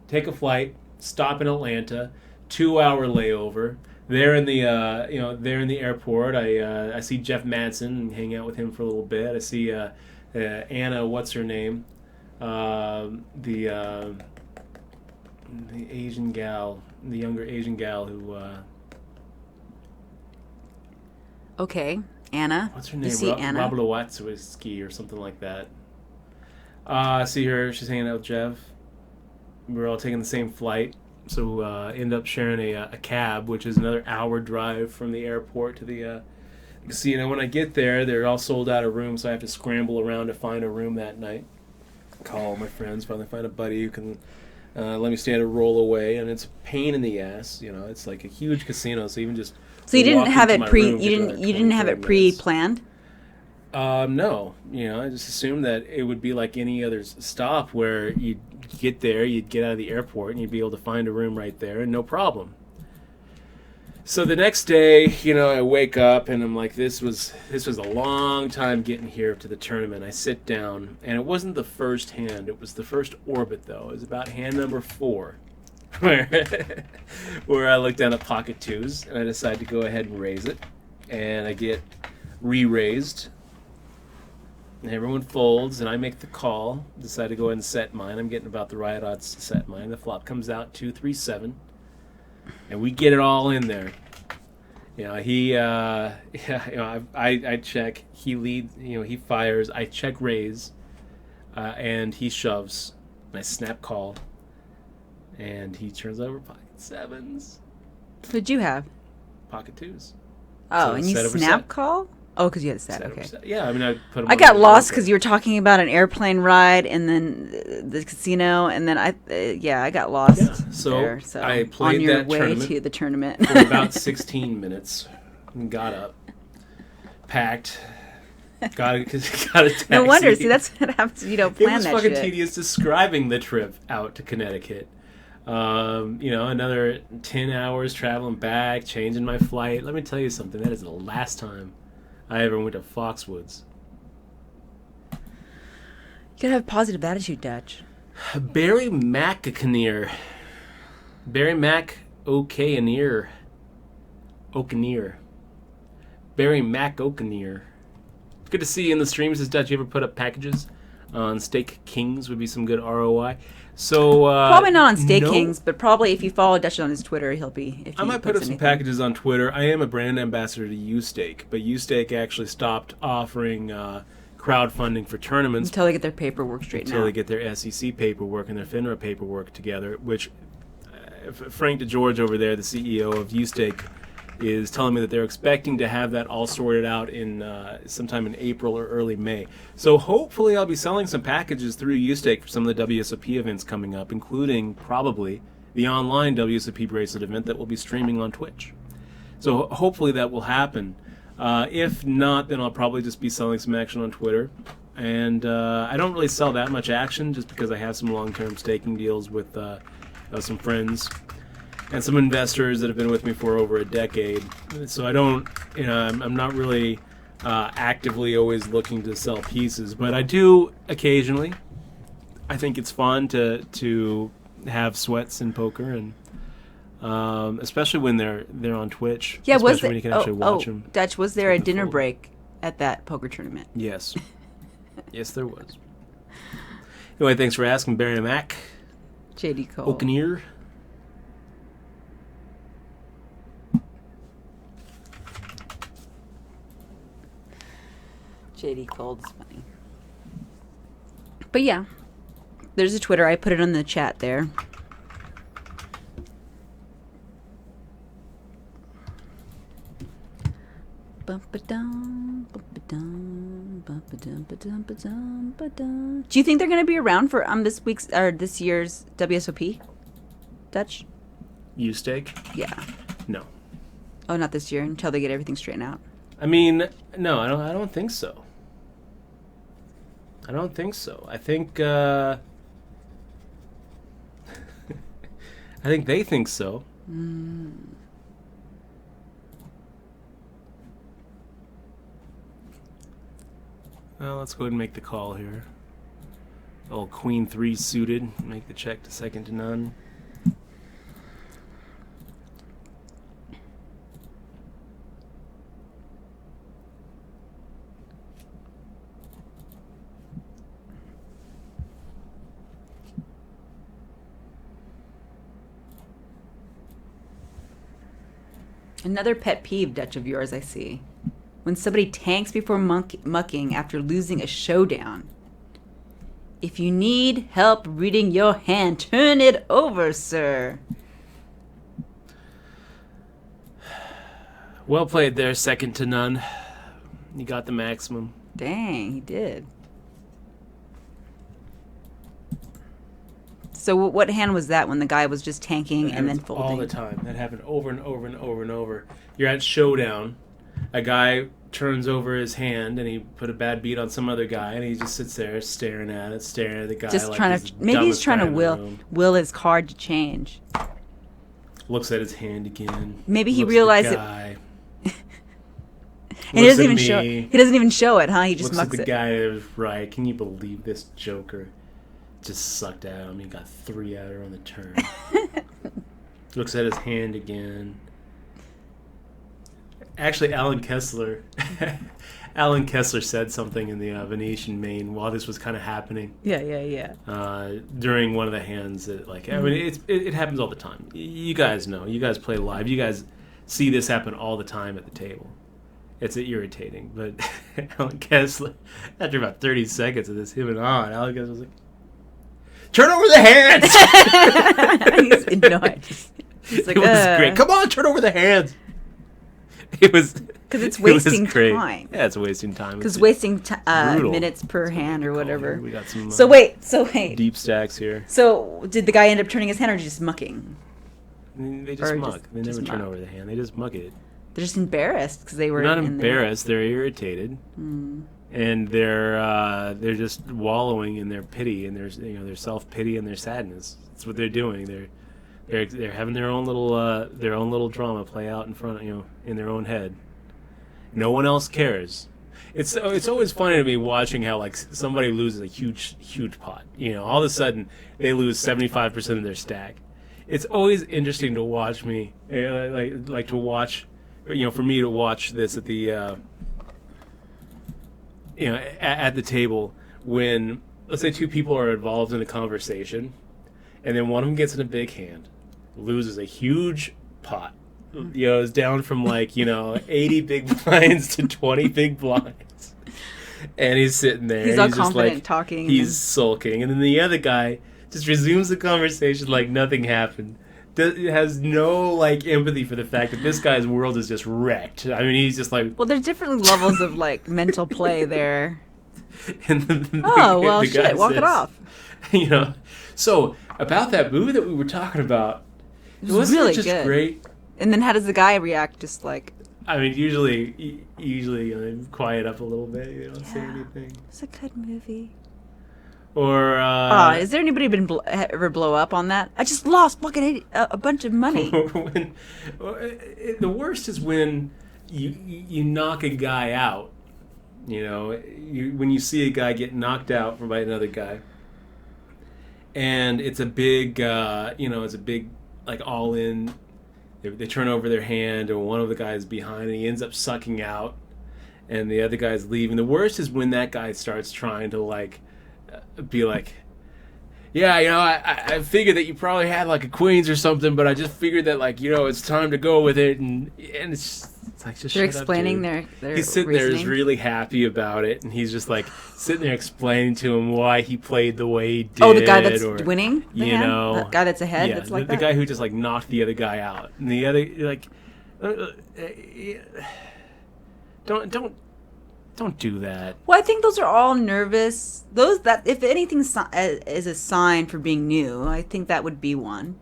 take a flight, stop in Atlanta, 2-hour layover. There in the airport, I see Jeff Madsen and hang out with him for a little bit. I see Anna, what's her name? The Asian gal, the younger Asian gal who, Okay, Anna. what's her You name? see Anna. Robert Watzewski or something like that. I see her. She's hanging out with Jeff. We're all taking the same flight, so end up sharing a cab, which is another hour drive from the airport to the casino. When I get there, they're all sold out of rooms, so I have to scramble around to find a room that night. Call my friends, finally find a buddy who can let me stay at a roll away, and it's a pain in the ass. It's like a huge casino, so even just So you didn't walking have to it my pre. room You took didn't. like You didn't have 20, it 30 minutes. pre-planned. No, I just assumed that it would be like any other stop where you'd get there, you'd get out of the airport, and you'd be able to find a room right there, and no problem. So the next day, I wake up and I'm like, this was a long time getting here to the tournament. I sit down, and it wasn't the first hand; it was the first orbit, though. It was about hand number 4, where I look down at pocket twos, and I decide to go ahead and raise it, and I get re-raised. And everyone folds, and I make the call. Decide to go ahead and set mine. I'm getting about the right odds to set mine. The flop comes out 2-3-7, and we get it all in there. I check. He leads. He fires. I check raise, and he shoves. And I snap call, and he turns over pocket 7s, What'd you have? pocket 2s. Oh, So and you set over snap set. call? Oh, because you had a set. Set over Okay. set. Yeah, I mean, I put them. I got lost because you were talking about an airplane ride and then the casino, and then I got lost. Yeah, so there, so I played on your that way tournament to the tournament. for about 16 minutes. And got up, packed, got a taxi. No wonder. See, that's what happens. You don't It plan was that fucking shit. tedious describing the trip out to Connecticut. Another 10 hours traveling back, changing my flight. Let me tell you something. That is the last time I ever went to Foxwoods. You gotta have a positive attitude, Dutch. Barry McAnear. Barry Mac O'Kaneer. O'Kaneer. Barry Mac O'Kaneer. Good to see you in the streams. Does Dutch ever put up packages on Steak Kings? Would be some good ROI. So Probably not on Steak no- Kings, but probably if you follow Dutch on his Twitter, he'll be. If I he might put puts up some anything. packages on Twitter. I am a brand ambassador to USteak, but USteak actually stopped offering crowdfunding for tournaments Until they get their paperwork straightened until out. they get their SEC paperwork and their FINRA paperwork together, which Frank DeGeorge over there, the CEO of USteak, is telling me that they're expecting to have that all sorted out in sometime in April or early May. So hopefully I'll be selling some packages through USteak for some of the WSOP events coming up, including probably the online WSOP bracelet event that will be streaming on Twitch. So hopefully that will happen. If not, then I'll probably just be selling some action on Twitter. And I don't really sell that much action just because I have some long-term staking deals with some friends and some investors that have been with me for over a decade. So I don't, I'm not really actively always looking to sell pieces, but I do occasionally. I think it's fun to have sweats in poker, and especially when they're on Twitch. Yeah, was especially when you can actually watch them. Dutch, was there a the dinner fold. break at that poker tournament? Yes, yes, there was. Anyway, thanks for asking, Barry Mac. JD Cole. O'Kaneer. JD Cold is funny. But yeah, there's a Twitter. I put it in the chat there. Do you think they're going to be around for this week's or this year's WSOP? Dutch? USteak? Yeah. No. Oh, not this year until they get everything straightened out. I mean, no, I don't think so. I don't think so. I think I think they think so. Well, let's go ahead and make the call here. Old Queen 3 suited. Make the check to second to none. Another pet peeve, Dutch, of yours, I see. When somebody tanks before mucking after losing a showdown. If you need help reading your hand, turn it over, sir. Well played there, second to none. You got the maximum. Dang, he did. So what hand was that when the guy was just tanking That and then happens folding? all the time. That happened over and over and over and over. You're at showdown. A guy turns over his hand and he put a bad beat on some other guy, and he just sits there staring at the guy. Just like trying he's to, the maybe he's dumbest trying guy to in the room. will his card to change. Looks at his hand again. Maybe he Looks at the realized it- guy. And he Looks doesn't at even show. me. He doesn't even show it, huh? He just Looks at mucks the it. guy that was right. Can you believe this joker just sucked at him? He got 3 out on the turn. Looks at his hand again. Actually, Alan Kessler said something in the Venetian main while this was kind of happening. Yeah. During one of the hands that, like, I mean, it happens all the time. You guys know. You guys play live. You guys see this happen all the time at the table. It's irritating, but Alan Kessler, after about 30 seconds of this him and on, Alan Kessler was like, turn over the hands. He's annoyed. He's like, It was great. Come on, turn over the hands. It was because it's wasting great. time. Yeah, it's wasting time. Because It's wasting brutal. minutes per hand or whatever. We got some So wait. deep stacks here. So did the guy end up turning his hand or just mucking? They just Or muck. just- They never just turn muck. over the hand. They just muck it. They're just embarrassed because they were They're not in there. embarrassed. They're irritated, and they're just wallowing in their pity and their self pity and their sadness. That's what they're doing. They're having their own little drama play out in front in their own head. No one else cares. It's always funny to me watching how like somebody loses a huge pot. All of a sudden they lose 75% of their stack. It's always interesting to watch me like to watch. For me to watch this at the at the table when, let's say, two people are involved in a conversation, and then one of them gets in a big hand, loses a huge pot, is down from 80 big blinds to 20 big blinds, and he's sitting there. He's and all just confident talking. He's sulking, and then the other guy just resumes the conversation like nothing happened. Has no empathy for the fact that this guy's world is just wrecked. I mean, he's just like. Well, there's different levels of mental play there. And Well, the guy shit, walk it says, off. So about that movie that we were talking about, It was wasn't really it just good. great? And then how does the guy react? Just I mean, usually quiet up a little bit. You don't say Yeah. anything. it's a good movie. Or Has there anybody been ever blow up on that? I just lost fucking a bunch of money. The worst is when you knock a guy out. When you see a guy get knocked out by another guy, and it's a big, all in. They turn over their hand, or one of the guys behind, and he ends up sucking out, and the other guy's leaving. The worst is when that guy starts trying to be like, yeah, I figured that you probably had a queens or something, but I just figured that it's time to go with it, and it's just They're shut explaining up, dude. their He's sitting there, is reasoning. really happy about it, and he's just sitting there explaining to him why he played the way he did. Oh, the guy that's or, winning? The hand? The guy that's ahead? Yeah, That's like the that? guy who just knocked the other guy out, and the other don't do that. Well, I think those are all nervous. Those that, if anything is a sign for being new, I think that would be one.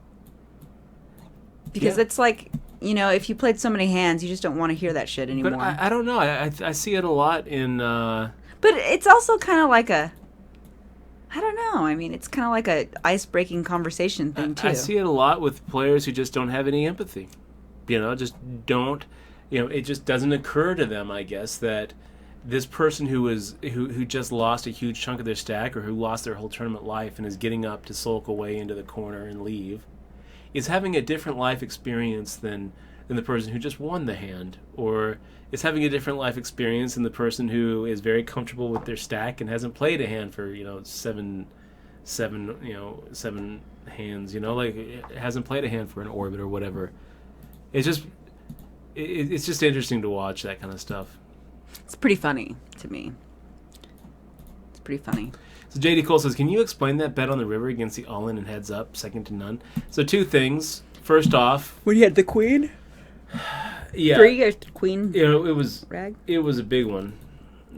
Because Yeah. it's if you played so many hands, you just don't want to hear that shit anymore. But I don't know. I see it a lot in. But it's also kind of I don't know. I mean, it's kind of like a ice-breaking conversation thing too. I see it a lot with players who just don't have any empathy. Just don't. It just doesn't occur to them, I guess, that this person who just lost a huge chunk of their stack, or who lost their whole tournament life and is getting up to sulk away into the corner and leave, is having a different life experience than the person who just won the hand, or is having a different life experience than the person who is very comfortable with their stack and hasn't played a hand for seven hands. Hasn't played a hand for an orbit or whatever. It's just interesting to watch that kind of stuff. It's pretty funny to me. It's pretty funny. So JD Cole says, can you explain that bet on the river against the all-in and heads up, second to none? So two things. First off, When you had the queen? yeah, Three or queen it was rag? it was a big one.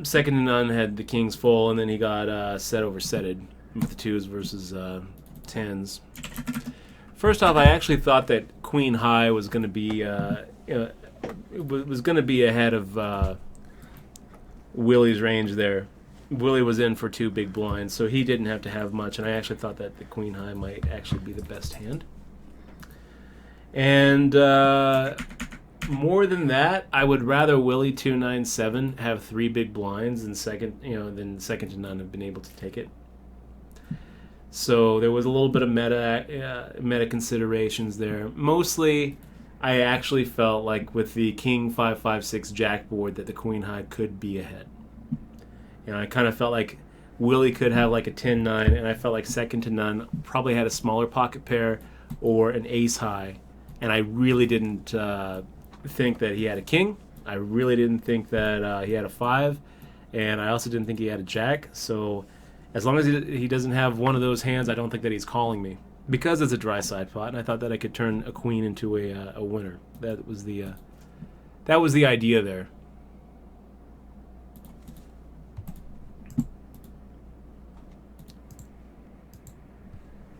Second to none had the kings full, and then he got set over setted with the twos versus tens. First off, I actually thought that queen high was going to be was going to be ahead of Willie's range there. Willie was in for two big blinds, so he didn't have to have much, and I actually thought that the queen high might actually be the best hand. And more than that, I would rather Willie 297 have three big blinds than second to none have been able to take it. So there was a little bit of meta considerations there. Mostly, I actually felt like with the King 556 Jack board that the Queen High could be ahead. I kind of felt like Willie could have a 10-9, and I felt like second to none probably had a smaller pocket pair or an ace high, and I really didn't think that he had a king. I really didn't think that he had a 5, and I also didn't think he had a jack. So As long as he doesn't have one of those hands, I don't think that he's calling me. Because it's a dry side pot, and I thought that I could turn a queen into a winner. That was the idea there.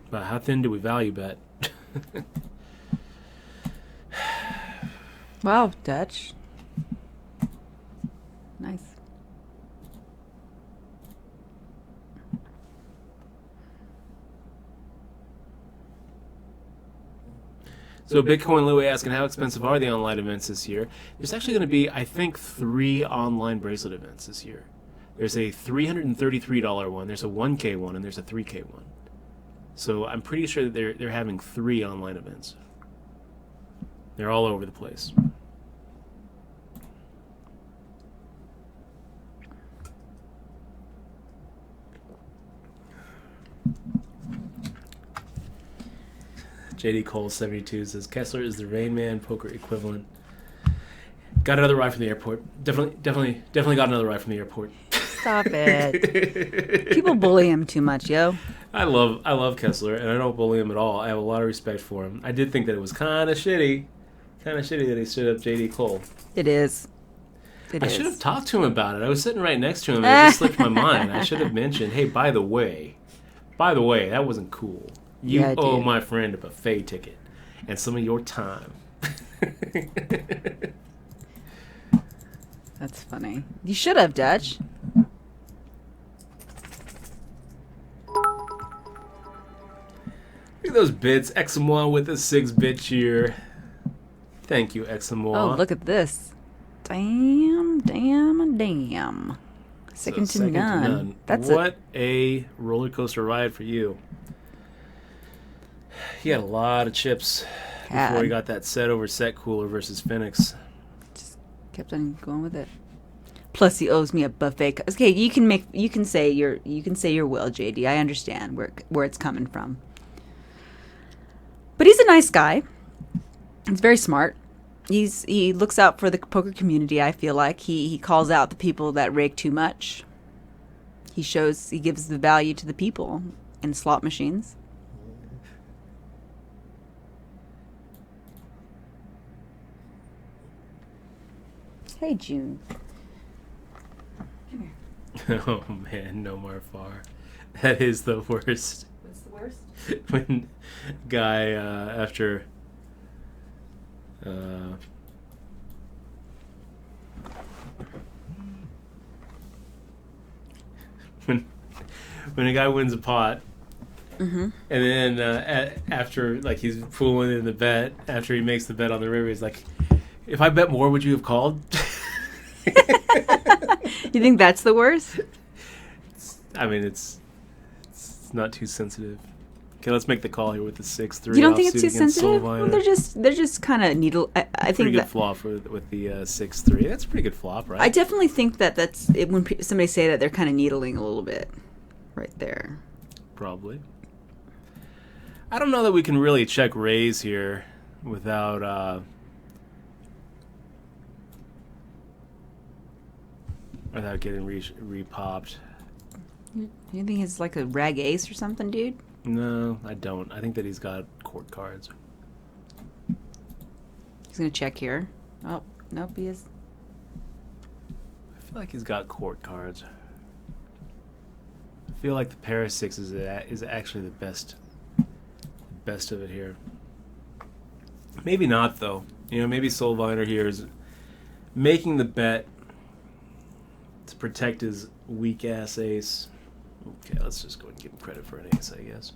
But how thin do we value bet? Wow, Dutch. Nice. So Bitcoin Louie asking, how expensive are the online events this year? There's actually going to be, I think, 3 online bracelet events this year. There's a $333 one, there's a 1K one, and there's a 3K one. So I'm pretty sure that they're having 3 online events. They're all over the place. JD Cole 72 says Kessler is the Rain Man poker equivalent. Got another ride from the airport. Definitely got another ride from the airport. Stop it. People bully him too much, yo. I love Kessler, and I don't bully him at all. I have a lot of respect for him. I did think that it was kind of shitty that he stood up JD Cole. It is. I should have talked to him about it. I was sitting right next to him, and it just slipped my mind. I should have mentioned, hey, by the way, that wasn't cool. You owe my friend a buffet ticket and some of your time. That's funny. You should have, Dutch. Look at those bits. Examois with a 6-bit cheer. Thank you, Examois. Oh, look at this. Damn. Second to none. What a roller coaster ride for you. He had a lot of chips before he got that set over set cooler versus Phoenix. Just kept on going with it. Plus, he owes me a buffet. Okay, you can say your will, JD. I understand where it's coming from. But he's a nice guy. He's very smart. He looks out for the poker community. I feel like he calls out the people that rake too much. He gives the value to the people in slot machines. Hey, June. Come here. Oh man, no more far. That is the worst. What's the worst? When guy after when a guy wins a pot, and then after, like, he's fooling in the bet, after he makes the bet on the river, he's like, if I bet more, would you have called? You think that's the worst? It's not too sensitive. Okay, let's make the call here with the 6-3. You don't think it's too sensitive? Well, they're just kind of needle. I think pretty good flop with the 6-3. That's a pretty good flop, right? I definitely think that's it, when somebody say that, they're kind of needling a little bit, right there. Probably. I don't know that we can really check raise here without getting repopped. You think it's like a rag ace or something, dude? No, I don't. I think that he's got court cards. He's gonna check here. Oh, nope, he is. I feel like he's got court cards. I feel like the pair of sixes is actually the best of it here. Maybe not, though. Maybe Solviner here is making the bet to protect his weak-ass ace. Okay, let's just go and give him credit for an ace, I guess.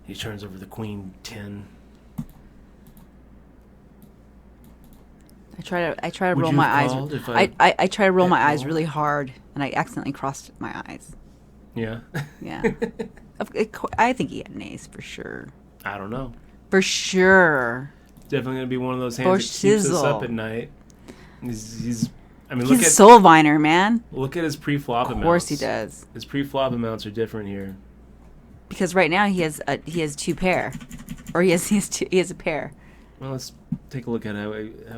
He turns over the queen 10. I try to roll my eyes. I try to roll my eyes really hard, and I accidentally crossed my eyes. Yeah. Yeah. I think he had an ace for sure. I don't know. For sure. Definitely gonna be one of those hands that keeps us up at night. He's look at Solviner, man. Look at his pre-flop amounts. Of course he does. His pre-flop amounts are different here. Because right now he has 2 pair, or he has a pair. Well, let's take a look at how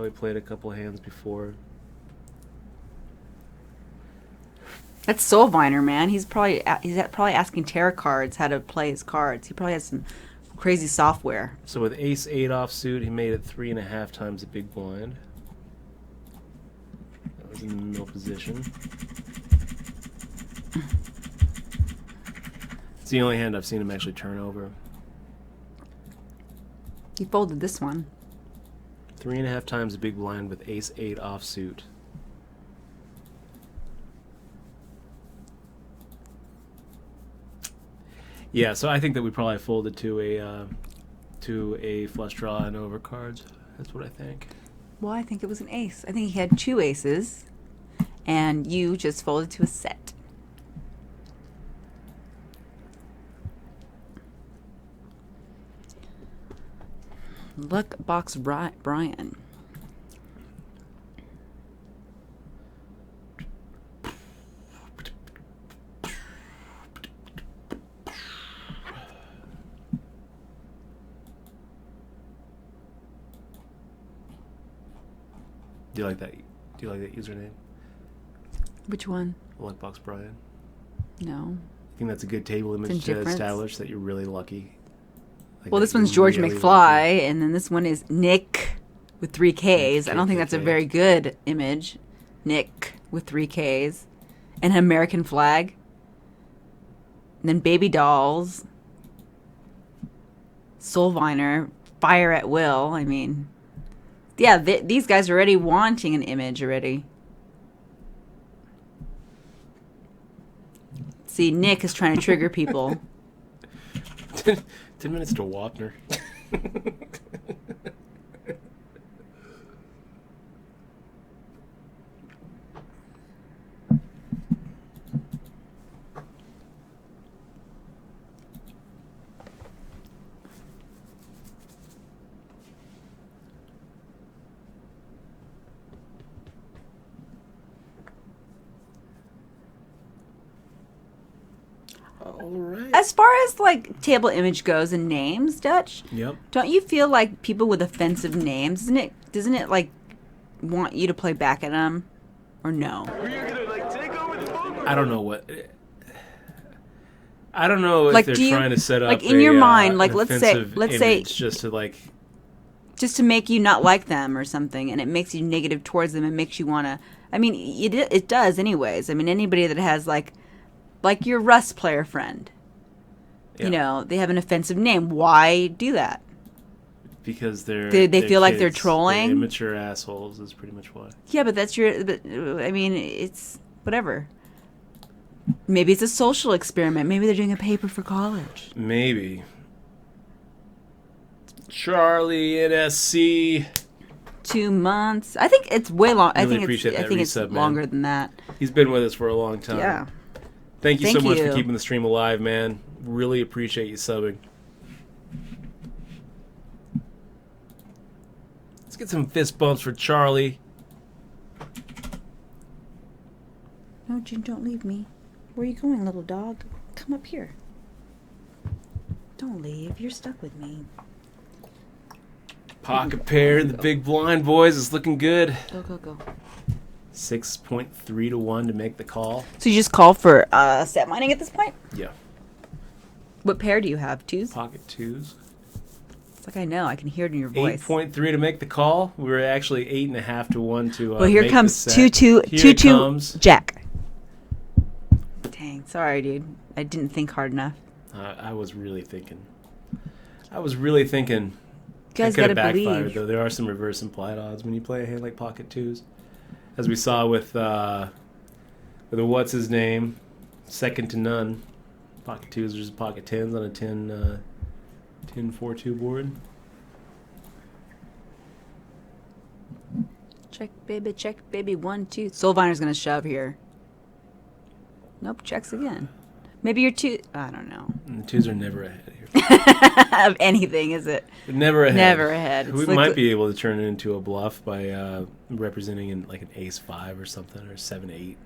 he played a couple of hands before. That's Soulviner, man. He's probably asking tarot cards how to play his cards. He probably has some crazy software. So with ace 8 offsuit, he made it 3.5 times the big blind. That was in the middle position. It's the only hand I've seen him actually turn over. He folded this one. 3.5 times the big blind with ace 8 offsuit. Yeah, so I think that we probably folded to a flush draw and over cards. That's what I think. Well, I think it was an ace. I think he had 2 aces, and you just folded to a set. Luck box Brian. Do you like that? Do you like that username? Which one? Luckbox Brian. No. I think that's a good table image to difference. establish that you're really lucky. Like Well, that this one's you're George really McFly, lucky. and then this one is Nick with 3 Ks. I don't think that's a very good image. Nick with 3 Ks. And an American flag. And then baby dolls. Soulviner. Fire at will. I mean, yeah, these guys are already wanting an image already. See, Nick is trying to trigger people. 10 minutes to Wapner. All right. As far as like table image goes and names, Dutch, Yep. don't you feel like people with offensive names, doesn't it like want you to play back at them, or no? We're gonna like take over the poker I don't know what. I don't know if Like, they're do you- trying to set up like, in your mind, an like, let's say- offensive let's say- image just to like. Just to make you not like them or something, and it makes you negative towards them, and makes you want to. I mean, it does anyways. I mean, anybody that has like your Rust player friend, Yeah. you know, they have an offensive name. Why do that? Because they're They feel like they're trolling? They're immature assholes is pretty much why. Yeah, but that's your. But I mean, it's whatever. Maybe it's a social experiment. Maybe they're doing a paper for college. Maybe. Charlie NSC. 2 months. I think it's way long. I Really think appreciate it's. I that think it's resub, man. longer than that. He's been with us for a long time. Yeah. Thank you so Thank much you. for keeping the stream alive, man. Really appreciate you subbing. Let's get some fist bumps for Charlie. No, Jim, don't leave me. Where are you going, little dog? Come up here. Don't leave. You're stuck with me. Pocket pair in the big blind, boys. It's looking good. Go, go, go. 6.3 to 1 to make the call. So you just call for set mining at this point? Yeah. What pair do you have? 2s? Pocket 2s. It's like I know. I can hear it in your voice. 8.3 to make the call. We were actually 8.5 to 1 to. Well, here make comes the set. 2 Here it 2 comes. Jack. Dang, sorry, dude. I didn't think hard enough. I was really thinking. You guys it could have gotta backfired, believe. though. There are some reverse implied odds when you play a hand like pocket 2s, as we saw with a what's his name, second to none. Pocket 2s versus pocket 10s on a 10-4-2 board. Check, baby. 1, 2. Soulviner's gonna shove here. Nope, checks again. Maybe you're 2. I don't know. And the 2s are never ahead here. Of anything, is it? Never ahead. Never ahead. We It's like might the- be able to turn it into a bluff by representing in like an ace 5 or something, or 7-8.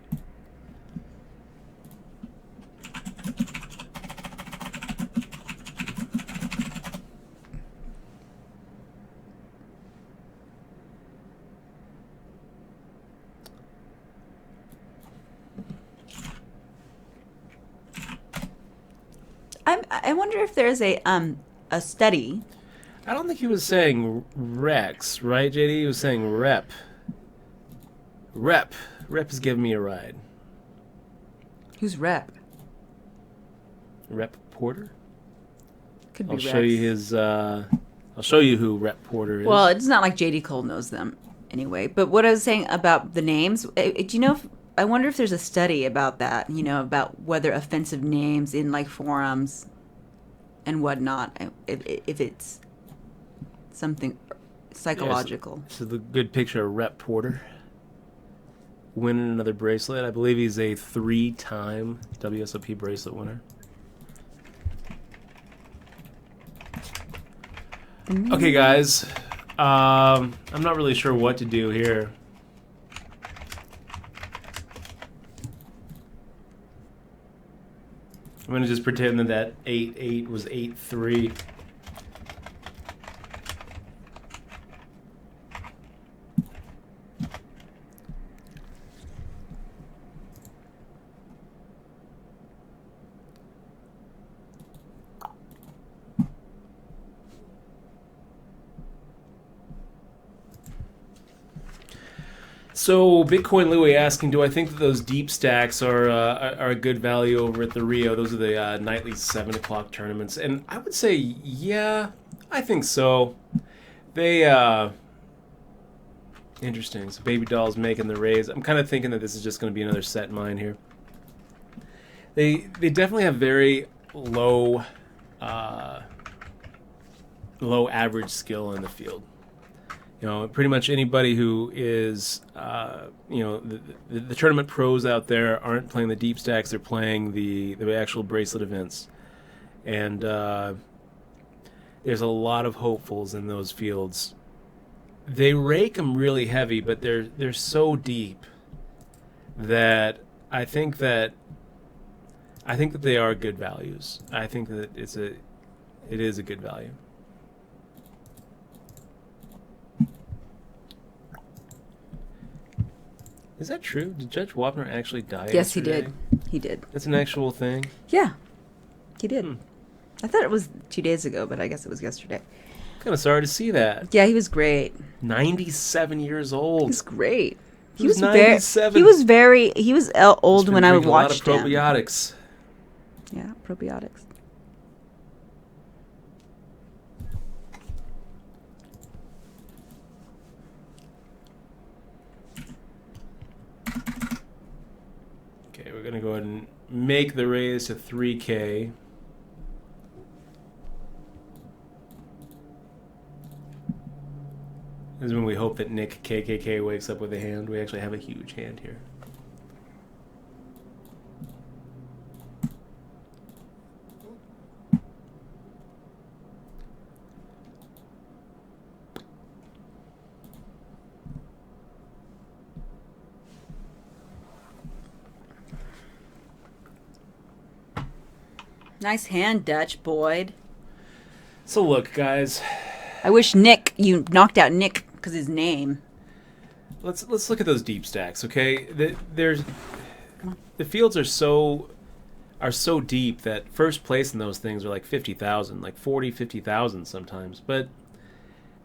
I wonder if there's a study. I don't think he was saying Rex, right, JD? He was saying Rep. Rep is giving me a ride. Who's Rep? Rep Porter? Could be I'll Rex. show you his. I'll show you who Rep Porter is. Well, it's not like JD Cole knows them anyway. But what I was saying about the names, do you know? I wonder if there's a study about that. You know, about whether offensive names in like forums and whatnot, if it's something psychological. This is the good picture of Rep Porter winning another bracelet. I believe he's a 3-time WSOP bracelet winner. Okay, guys. I'm not really sure what to do here. I'm going to just pretend that 8-8 was 8-3. So Bitcoin Louie asking, do I think that those deep stacks are a good value over at the Rio? Those are the nightly 7 o'clock tournaments, and I would say, yeah, I think so. They interesting. So Baby Doll's making the raise. I'm kind of thinking that this is just going to be another set mine here. They definitely have very low low average skill in the field. You know, pretty much anybody who is, you know, the tournament pros out there aren't playing the deep stacks; they're playing the actual bracelet events, and there's a lot of hopefuls in those fields. They rake them really heavy, but they're so deep that I think that they are good values. I think that it is a good value. Is that true? Did Judge Wapner actually die? Yes, he yesterday? did. He did. That's an actual thing? Yeah, he did. I thought it was 2 days ago, but I guess it was yesterday. Kind of sorry to see that. Yeah, he was great. 97 years He old. was great. He was 97. He was old when I would watch a lot of him. probiotics. Yeah, probiotics. Okay, we're going to go ahead and make the raise to 3K. This is when we hope that Nick KKK wakes up with a hand. We actually have a huge hand here. Nice hand, Dutch Boyd. So look, guys. I wish you knocked out Nick because his name. Let's look at those deep stacks, okay? The fields are so deep that first place in those things are like 50,000, like 40, 50,000 sometimes. But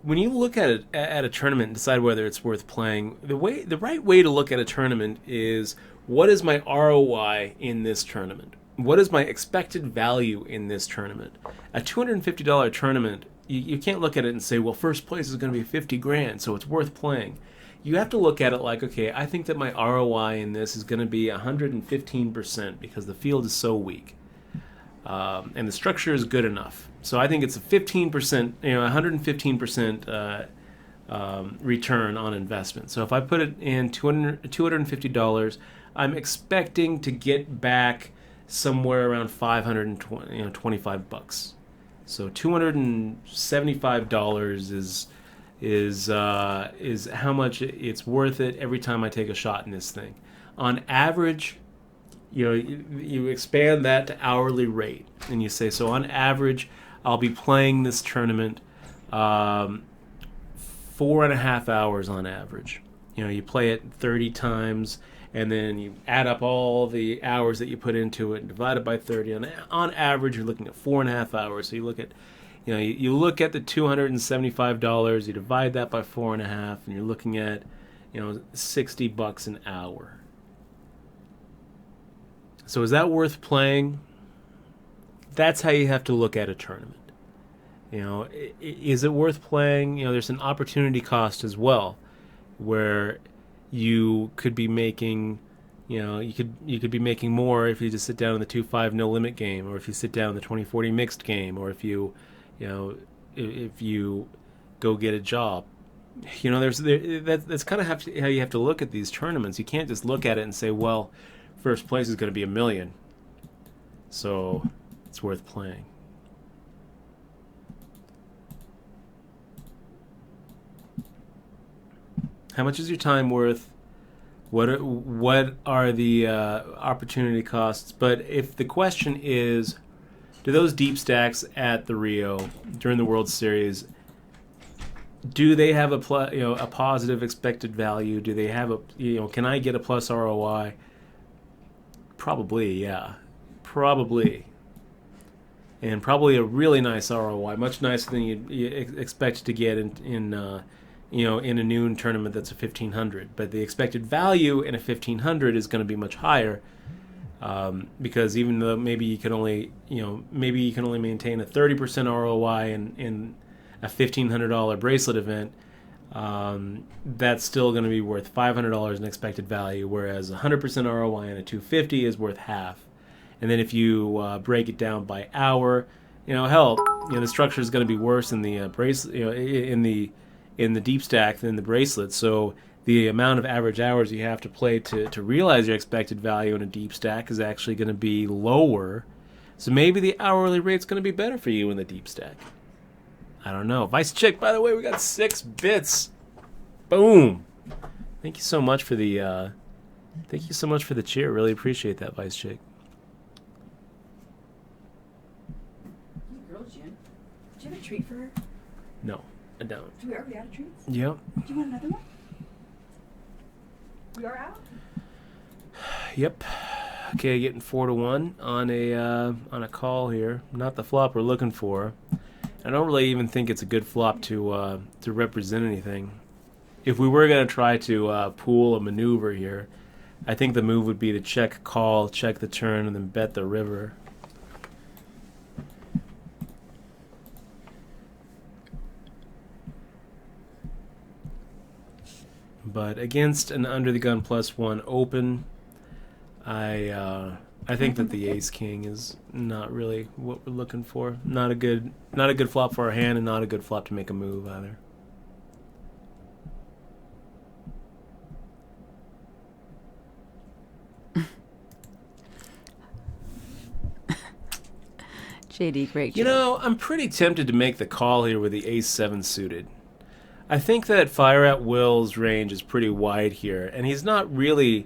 when you look at it at a tournament and decide whether it's worth playing, the right way to look at a tournament is, what is my ROI in this tournament? What is my expected value in this tournament? A $250 tournament, you can't look at it and say, well, first place is going to be 50 grand, so it's worth playing. You have to look at it like, okay, I think that my ROI in this is going to be 115% because the field is so weak. And the structure is good enough. So I think it's a 15%, 115% return on investment. So if I put it in $250, I'm expecting to get back somewhere around $525. So $275 is how much it's worth it every time I take a shot in this thing. On average, you expand that to hourly rate, and you say, so on average, I'll be playing this tournament 4.5 hours on average. You play it 30 times, and then you add up all the hours that you put into it and divide it by 30. And on average, you're looking at 4.5 hours. So you look at, you look at the $275. You divide that by 4.5, and you're looking at, $60 an hour. So is that worth playing? That's how you have to look at a tournament. Is it worth playing? There's an opportunity cost as well, where you could be making, you could be making more if you just sit down in the 2-5 no limit game, or if you sit down in the 20-40 mixed game, or if you go get a job. That's kind of how you have to look at these tournaments. You can't just look at it and say, well, first place is going to be $1 million, so it's worth playing. How much is your time worth? What are the opportunity costs? But if the question is, do those deep stacks at the Rio during the World Series, do they have a positive expected value? Do they have can I get a plus ROI? Probably, yeah. Probably. And probably a really nice ROI, much nicer than you expect to get in a noon tournament that's a 1500. But the expected value in a 1500 is going to be much higher, because even though maybe you can only maintain a 30% ROI in a $1,500 bracelet event, that's still going to be worth $500 in expected value, whereas 100% ROI in a 250 is worth half. And then if you break it down by hour, the structure is going to be worse in the bracelet, in the deep stack than the bracelet. So the amount of average hours you have to play to realize your expected value in a deep stack is actually going to be lower. So maybe the hourly rate's going to be better for you in the deep stack. I don't know. Vice Chick, by the way, we got 6 bits. Boom. Thank you so much for the cheer. Really appreciate that, Vice Chick. Girl, Jen, do you have a treat for her? No, I don't. Do we already out of treats? Yep. Do you want another one? We are out? Yep. Okay, getting 4-1 on a call here. Not the flop we're looking for. I don't really even think it's a good flop to represent anything. If we were going to try to pool a maneuver here, I think the move would be to check call, check the turn, and then bet the river. But against an under the gun +1 open, I think that the ace king is not really what we're looking for. Not a good flop for our hand, and not a good flop to make a move either. JD, great job. I'm pretty tempted to make the call here with the ace-7 suited. I think that Fire at Will's range is pretty wide here, and he's not really...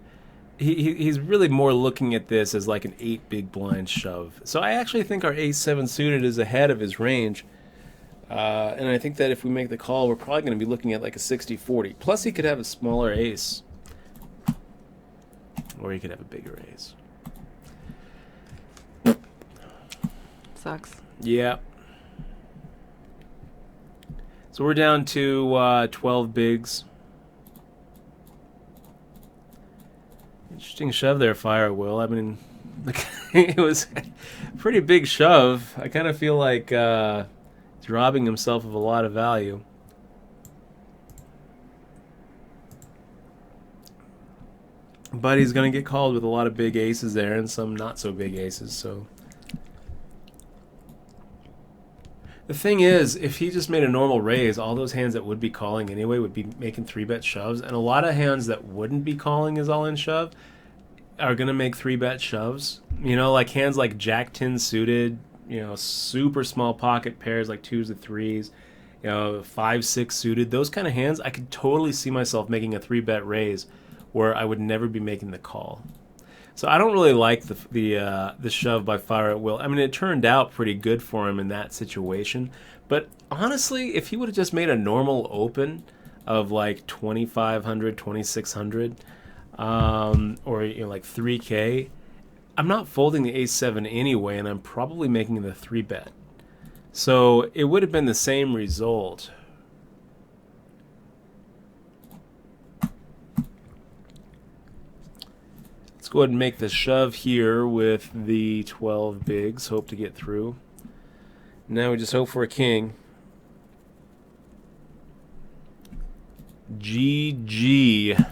He's really more looking at this as like an 8 big blind shove. So I actually think our ace-7 suited is ahead of his range. And I think that if we make the call, we're probably going to be looking at like a 60-40. Plus he could have a smaller ace. Or he could have a bigger ace. Sucks. Yeah. So we're down to 12 bigs. Interesting shove there, Fire Will. I mean, it was a pretty big shove. I kind of feel like he's robbing himself of a lot of value. But he's going to get called with a lot of big aces there and some not so big aces, so... The thing is, if he just made a normal raise, all those hands that would be calling anyway would be making 3-bet shoves, and a lot of hands that wouldn't be calling his all-in shove are going to make 3-bet shoves. Like hands like Jack-10 suited, super small pocket pairs like 2s to 3s, 5-6 suited. Those kind of hands, I could totally see myself making a 3-bet raise where I would never be making the call. So I don't really like the shove by Fire at Will. I mean, it turned out pretty good for him in that situation. But honestly, if he would have just made a normal open of like 2,500, 2,600, or like 3K, I'm not folding the ace-7 anyway, and I'm probably making the 3-bet. So it would have been the same result. Let's go ahead and make the shove here with the 12 bigs. Hope to get through. Now we just hope for a king. GG.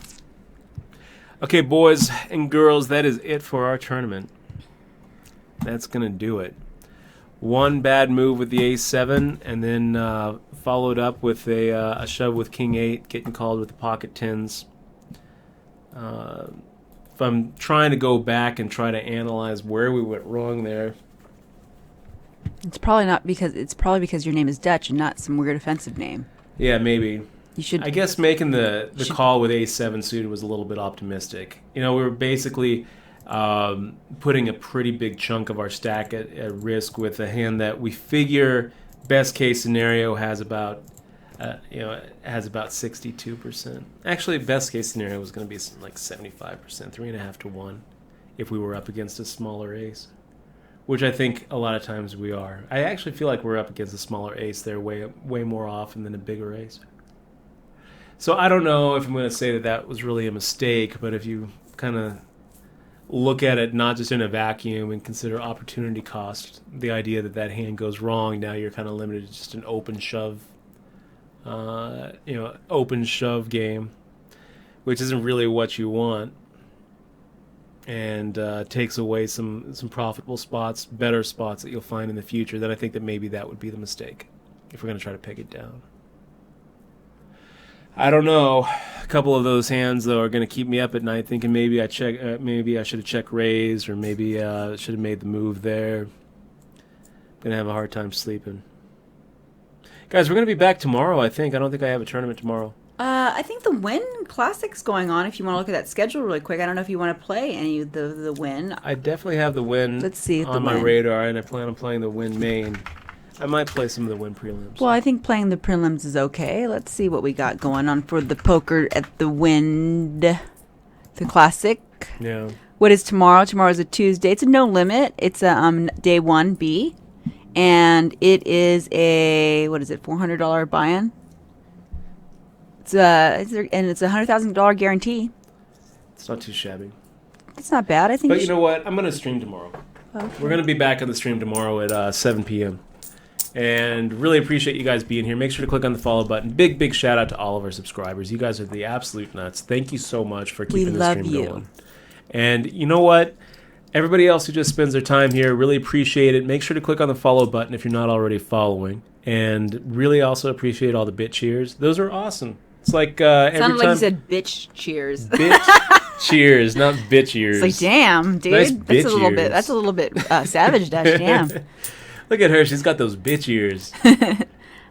Okay, boys and girls, that is it for our tournament. That's going to do it. One bad move with the ace-7, and then followed up with a shove with king-8, getting called with the pocket tens. If I'm trying to go back and try to analyze where we went wrong there. It's probably because your name is Dutch and not some weird offensive name. Yeah, maybe. You should. I guess making the call with ace-7 suited was a little bit optimistic. You know, we were basically putting a pretty big chunk of our stack at risk with a hand that we figure best case scenario has about 62%. Actually, best case scenario was going to be like 75%, 3.5 to 1, if we were up against a smaller ace, which I think a lot of times we are. I actually feel like we're up against a smaller ace there way more often than a bigger ace. So I don't know if I'm going to say that was really a mistake, but if you kind of look at it not just in a vacuum and consider opportunity cost, the idea that hand goes wrong, now you're kind of limited to just an open shove, open shove game, which isn't really what you want, and takes away some profitable spots, better spots that you'll find in the future. Then I think that maybe that would be the mistake if we're going to try to peg it down. I don't know. A couple of those hands, though, are going to keep me up at night, thinking maybe I should have checked raise, or maybe should have made the move there. I'm going to have a hard time sleeping. Guys, we're going to be back tomorrow, I think. I don't think I have a tournament tomorrow. I think the Win Classic's going on. If you want to look at that schedule really quick, I don't know if you want to play any of the Win. I definitely have the Win on my radar, and I plan on playing the Win main. I might play some of the Win prelims. Well, I think playing the prelims is okay. Let's see what we got going on for the poker at the Win, the Classic. Yeah. What is tomorrow? Tomorrow is a Tuesday. It's a no limit. It's a day 1B, and it is a $400 buy-in. It's a $100,000 guarantee. It's not too shabby. It's not bad. I think. But you know what? I'm going to stream tomorrow. Okay. We're going to be back on the stream tomorrow at 7 p.m. And really appreciate you guys being here. Make sure to click on the follow button. Big shout out to all of our subscribers. You guys are the absolute nuts. Thank you so much for keeping the stream going. And you know what? Everybody else who just spends their time here, really appreciate it. Make sure to click on the follow button if you're not already following. And really also appreciate all the bit cheers. Those are awesome. It's like every sounded time... like you said bitch cheers. Bitch cheers, not bitch ears. It's like, damn, dude. Nice That's a little bit savage, Dutch. Damn. Look at her. She's got those bitch ears.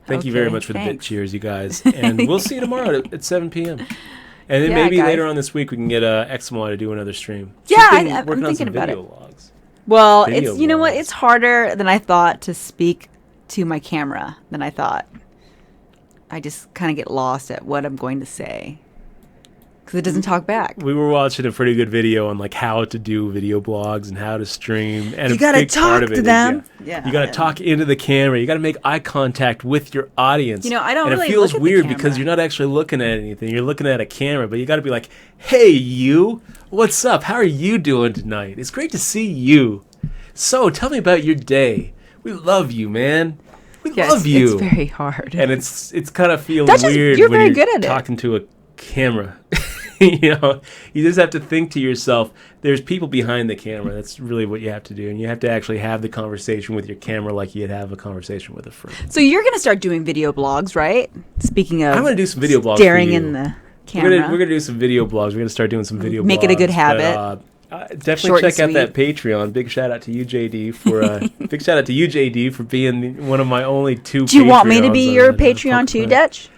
Thank you very much for the bit cheers, you guys. And we'll see you tomorrow at 7 p.m. And then maybe later on this week we can get Exmo to do another stream. Yeah, I'm thinking about it. Logs. Well, it's you know what? It's harder than I thought to speak to my camera than I thought. I just kind of get lost at what I'm going to say because it doesn't talk back. We were watching a pretty good video on like how to do video blogs and how to stream, and you gotta talk to them. You gotta talk into the camera. You gotta make eye contact with your audience. You know, I don't. And really it feels look at weird the because you're not actually looking at anything. You're looking at a camera, but you gotta be like, "Hey, you, what's up? How are you doing tonight? It's great to see you. So, tell me about your day. We love you, man." Love you. It's very hard, and it's kind of feeling weird you're when very you're good at talking to a camera. You know, you just have to think to yourself, there's people behind the camera. That's really what you have to do, and you have to actually have the conversation with your camera like you'd have a conversation with a friend. So you're going to start doing video blogs, right? Speaking of, I'm going to do some video blogs. Staring in the camera. We're going to do some video blogs. We're going to start doing some video blogs. Make it a good habit. Definitely check out that Patreon. Big shout out to you, JD, for being one of my only two. Do you want me to be your Patreon too, Dutch?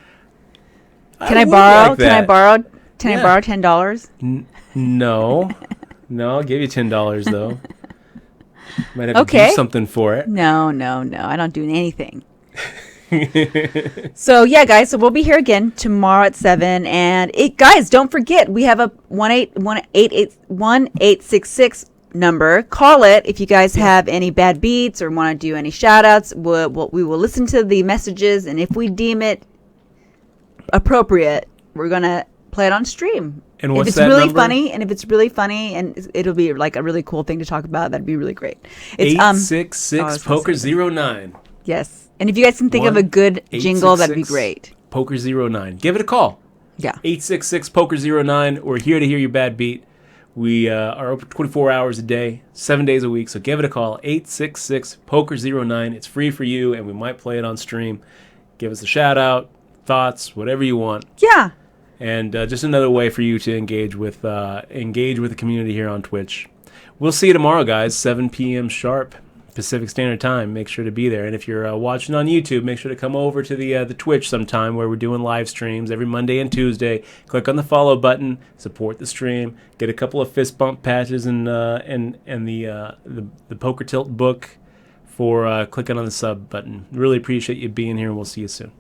Can I borrow? Can I borrow $10? No, I'll give you $10 though. Might have to do something for it. No, I don't do anything. So yeah, guys. So we'll be here again tomorrow at 7. And guys, don't forget we have a 1-866 number. Call it if you guys have any bad beats or want to do any shout outs. We will listen to the messages, and if we deem it appropriate, we're gonna play it on stream. And what's if it's that really number? funny, and if it's really funny, and it'll be like a really cool thing to talk about, that'd be really great. It's 866 Poker 09. Yes, and if you guys can think of a good jingle, that'd be great. Poker 09. Give it a call. Yeah. 866 Poker 09. We're here to hear your bad beat. We are open 24 hours a day, 7 days a week. So give it a call. 866 Poker 09. It's free for you, and we might play it on stream. Give us a shout out, thoughts, whatever you want. Yeah. And just another way for you to engage with the community here on Twitch. We'll see you tomorrow, guys, 7 p.m. sharp, Pacific Standard Time. Make sure to be there. And if you're watching on YouTube, make sure to come over to the Twitch sometime where we're doing live streams every Monday and Tuesday. Click on the follow button, support the stream, get a couple of fist bump patches and the Poker Tilt book for clicking on the sub button. Really appreciate you being here, and we'll see you soon.